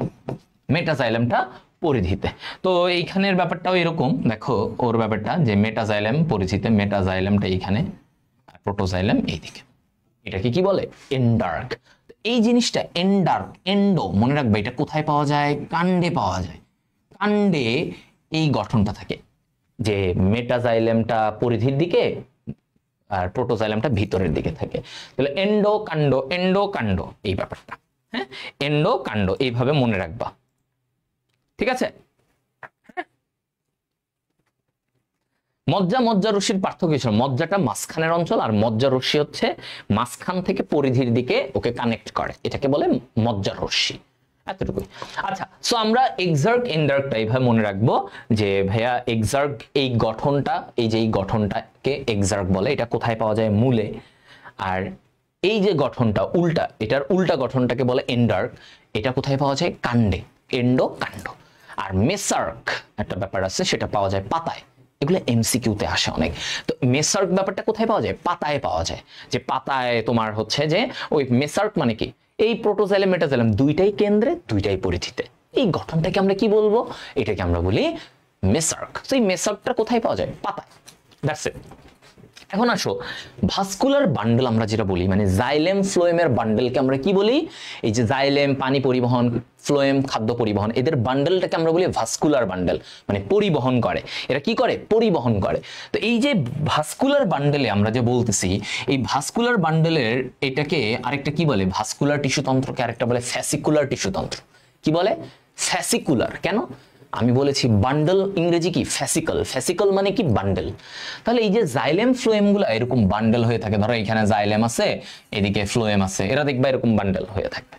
মেটাজাইলেমটা পরিধিতে। তো এইখানের ব্যাপারটাও এরকম, দেখো ওর ব্যাপারটা যে মেটাজাইলেম পরিধিতে, মেটাজাইলেমটা এইখানে, প্রোটোজাইলেম এইদিকে। এটাকে কি বলে? এন্ডার্ক। এই জিনিসটা এন্ডার্ক, এন্ডো মনে রাখবে, এটা কোথায় পাওয়া যায়? কাণ্ডে পাওয়া যায়। কাণ্ডে এই গঠনটা থাকে যে মেটাজাইলেমটা পরিধির দিকে আর প্রোটোজাইলেমটা ভিতরের দিকে থাকে। তাহলে এন্ডো কাণ্ড এই ব্যাপারটা। হ্যাঁ, এন্ডো কাণ্ড এইভাবে মনে রাখবা, ঠিক আছে? মজ্জারশ্মির পার্থক্য ছিল, মজ্জাটা মাঝখানের অঞ্চল আর মজ্জারশ্মি হচ্ছে মাঝখান থেকে পরিধির দিকে ওকে কানেক্ট করে, এটাকে বলে মজ্জারশ্মি। এতটুকুই। আচ্ছা, সো আমরা এক্সার্ক এন্ডার্কটা এইভাবে মনে রাখবো যে ভাইয়া এক্সার্ক এই গঠনটা, এই যে এই গঠনটাকে এক্সার্ক বলে। এটা কোথায় পাওয়া যায়? মূলে। আর এই যে গঠনটা উল্টা, এটার উল্টা গঠনটাকে বলে এন্ডার্ক। এটা কোথায় পাওয়া যায়? কাণ্ডে, এন্ডো কাণ্ড। আর মেসার্ক একটা ব্যাপার আছে, সেটা পাওয়া যায় পাতায়। এগুলো এমসিকিউতে আসে অনেক। তো মেসার্ক ব্যাপারটা কোথায় পাওয়া যায়? পাতায় পাওয়া যায়। যে পাতায় তোমার হচ্ছে যে ওই মেসার্ক মানে কি? এই প্রোটোজাইলেম মেটাজাইলেম দুইটাই কেন্দ্রে, দুইটাই পরিধিতে। এই গঠনটাকে আমরা কি বলবো? এটাকে আমরা বলি মেসার্ক। তো এই মেসার্কটা কোথায় পাওয়া যায়? পাতায়। That's it. এখন আসো ভাস্কুলার বান্ডেল আমরা যেটা বলি, মানে জাইলেম ফ্লোয়েমের বান্ডেলকে আমরা কি বলি? এই যে জাইলেম পানি পরিবহন, ফ্লোয়েম খাদ্য পরিবহন, এদের বান্ডেলটাকে আমরা বলি ভাস্কুলার বান্ডেল। মানে পরিবহন করে, এরা কি করে? পরিবহন করে। তো এই যে ভাস্কুলার বান্ডেলে আমরা যে বলতেছি, এই ভাস্কুলার বান্ডেলের এটাকে আরেকটা কি বলে? ভাস্কুলার টিস্যুতন্ত্রকে আরেকটা বলে ফ্যাসিকুলার টিস্যুতন্ত্র। কি বলে? ফ্যাসিকুলার। কেন? আমি বলেছি বান্ডেল ইংরেজি কি? ফ্যাসিকল। ফ্যাসিকল মানে কি? বান্ডেল। তাহলে এই যে জাইলেম ফ্লোয়েমগুলো এরকম বান্ডেল হয়ে থাকে। ধরো এখানে জাইলেম আছে, এদিকে ফ্লোয়েম আছে, এরা দেখবা এরকম বান্ডেল হয়ে থাকবে।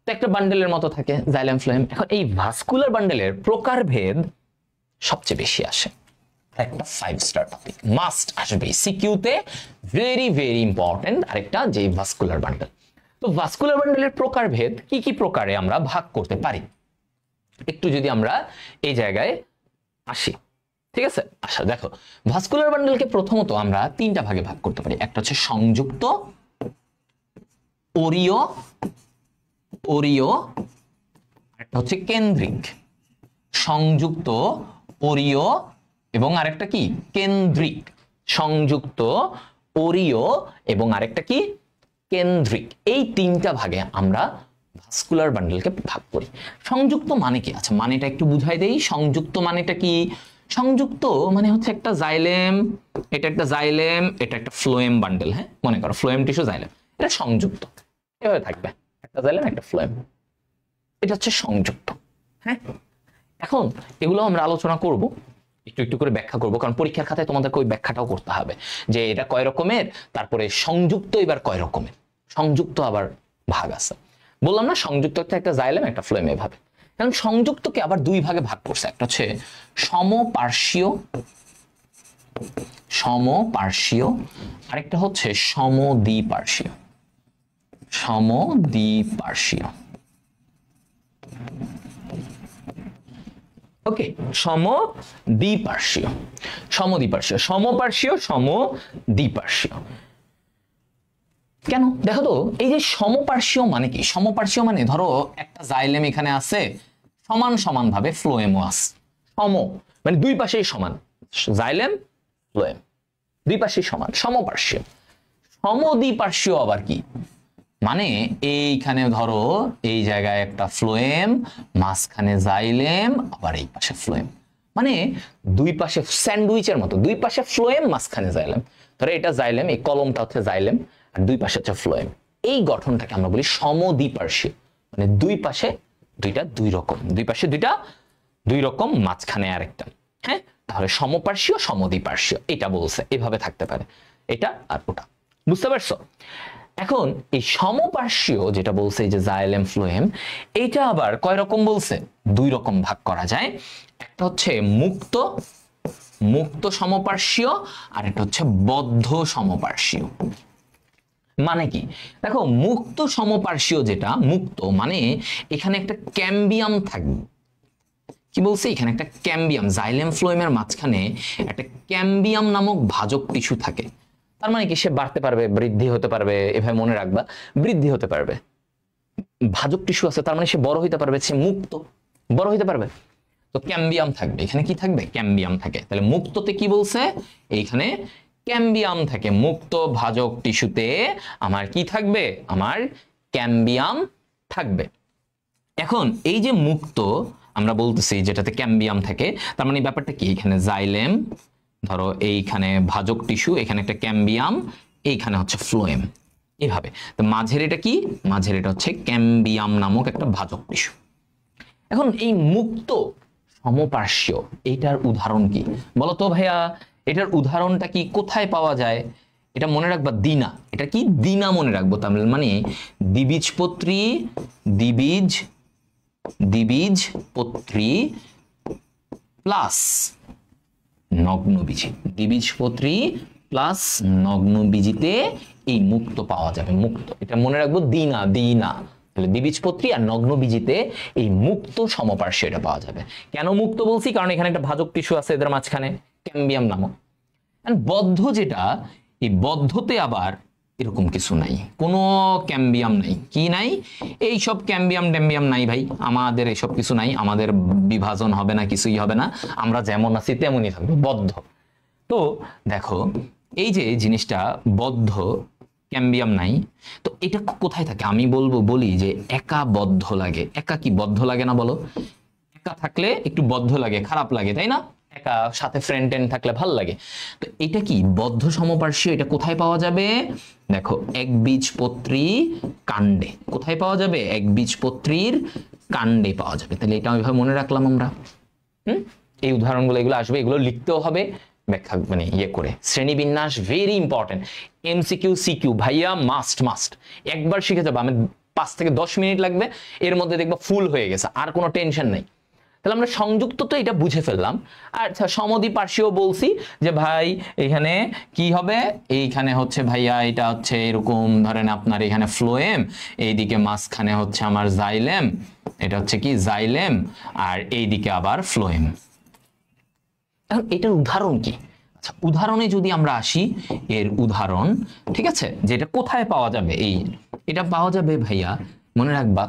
তো একটা বান্ডেলের মতো থাকে জাইলেম ফ্লোয়েম। এখন এই ভাস্কুলার বান্ডেলের প্রকারভেদ সবচেয়ে বেশি আসে। একটা 5 স্টার টপিক মাস্ট আসবে সিকিউতে, ভেরি ভেরি ইম্পর্টেন্ট। আরেকটা যে ভাস্কুলার বান্ডেল। তো ভাস্কুলার বান্ডেলের প্রকারভেদ কি কি প্রকারে আমরা ভাগ করতে পারি, একটু যদি আমরা এই জায়গায় আসি, ঠিক আছে? আচ্ছা, দেখো ভাস্কুলার বান্ডেলকে প্রথমত আমরা তিনটা ভাগে ভাগ করতে পারি। একটা হচ্ছে সংযুক্ত, অরীয়, একটা হচ্ছে কেন্দ্রিক। সংযুক্ত, অরীয়, এবং আরেকটা কি কেন্দ্রিক, সংযুক্ত, অরীয় এবং আরেকটা কি কেন্দ্রিক। এই তিনটা ভাগে আমরা ভাস্কুলার বান্ডেলকে ভাগ করি। সংযুক্ত মানে কি? আচ্ছা মানেটা একটু বুঝাই দেই। সংযুক্ত মানেটা কি? সংযুক্ত মানে হচ্ছে একটা জাইলেম, এটা একটা জাইলেম, এটা একটা ফ্লোয়েম বান্ডেল। হ্যাঁ মনে করো ফ্লোয়েম টিস্যু জাইলেম, এটা সংযুক্ত এভাবে থাকবে, একটা জাইলেম একটা ফ্লোয়েম, এটা হচ্ছে সংযুক্ত। হ্যাঁ এখন এগুলো আমরা আলোচনা করব, একটু একটু করে ব্যাখ্যা করব, কারণ পরীক্ষার খাতায় তোমাদেরকে ওই ব্যাখ্যাটাও করতে হবে যে এটা কয় রকমের, তারপরে সংযুক্ত এবার কয় রকমের, সংযুক্ত আবার ভাগ আছে। বললাম না সংযুক্ত হচ্ছে একটা জাইলেম একটা ফ্লোয়েম এভাবে। কারণ সংযুক্তকে আবার দুই ভাগে ভাগ করছে, একটা হচ্ছে সমপার্শ্বীয়, সমপার্শ্বীয়, আরেকটা হচ্ছে সমদ্বিপার্শ্বীয়, সমদ্বিপার্শ্বীয়। ওকে, সমদ্বিপার্শ্বীয়, সমদ্বিপার্শ্বীয়, সমপার্শ্বীয়, সমদ্বিপার্শ্বীয়। কেন দেখো তো, এই যে সমপার্শ্বীয় মানে কি? সমপার্শ্বীয় মানে ধরো একটা জাইলেম এখানে আছে, সমান সমান ভাবে ফ্লোয়েমও আছে, সম মানে দুই পাশেই সমান, জাইলেম ফ্লোয়েম দুই পাশেই সমান, সমপার্শ্বীয়। সমদ্বিপার্শ্বীয় আবার কি মানে? এইখানে ধরো এই জায়গায় একটা ফ্লোয়েম, মাঝখানে জাইলেম, আবার এই পাশে ফ্লোয়েম, মানে দুই পাশে স্যান্ডউইচের মতো, দুই পাশে ফ্লোয়েম মাঝখানে জাইলেম। ধরো এটা জাইলেম, এই কলমটা হচ্ছে জাইলেম আর দুই পাশে হচ্ছে ফ্লোয়েম। এই গঠনটাকে আমরা বলি সমদ্বিপার্শ্বীয়, মানে দুই পাশে দুইটা দুই রকম, দুই পাশে দুইটা দুই রকম, মাঝখানে আরেকটা। হ্যাঁ তাহলে সমপার্শ্বীয় সমদ্বিপার্শ্বীয় এটা বলছে, এভাবে থাকতে পারে এটা আর ওটা, বুঝতে পারছো? এখন এই সমপার্শ্বীয় যেটা বলছে এই যে জাইলেম ফ্লোয়েম, এইটা আবার কয় রকম বলছে? দুই রকম ভাগ করা যায়। একটা হচ্ছে মুক্ত, মুক্ত সমপার্শ্বীয়, আর একটা হচ্ছে বদ্ধ সমপার্শ্বীয়। মানে কি দেখো, মুক্ত সমপার্শ্বীয় যেটা, মুক্ত মানে এখানে একটা ক্যাম্বিয়াম থাকবে। কি বলছে? এখানে একটা ক্যাম্বিয়াম, জাইলেম ফ্লোয়েমের মাঝখানে একটা ক্যাম্বিয়াম নামক ভাজক টিস্যু থাকে। তার মানে কি সে বাড়তে পারবে, বৃদ্ধি হতে পারবে, এভাবে মনে রাখবা, বৃদ্ধি হতে পারবে। ভাজক টিস্যু আছে তার মানে সে বড় হইতে পারবে, সে মুক্ত, বড় হইতে পারবে। তো ক্যাম্বিয়াম থাকবে, এখানে কি থাকবে? ক্যাম্বিয়াম থাকে। তাহলে মুক্ততে কি বলছে? এইখানে ক্যাম্বিয়াম থাকে। মুক্ত ভাজক টিস্যুতে আমার কি থাকবে? আমার ক্যাম্বিয়াম থাকবে। এখন এই যে মুক্ত আমরা বলতেছি যেটাতে ক্যাম্বিয়াম থাকে, তার মানে ব্যাপারটা কি? এখানে জাইলেম, ধরো এইখানে ভাজক টিস্যু, এখানে একটা ক্যাম্বিয়াম, এইখানে হচ্ছে ফ্লোয়েম, এইভাবে। তো মাঝের এটা কি? মাঝের এটা হচ্ছে ক্যাম্বিয়াম নামক একটা ভাজক টিস্যু। এখন এই মুক্ত সমপার্শ্বীয় এইটার উদাহরণ কি বলো তো ভাইয়া? এটার উদাহরণটা কি, কোথায় পাওয়া যায়? এটা মনে রাখবা দিনা, এটা কি দিনা মনে রাখবো, তার মানে দ্বিবীজপত্রী, দ্বিবীজ, দ্বিবীজপত্রী প্লাস নগ্নবীজি, দ্বিবীজপত্রী প্লাস নগ্নবীজিতে এই মুক্ত পাওয়া যাবে। মুক্ত এটা মনে রাখবো দিনা, দিনা, তাহলে দ্বিবীজপত্রী আর নগ্নবীজিতে এই মুক্ত সমপার্শ্বীয় এটা পাওয়া যাবে। কেন মুক্ত বলছি? কারণ এখানে একটা ভাজক টিস্যু আছে এদের মাঝখানে, ক্যাম্বিয়াম নামক। বদ্ধ যেটা, এই বদ্ধতে আবার এরকম কিছু নাই, কোনো ক্যাম্বিয়াম নাই। কি নাই? এই সব ক্যাম্বিয়াম ট্যাম্বিয়াম নাই ভাই, আমাদের এসব কিছু নাই, আমাদের বিভাজন হবে না, কিছুই হবে না, আমরা যেমন আছি তেমনই থাকবো, বদ্ধ। তো দেখো এই যে জিনিসটা বদ্ধ, ক্যাম্বিয়াম নাই, তো এটা কোথায় থাকে? আমি বলি যে একা বদ্ধ লাগে। একা কি বদ্ধ লাগে না বলো? একা থাকলে একটু বদ্ধ লাগে, খারাপ লাগে, তাই না? একা, সাথে ফ্রেন্ড টেন্ড থাকলে ভালো লাগে। তো এটা কি বদ্ধ সমপার্শ্বীয়, এটা কোথায় পাওয়া যাবে? দেখো একবীজপত্রী কাণ্ডে। কোথায় পাওয়া যাবে? একবীজপত্রীর কাণ্ডে পাওয়া যাবে। তাহলে এটা ওইভাবে মনে রাখলাম আমরা। এই উদাহরণগুলো এগুলো আসবে, এগুলো লিখতেও হবে ব্যাখ্যা মানে ইয়ে করে। শ্রেণীবিন্যাস ভেরি ইম্পর্টেন্ট, এমসিকিউ সিকিউ ভাইয়া মাস্ট মাস্ট, একবার শিখে যাবে। আমি 5 থেকে 10 মিনিট লাগবে, এর মধ্যে দেখবা ফুল হয়ে গেছে, আর কোনো টেনশন নাই। তাহলে আমরা সংযুক্ত তো এটা বুঝে ফেললাম। আচ্ছা সমদ্বিপার্শ্বীয় বলছি যে ভাই এখানে কি হবে? এইখানে হচ্ছে ভাইয়া এটা হচ্ছে এরকম, ধরেন আপনার এখানে ফ্লোয়েম, এইদিকে মাঝখানে হচ্ছে আমার জাইলেম, এটা হচ্ছে কি জাইলেম, আর এইদিকে আবার ফ্লোয়েম। এখন এটার উদাহরণ কি? আচ্ছা উদাহরণে যদি আমরা আসি, এর উদাহরণ ঠিক আছে, যে এটা কোথায় পাওয়া যাবে? এটা পাওয়া যাবে ভাইয়া, মনে রাখবা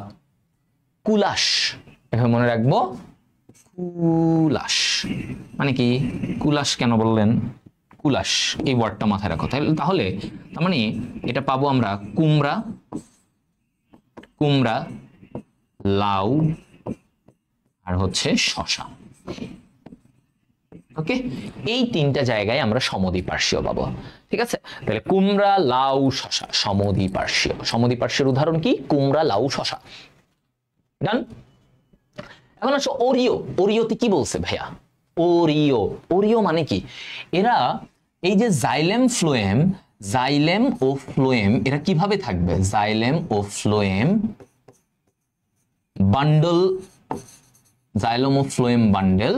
কুলাস, মনে রাখবো কুলাস। মানে কি? কুলাস কেন বললেন? কুলাস এই ওয়ার্ডটা মাথায় রাখো। তাহলে তার মানে এটা পাবো আমরা কুমড়া, কুমড়া, লাউ আর হচ্ছে শশা। ওকে, এই তিনটা জায়গায় আমরা সমদ্বিপার্শ্বীয় পাবো। ঠিক আছে, তাহলে কুমড়া, লাউ, শশা সমদ্বিপার্শ্বীয়। সমদ্বিপার্শ্বীর উদাহরণ কি? কুমড়া, লাউ, শশা। ডান। এখন আসো ওরিও। ওরিওতে কি বলছে ভাইয়া? ওরিও, ওরিও মানে কি? এরা এই যে জাইলেম ফ্লোয়েম, জাইলেম ও ফ্লোয়েম এরা কিভাবে থাকবে? জাইলেম ও ফ্লোয়েম বান্ডল, জাইলেম ও ফ্লোয়েম বান্ডেল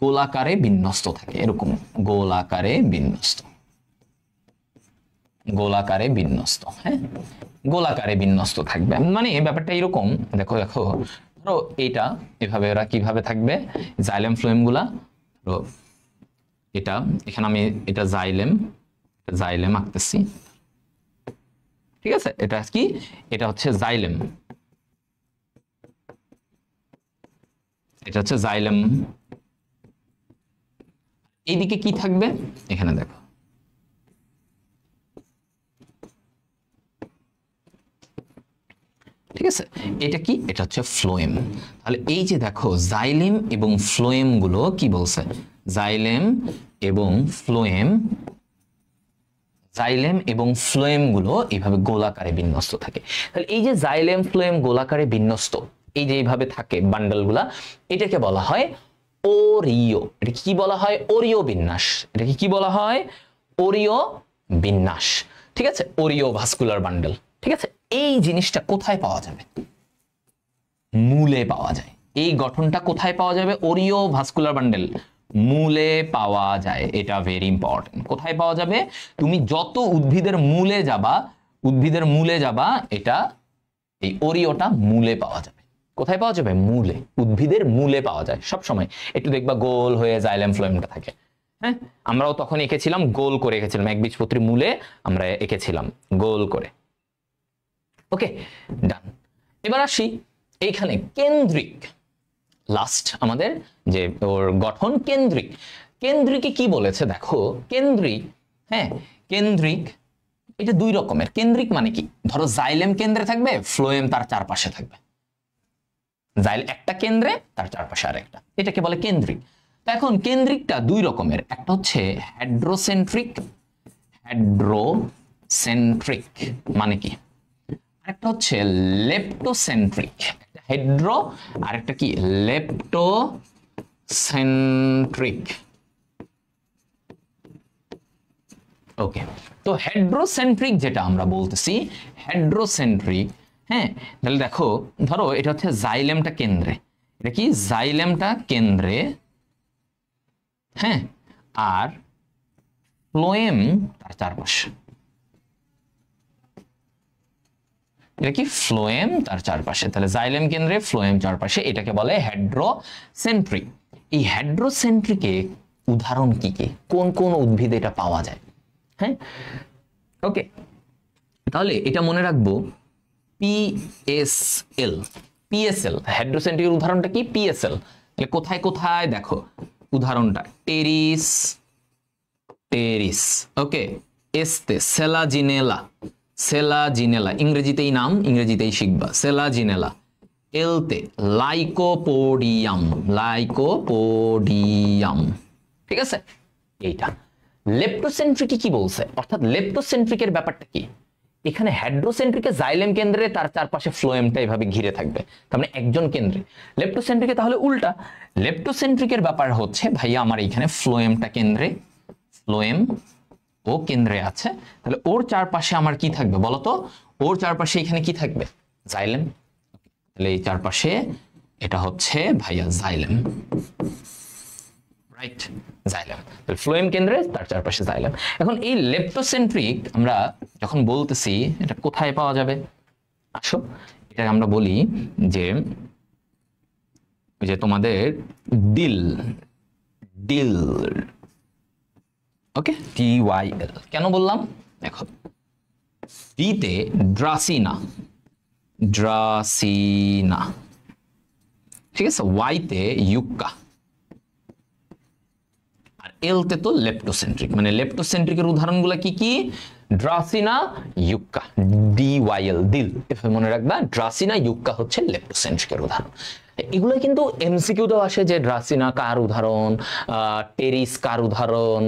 গোলাকারে বিন্যস্ত থাকে, এরকম গোলাকারে বিন্যস্ত, গোলাকারে বিন্যস্ত। হ্যাঁ, গোলাকারে বিন্যস্ত থাকবে। মানে ব্যাপারটা এরকম, দেখো দেখো, ধরো এটা এভাবে ওরা কিভাবে থাকবে? জাইলেম ফ্লোয়েম গুলা, ধরো এটা এখানে আমি এটা জাইলেম, জাইলেম আঁকতেছি। ঠিক আছে, এটা কি? এটা হচ্ছে জাইলেম, এটা হচ্ছে জাইলেম। এইদিকে কি থাকবে? এখানে দেখো, ঠিক আছে, এটা কি? এটা হচ্ছে ফ্লোয়েম। তাহলে এই যে দেখো জাইলেম এবং ফ্লোয়েম গুলো কি বলছে? জাইলেম এবং ফ্লোয়েম, জাইলেম এবং ফ্লোয়েম গুলো এইভাবে গোলাকারে বিন্যস্ত থাকে। তাহলে এই যে জাইলেম ফ্লোয়েম গোলাকারে বিন্যস্ত, এই যে এইভাবে থাকে বান্ডল গুলা, এটাকে বলা হয় ওরিও। এটা কি বলা হয়? ওরিও বিন্যাস। এটাকে কি বলা হয়? ওরিও বিন্যাস। ঠিক আছে, ওরিও ভাস্কুলার বান্ডেল। ঠিক আছে, এই জিনিসটা কোথায় পাওয়া যাবে? মূলে পাওয়া যায়। এই গঠনটা কোথায় পাওয়া যাবে? ওরিও ভাস্কুলার বান্ডেল মূলে পাওয়া যায়। এটা ভেরি ইম্পর্টেন্ট। কোথায় পাওয়া যাবে? তুমি যত উদ্ভিদের মূলে যাবা, উদ্ভিদের মূলে যাবা, এটা এই ওরিওটা মূলে পাওয়া যাবে। কোথায় পাওয়া যাবে? মূলে, উদ্ভিদের মূলে পাওয়া যায় সব সময়। একটু দেখবা গোল হয়ে জাইলেম ফ্লোয়েমটা থাকে। হ্যাঁ, আমরাও তখন এঁকেছিলাম, গোল করে এঁকেছিলাম, একবীজপত্রী মূলে আমরা এঁকেছিলাম গোল করে। ওকে, ডান। এবার আসি এইখানে কেন্দ্রিক, লাস্ট আমাদের যে ওর গঠন কেন্দ্রিক। কেন্দ্রিকে কি বলেছে দেখো, কেন্দ্রিক, হ্যাঁ কেন্দ্রিক এটা দুই রকমের। কেন্দ্রিক মানে কি? ধরো জাইলেম কেন্দ্রে থাকবে, ফ্লোয়েম তার চারপাশে থাকবে। জাইল একটা কেন্দ্রে, তার চারপাশে আরেকটা, এটাকে বলে কেন্দ্রিক। তো এখন কেন্দ্রিকটা দুই রকমের, একটা হচ্ছে হেড্রোসেন্ট্রিক, হেড্রোসেন্ট্রিক মানে কি? আরেকটা হচ্ছে লেপ্টোসেন্ট্রিক। হেড্রো আর একটা কি? লেপ্টোসেন্ট্রিক। ওকে, তো হেড্রোসেন্ট্রিক যেটা আমরা বলতেছি, হেড্রোসেন্ট্রিক, হ্যাঁ তাহলে দেখো, ধরো এটা হচ্ছে জাইলেমটা কেন্দ্রে, এটা কি? জাইলেমটা কেন্দ্রে, হ্যাঁ, আর ফ্লোয়েম তার চারপাশে, এটা কি? ফ্লোয়েম তার চারপাশে। তাহলে জাইলেম কেন্দ্রে, ফ্লোয়েম চারপাশে, এটাকে বলে হেড্রোসেন্ট্রিক। এই হেড্রোসেন্ট্রিকে উদাহরণ কি কি? কোন কোন উদ্ভিদে এটা পাওয়া যায়? হ্যাঁ, ওকে, তাহলে এটা মনে রাখবো, পিএসএল। পিএসএল হেড্রোসেন্ট্রিকের উদাহরণটা কি? পিএসএল। তাহলে কোথায় কোথায় দেখো উদাহরণটা? Pteris, Pteris, okay. এস্তে সেলাজিনেলা, সেলাজিনেলা, ইংরেজিতেই নাম, ইংরেজিতেই শিখবা, সেলাজিনেলা। এলতে লাইকোপোডিয়াম, লাইকোপোডিয়াম। ঠিক আছে, এইটা। লেপ্টোসেন্ট্রিকে কি বলছে? অর্থাৎ লেপ্টোসেন্ট্রিকের ব্যাপারটা কি? এখানে হেড্রোসেন্ট্রিকে জাইলেম কেন্দ্রে, তার চারপাশে ফ্লোয়েমটা এইভাবে ঘিরে থাকবে, তার মানে একজন কেন্দ্রে। লেপ্টোসেন্ট্রিকে তাহলে উল্টা। লেপ্টোসেন্ট্রিকের ব্যাপার হচ্ছে ভাইয়া আমার এইখানে ফ্লোয়েমটা কেন্দ্রে, ফ্লোয়েম ও কেন্দ্রে আছে, তাহলে ওর চারপাশে আমার কি থাকবে বলতো? ওর চারপাশে এখানে কি থাকবে? জাইলেম। তাহলে এই চারপাশে এটা হচ্ছে ভাইয়া জাইলেম, রাইট? জাইলেম, তাহলে ফ্লোয়েম কেন্দ্রে, তার চারপাশে জাইলেম। এখন এই লেপ্টোসেন্ট্রিক আমরা যখন বলতেছি, এটা কোথায় পাওয়া যাবে? আসো, এটা আমরা বলি যে, যে তোমাদের ডিল, ডিল, ওকে, DYL। কেন বললাম দেখো, ডিতে ড্রাসিনা, ড্রাসিনা, ঠিক আছে, ওয়াই তে ইউক্কা, আর এল তে তো লেপ্টোসেন্ট্রিক। মানে লেপ্টোসেন্ট্রিকের উদাহরণগুলো কি কি? ড্রাসিনা, ইউক্কা, ডিওয়াইএল, দিল, এভাবে মনে রাখবা। ড্রাসিনা, ইউক্কা হচ্ছে লেপ্টোসেন্ট্রিকের উদাহরণ। এগুলো কিন্তু এমসিকিউতেও আসে যে ড্রাসিনা কার উদাহরণ, টেরিস কার উদাহরণ,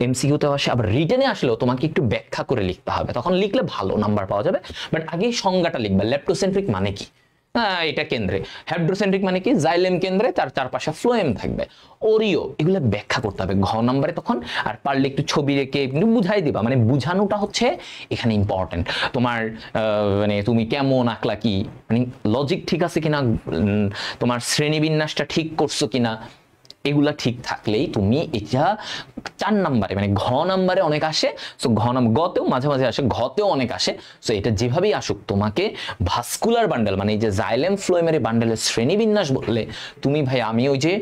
এমসিকিউতেও আসে। আবার রিটেনে আসলেও তোমাকে একটু ব্যাখ্যা করে লিখতে হবে, তখন লিখলে ভালো নাম্বার পাওয়া যাবে। বাট আগেই সংজ্ঞাটা লিখবা, লেপ্টোসেন্ট্রিক মানে কি। এটা কেন্দ্রে। হেড্রোসেন্ট্রিক মানে কি? জাইলেম কেন্দ্রে, তার চারপাশে ফ্লোয়েম থাকবে। ওরিও, এগুলো ব্যাখ্যা করতে হবে ঘ নাম্বারে তখন। আর পারলে একটু ছবি রেখে একটু বুঝাই দিবা, মানে বুঝানোটা হচ্ছে এখানে ইম্পর্টেন্ট। তোমার মানে তুমি কেমন আঁকলা, কি মানে লজিক ঠিক আছে কিনা, তোমার শ্রেণীবিন্যাসটা ঠিক করছো কিনা, এগুলা ঠিক থাকলেই তুমি এটা 4 নাম্বারে মানে ঘ নাম্বারে অনেক আসে। সো ঘ নাম্বার, গতেও মাঝে মাঝে আসে, ঘতেও অনেক আসে। সো এটা যেভাবেই আসুক তোমাকে ভাস্কুলার বান্ডেল মানে এই যে জাইলেম ফ্লোয়েমের বান্ডেলের শ্রেণীবিন্যাস বললে তুমি ভাই, আমি ওই যে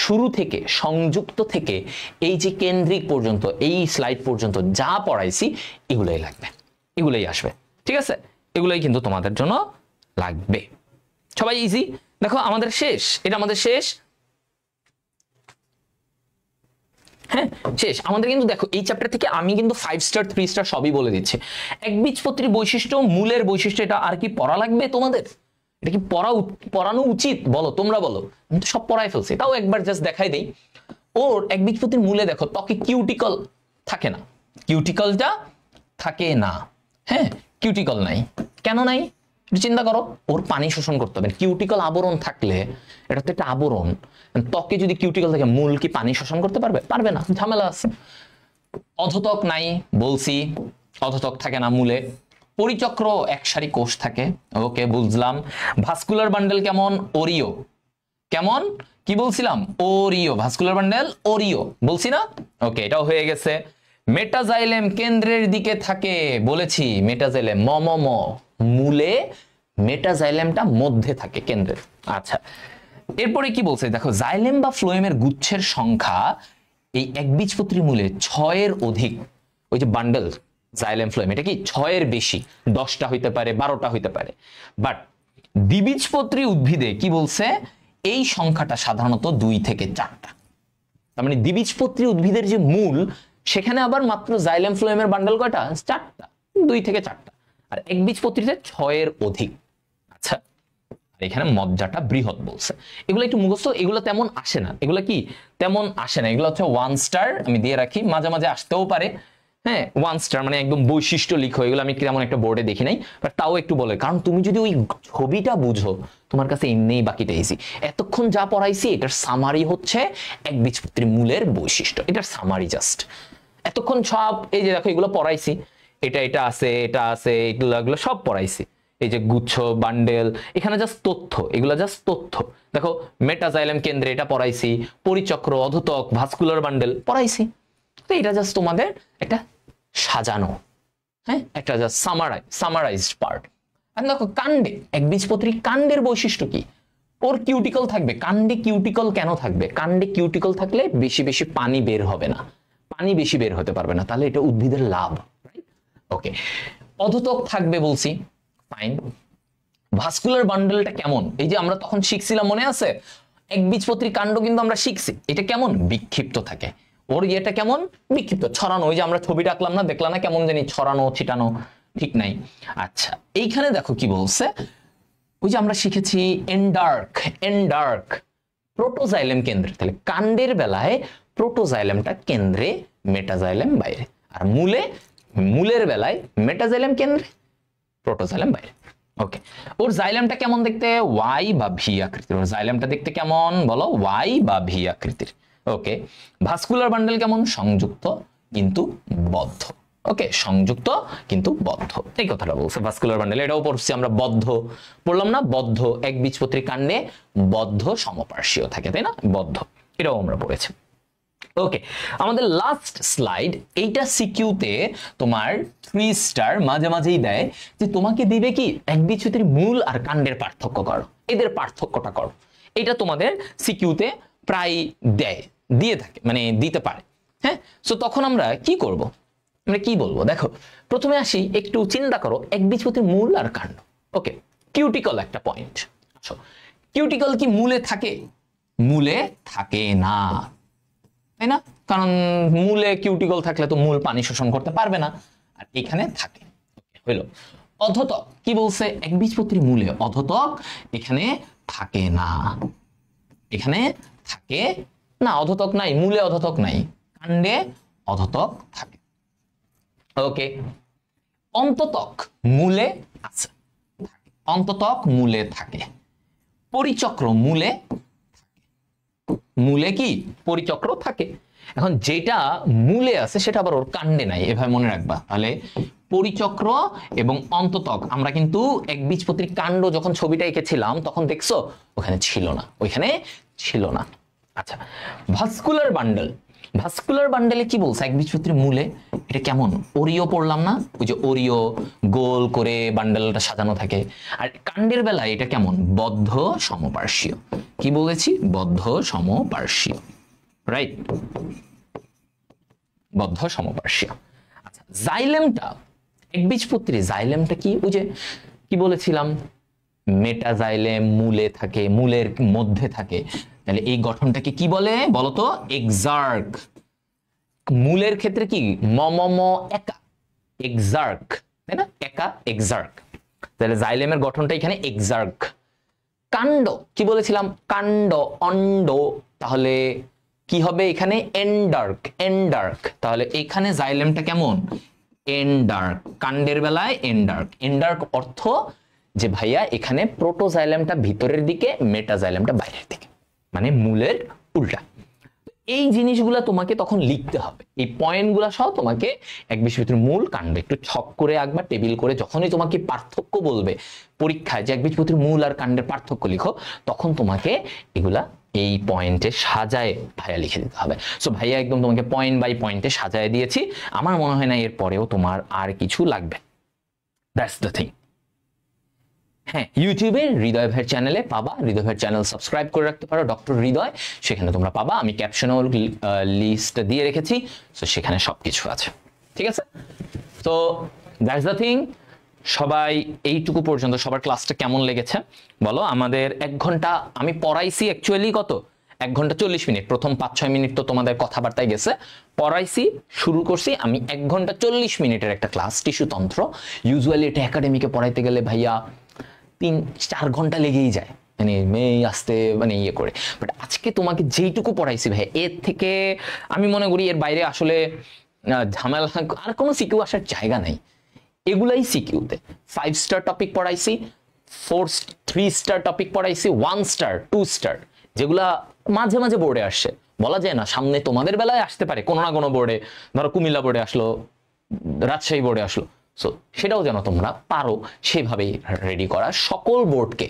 শুরু থেকে সংযুক্ত থেকে এই যে কেন্দ্রিক পর্যন্ত এই স্লাইড পর্যন্ত যা পড়াইছি এগুলোই লাগবে, এগুলোই আসবে। ঠিক আছে, এগুলোই কিন্তু তোমাদের জন্য লাগবে। সবাই ইজি। দেখো আমাদের শেষ, এটা আমাদের শেষ। হ্যাঁ শেষ আমাদের কিন্তু। দেখো এই চ্যাপ্টার থেকে আমি কিন্তু 5 স্টার 3 স্টার সবই বলে দিচ্ছি। একবীজপত্রী বৈশিষ্ট্য, মূলের বৈশিষ্ট্য, এটা আর কি পড়া লাগবে তোমাদের? এটা কি পড়ানো উচিত বলো, তোমরা বলো। আমি তো সব পড়াই ফেলছি, তাও একবার জাস্ট দেখাই দেই। ওর একবীজপত্রীর মূলে দেখো ত্বকে কিউটিকল থাকে না, কিউটিকলটা থাকে না। হ্যাঁ কিউটিকল নাই, কেন নাই চিন্তা করো। ওর পানি শোষণ করতে হবে। কিউটিকল আবরণ থাকলে, এটা তো একটা আবরণ, ত্বকে যদি কিউটিকল থাকে মূল কি পানি শোষণ করতে পারবে? পারবে না, ঝামেলা আছে। অধতক নাই বলছি, অধতক থাকে না মূলে। পরিচক্র একসারি কোষ থাকে, ওকে বুঝলাম। ভাস্কুলার বান্ডেল কেমন? ওরিও। কেমন কি বলছিলাম? ওরিও। ভাস্কুলার বান্ডেল ওরিও বলছি না? ওকে, এটাও হয়ে গেছে। মেটাজাইলেম কেন্দ্রের দিকে থাকে বলেছি, মেটাজাইলেম ম ম ম, মূলে মেটাজাইলেমটা মধ্যে থাকে কেন্দ্রের। আচ্ছা, এরপরে কি বলছে দেখো, জাইলেম বা ফ্লোয়েমের গুচ্ছের সংখ্যা এই একবীজপত্রী মূলে 6-এর অধিক। ওই যে বান্ডেল জাইলেম ফ্লোয়েম, এটা কি 6-এর বেশি, 10টা হইতে পারে, 12টা হইতে পারে। বাট দ্বিবীজপত্রী উদ্ভিদে কি বলছে, এই সংখ্যাটা সাধারণত 2 থেকে 4টা। তার মানে দ্বিবীজপত্রী উদ্ভিদের যে মূল, সেখানে আবার মাত্র জাইলেম ফ্লোয়েমের বান্ডেল কয়টা? 4টা, 2 থেকে 4টা। আর একবীজপত্রীতে 6-এর অধিক। আচ্ছা, এখানে মজ্জাটা বৃহৎ বলছে। এগুলো একটু মুখস্থ, এগুলো তেমন আসে না। এগুলো কি তেমন আসে না, এগুলো হচ্ছে 1 স্টার আমি দিয়ে রাখি, মাঝে মাঝে আসতেও পারে। হ্যাঁ 1 স্টার মানে একদম বৈশিষ্ট্য লিখো, এগুলো আমি তেমন একটা বোর্ডে দেখি নাই, বাট তাও একটু বলে। কারণ তুমি যদি ওই ছবিটা বুঝো, তোমার কাছে এমনিই বাকিটা ইজি। এতক্ষণ যা পড়াইছি এটার সামারি হচ্ছে একবীজপত্রী মূলের বৈশিষ্ট্য, এটার সামারি জাস্ট। এতক্ষণ সব এই যে দেখো এগুলো পড়াইছি, এটা এটা আছে, এটা আছে, এগুলো সব পড়াইছি। এই যে গুচ্ছ, বান্ডেল, এখানে জাস্ট তথ্য, এগুলো জাস্ট তথ্য। দেখো মেটাজাইলেম কেন্দ্রে এটা পড়াইছি, পরিচক্র, অধতক, ভাস্কুলার বান্ডেল পড়াইছি। তো এটা জাস্ট তোমাদের একটা সাজানো, হ্যাঁ একটা জাস্ট সামারাইজড পার্ট। আর দেখো কাণ্ডে, একবীজপত্রী কাণ্ডের বৈশিষ্ট্য কি? ওর কিউটিকল থাকবে। কাণ্ডে কিউটিকল কেন থাকবে? কাণ্ডে কিউটিকল থাকলে বেশি বেশি পানি বের হবে না, পানি বেশি বের হতে পারবে না, তাহলে এটা উদ্ভিদের লাভ। ওকে, অধতক থাকবে বলছি, ফাইন। ভাস্কুলার বান্ডেলটা কেমন? এই যে আমরা তখন শিখছিলাম মনে আছে, একবীজপত্রী কাণ্ড কিন্তু আমরা শিখছি, এটা কেমন? বিক্ষিপ্ত থাকে। ওর ইয়েটা কেমন? বিক্ষিপ্ত, ছড়ানো। ওই যে আমরা ছবিটা আঁকলাম না, দেখলাম না কেমন জানি ছড়ানো ছিটানো, ঠিক নাই? আচ্ছা, এইখানে দেখো কি বলছে, ওই যে আমরা শিখেছি এন্ডার্ক প্রোটোজাইলেম কেন্দ্রে। তাহলে কাণ্ডের বেলায় প্রোটোজাইলেমটা কেন্দ্রে, মেটাজাইলেম বাইরে। আর মূলের বেলায় মেটাজাইলেম কেন্দ্রে, প্রোটোজাইলেম বাইরে। ওকে, ওর জাইলেমটা কেমন দেখতে? ওয়াই বা ভি আকৃতির। ওর জাইলেমটা দেখতে কেমন বলো? ওয়াই বা ভি আকৃতির। ওকে, ভাস্কুলার বান্ডেল কেমন? সংযুক্ত কিন্তু বদ্ধ। ওকে, সংযুক্ত কিন্তু বদ্ধ, এই কথাটা বলছে ভাস্কুলার বান্ডেল। এটাও পড়ছি আমরা, বদ্ধ পড়লাম না? বদ্ধ, একবীজপত্রী কাণ্ডে বদ্ধ সমপার্শ্বীয় থাকে, তাই না? বদ্ধ, এটাও আমরা পড়েছি। ওকে, আমাদের লাস্ট স্লাইড। এইটা সিকিউতে তোমার 3 স্টার মাঝে মাঝেই দেয়, যে তোমাকে দিবে কি একবীজপত্রীর মূল আর কাণ্ডের পার্থক্য করো, এদের পার্থক্যটা করো। এটা তোমাদের সিকিউতে প্রায় দিয়ে থাকে, মানে দিতে পারে। হ্যাঁ, সো তখন আমরা কি করব, আমরা কি বলবো? দেখো প্রথমে আসি, একটু চিন্তা করো একবীজপত্রীর মূল আর কাণ্ড। ওকে, কিউটিকল একটা পয়েন্ট। আসো, কিউটিকল কি মূলে থাকে? মূলে থাকে না, তাই না? কারণ মূলে কিউটিকল থাকলে তো মূল পানি শোষণ করতে পারবে না, আর এখানে থাকে। হইল। অধতক কি বলছে? একবীজপত্রী মূলে অধতক এখানে থাকে না, এখানে থাকে না, অধতক নাই, মূলে অধতক নাই, কাণ্ডে অধতক থাকে। ওকে, অন্ততক মূলে আছে, অন্ততক মূলে থাকে, পরিচক্র মূলে থাকে, মূলে কি পরিচক্র থাকে। এখন যেটা মূলে আছে সেটা আবার ওর কাণ্ডে নাই, এভাবে মনে রাখবা। তাহলে পরিচক্র এবং অন্ততক আমরা কিন্তু একবীজপত্রী কাণ্ড যখন ছবিটা এঁকেছিলাম তখন দেখছো ওখানে ছিল না, ওইখানে ছিল না। আচ্ছা, ভাস্কুলার বান্ডল, ভাস্কুলার বান্ডেলে কি বলছে? একবীজপত্রী মূলে এটা কেমন? ওরিও পড়লাম না, ওই যে ওরিও গোল করে বান্ডেলটা সাজানো থাকে। আর কাণ্ডের বেলায় এটা কেমন? বদ্ধ সমপার্শ্বীয়। কি বলেছি? বদ্ধ সমপার্শ্বীয়, রাইট, বদ্ধ সমপার্শ্বীয়। আচ্ছা, জাইলেমটা, একবীজপত্রী জাইলেমটা কি? ওই যে কি বলেছিলাম, মেটাজাইলেম মূলে থাকে, মূলের মধ্যে থাকে। তাহলে এই গঠনটাকে কি বলে বলতো? এক্সার্ক। মূলের ক্ষেত্রে কি মম একা, এক্সার্ক, তাই না? একা, এক্সার্ক। তাহলে জাইলেমের গঠনটা এখানে এক্সার্ক। কাণ্ড কি বলেছিলাম? কাণ্ড, অন্ড, তাহলে কি হবে এখানে? এন্ডার্ক, এন্ডার্ক। তাহলে এখানে জাইলেমটা কেমন? এন্ডার্ক। কাণ্ডের বেলায় এন্ডার্ক। এন্ডার্ক অর্থ যে ভাইয়া এখানে প্রোটোজাইলেমটা ভিতরের দিকে, মেটাজাইলেমটা বাইরের দিকে, মানে মূলের উল্টা। এই জিনিসগুলো তোমাকে তখন লিখতে হবে, এই পয়েন্টগুলো সহ তোমাকে একবীজপত্রীর মূল কাণ্ড একটু ছক করে আঁকবা, টেবিল করে। যখনই তোমাকে পার্থক্য বলবে পরীক্ষায় যে একবীজপত্রীর মূল আর কাণ্ডের পার্থক্য লিখো, তখন তোমাকে এগুলা এই পয়েন্টে সাজায় ভাইয়া লিখে দিতে হবে। সো ভাইয়া একদম তোমাকে পয়েন্ট বাই পয়েন্টে সাজায় দিয়েছি। আমার মনে হয় না এর পরেও তোমার আর কিছু লাগবে। That's the thing. হ্যাঁ, ইউটিউবে হৃদয় ভাইয়ের চ্যানেলে পাবা, হৃদয় ভাইয়ের চ্যানেল সাবস্ক্রাইব করে রাখতে পারো, ডক্টর হৃদয়, সেখানে তোমরা পাবা। আমি ক্যাপশনেও লিস্ট দিয়ে রেখেছি, সো সেখানে সবকিছু আছে, ঠিক আছে? তো দ্যাটস দ্য থিং। সবাই এইটুকু পর্যন্ত সবার ক্লাসটা কেমন লেগেছে বলো? আমাদের 1 ঘন্টা আমি পড়াইছি, অ্যাকচুয়ালি কত? 1 ঘন্টা 40 মিনিট। প্রথম 5-6 মিনিট তো তোমাদের কথাবার্তায় গেছে, পড়াইছি, শুরু করছি আমি 1 ঘন্টা 40 মিনিটের একটা ক্লাস, টিস্যুতন্ত্র। ইউজুয়ালি এটা একাডেমিকে পড়াইতে গেলে ভাইয়া 3-4 ঘন্টা লেগেই যায়, মানে মেয়ে আসতে মানে ইয়ে করে। বাট আজকে তোমাকে যেইটুকু পড়াইছি ভাই, এর থেকে আমি মনে করি এর বাইরে আসলে ঝামেলা আর কোনো সিকিউ আসার জায়গা নাই। এগুলাই সিকিউতে 5 স্টার টপিক পড়াইছি, 3 স্টার টপিক পড়াইছি, 1 স্টার 2 স্টার, যেগুলা মাঝে মাঝে বোর্ডে আসছে, বলা যায় না সামনে তোমাদের বেলায় আসতে পারে কোনো না কোনো বোর্ডে, ধরো কুমিল্লা বোর্ডে আসলো, রাজশাহী বোর্ডে আসলো। সো সেটাও যেন তোমরা পারো সেভাবেই রেডি করা, সকল বোর্ডকে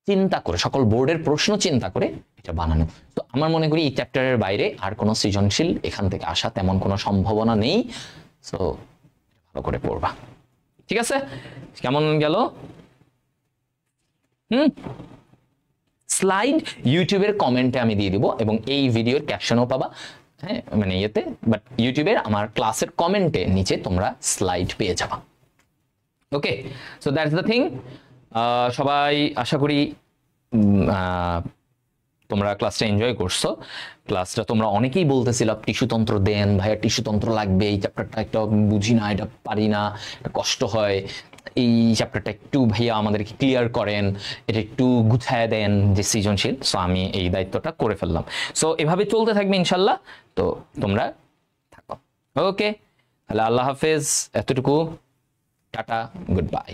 চিন্তা করে, সকল বোর্ডের প্রশ্ন চিন্তা করে এটা বানানো। তো আমার মনে করি এই চ্যাপ্টারের বাইরে আর কোনো সৃজনশীল এখান থেকে আসা তেমন কোনো সম্ভাবনা নেই। সো ভালো করে পড়বা, ঠিক আছে? কেমন গেল? স্লাইড ইউটিউবের কমেন্টে আমি দিয়ে দিব এবং এই ভিডিওর ক্যাপশনও পাবা, হ্যাঁ, মানে ইয়েতে, বাট ইউটিউবের আমার ক্লাসের কমেন্টে নিচে তোমরা স্লাইড পেয়ে যাবা। ওকে, সো দ্যাটস দ্য থিং। সবাই আশা করি তোমরা ক্লাসটা এনজয় করছো। ক্লাসটা তোমরা অনেকেই বলতেছিল টিস্যুতন্ত্র দেন ভাইয়া, টিস্যুতন্ত্র লাগবে, এই চ্যাপ্টারটা একটা বুঝি না, এটা পারি না, এটা কষ্ট হয়, এই চ্যাপ্টারটা একটু ভাইয়া আমাদেরকে ক্লিয়ার করেন, এটা একটু গুছায় দেন যে সৃজনশীল। সো আমি এই দায়িত্বটা করে ফেললাম। সো এভাবে চলতে থাকবে ইনশাল্লাহ। তো তোমরা থাকো, ওকে? তাহলে আল্লাহ হাফেজ, এতটুকু, টাটা, গুড বাই।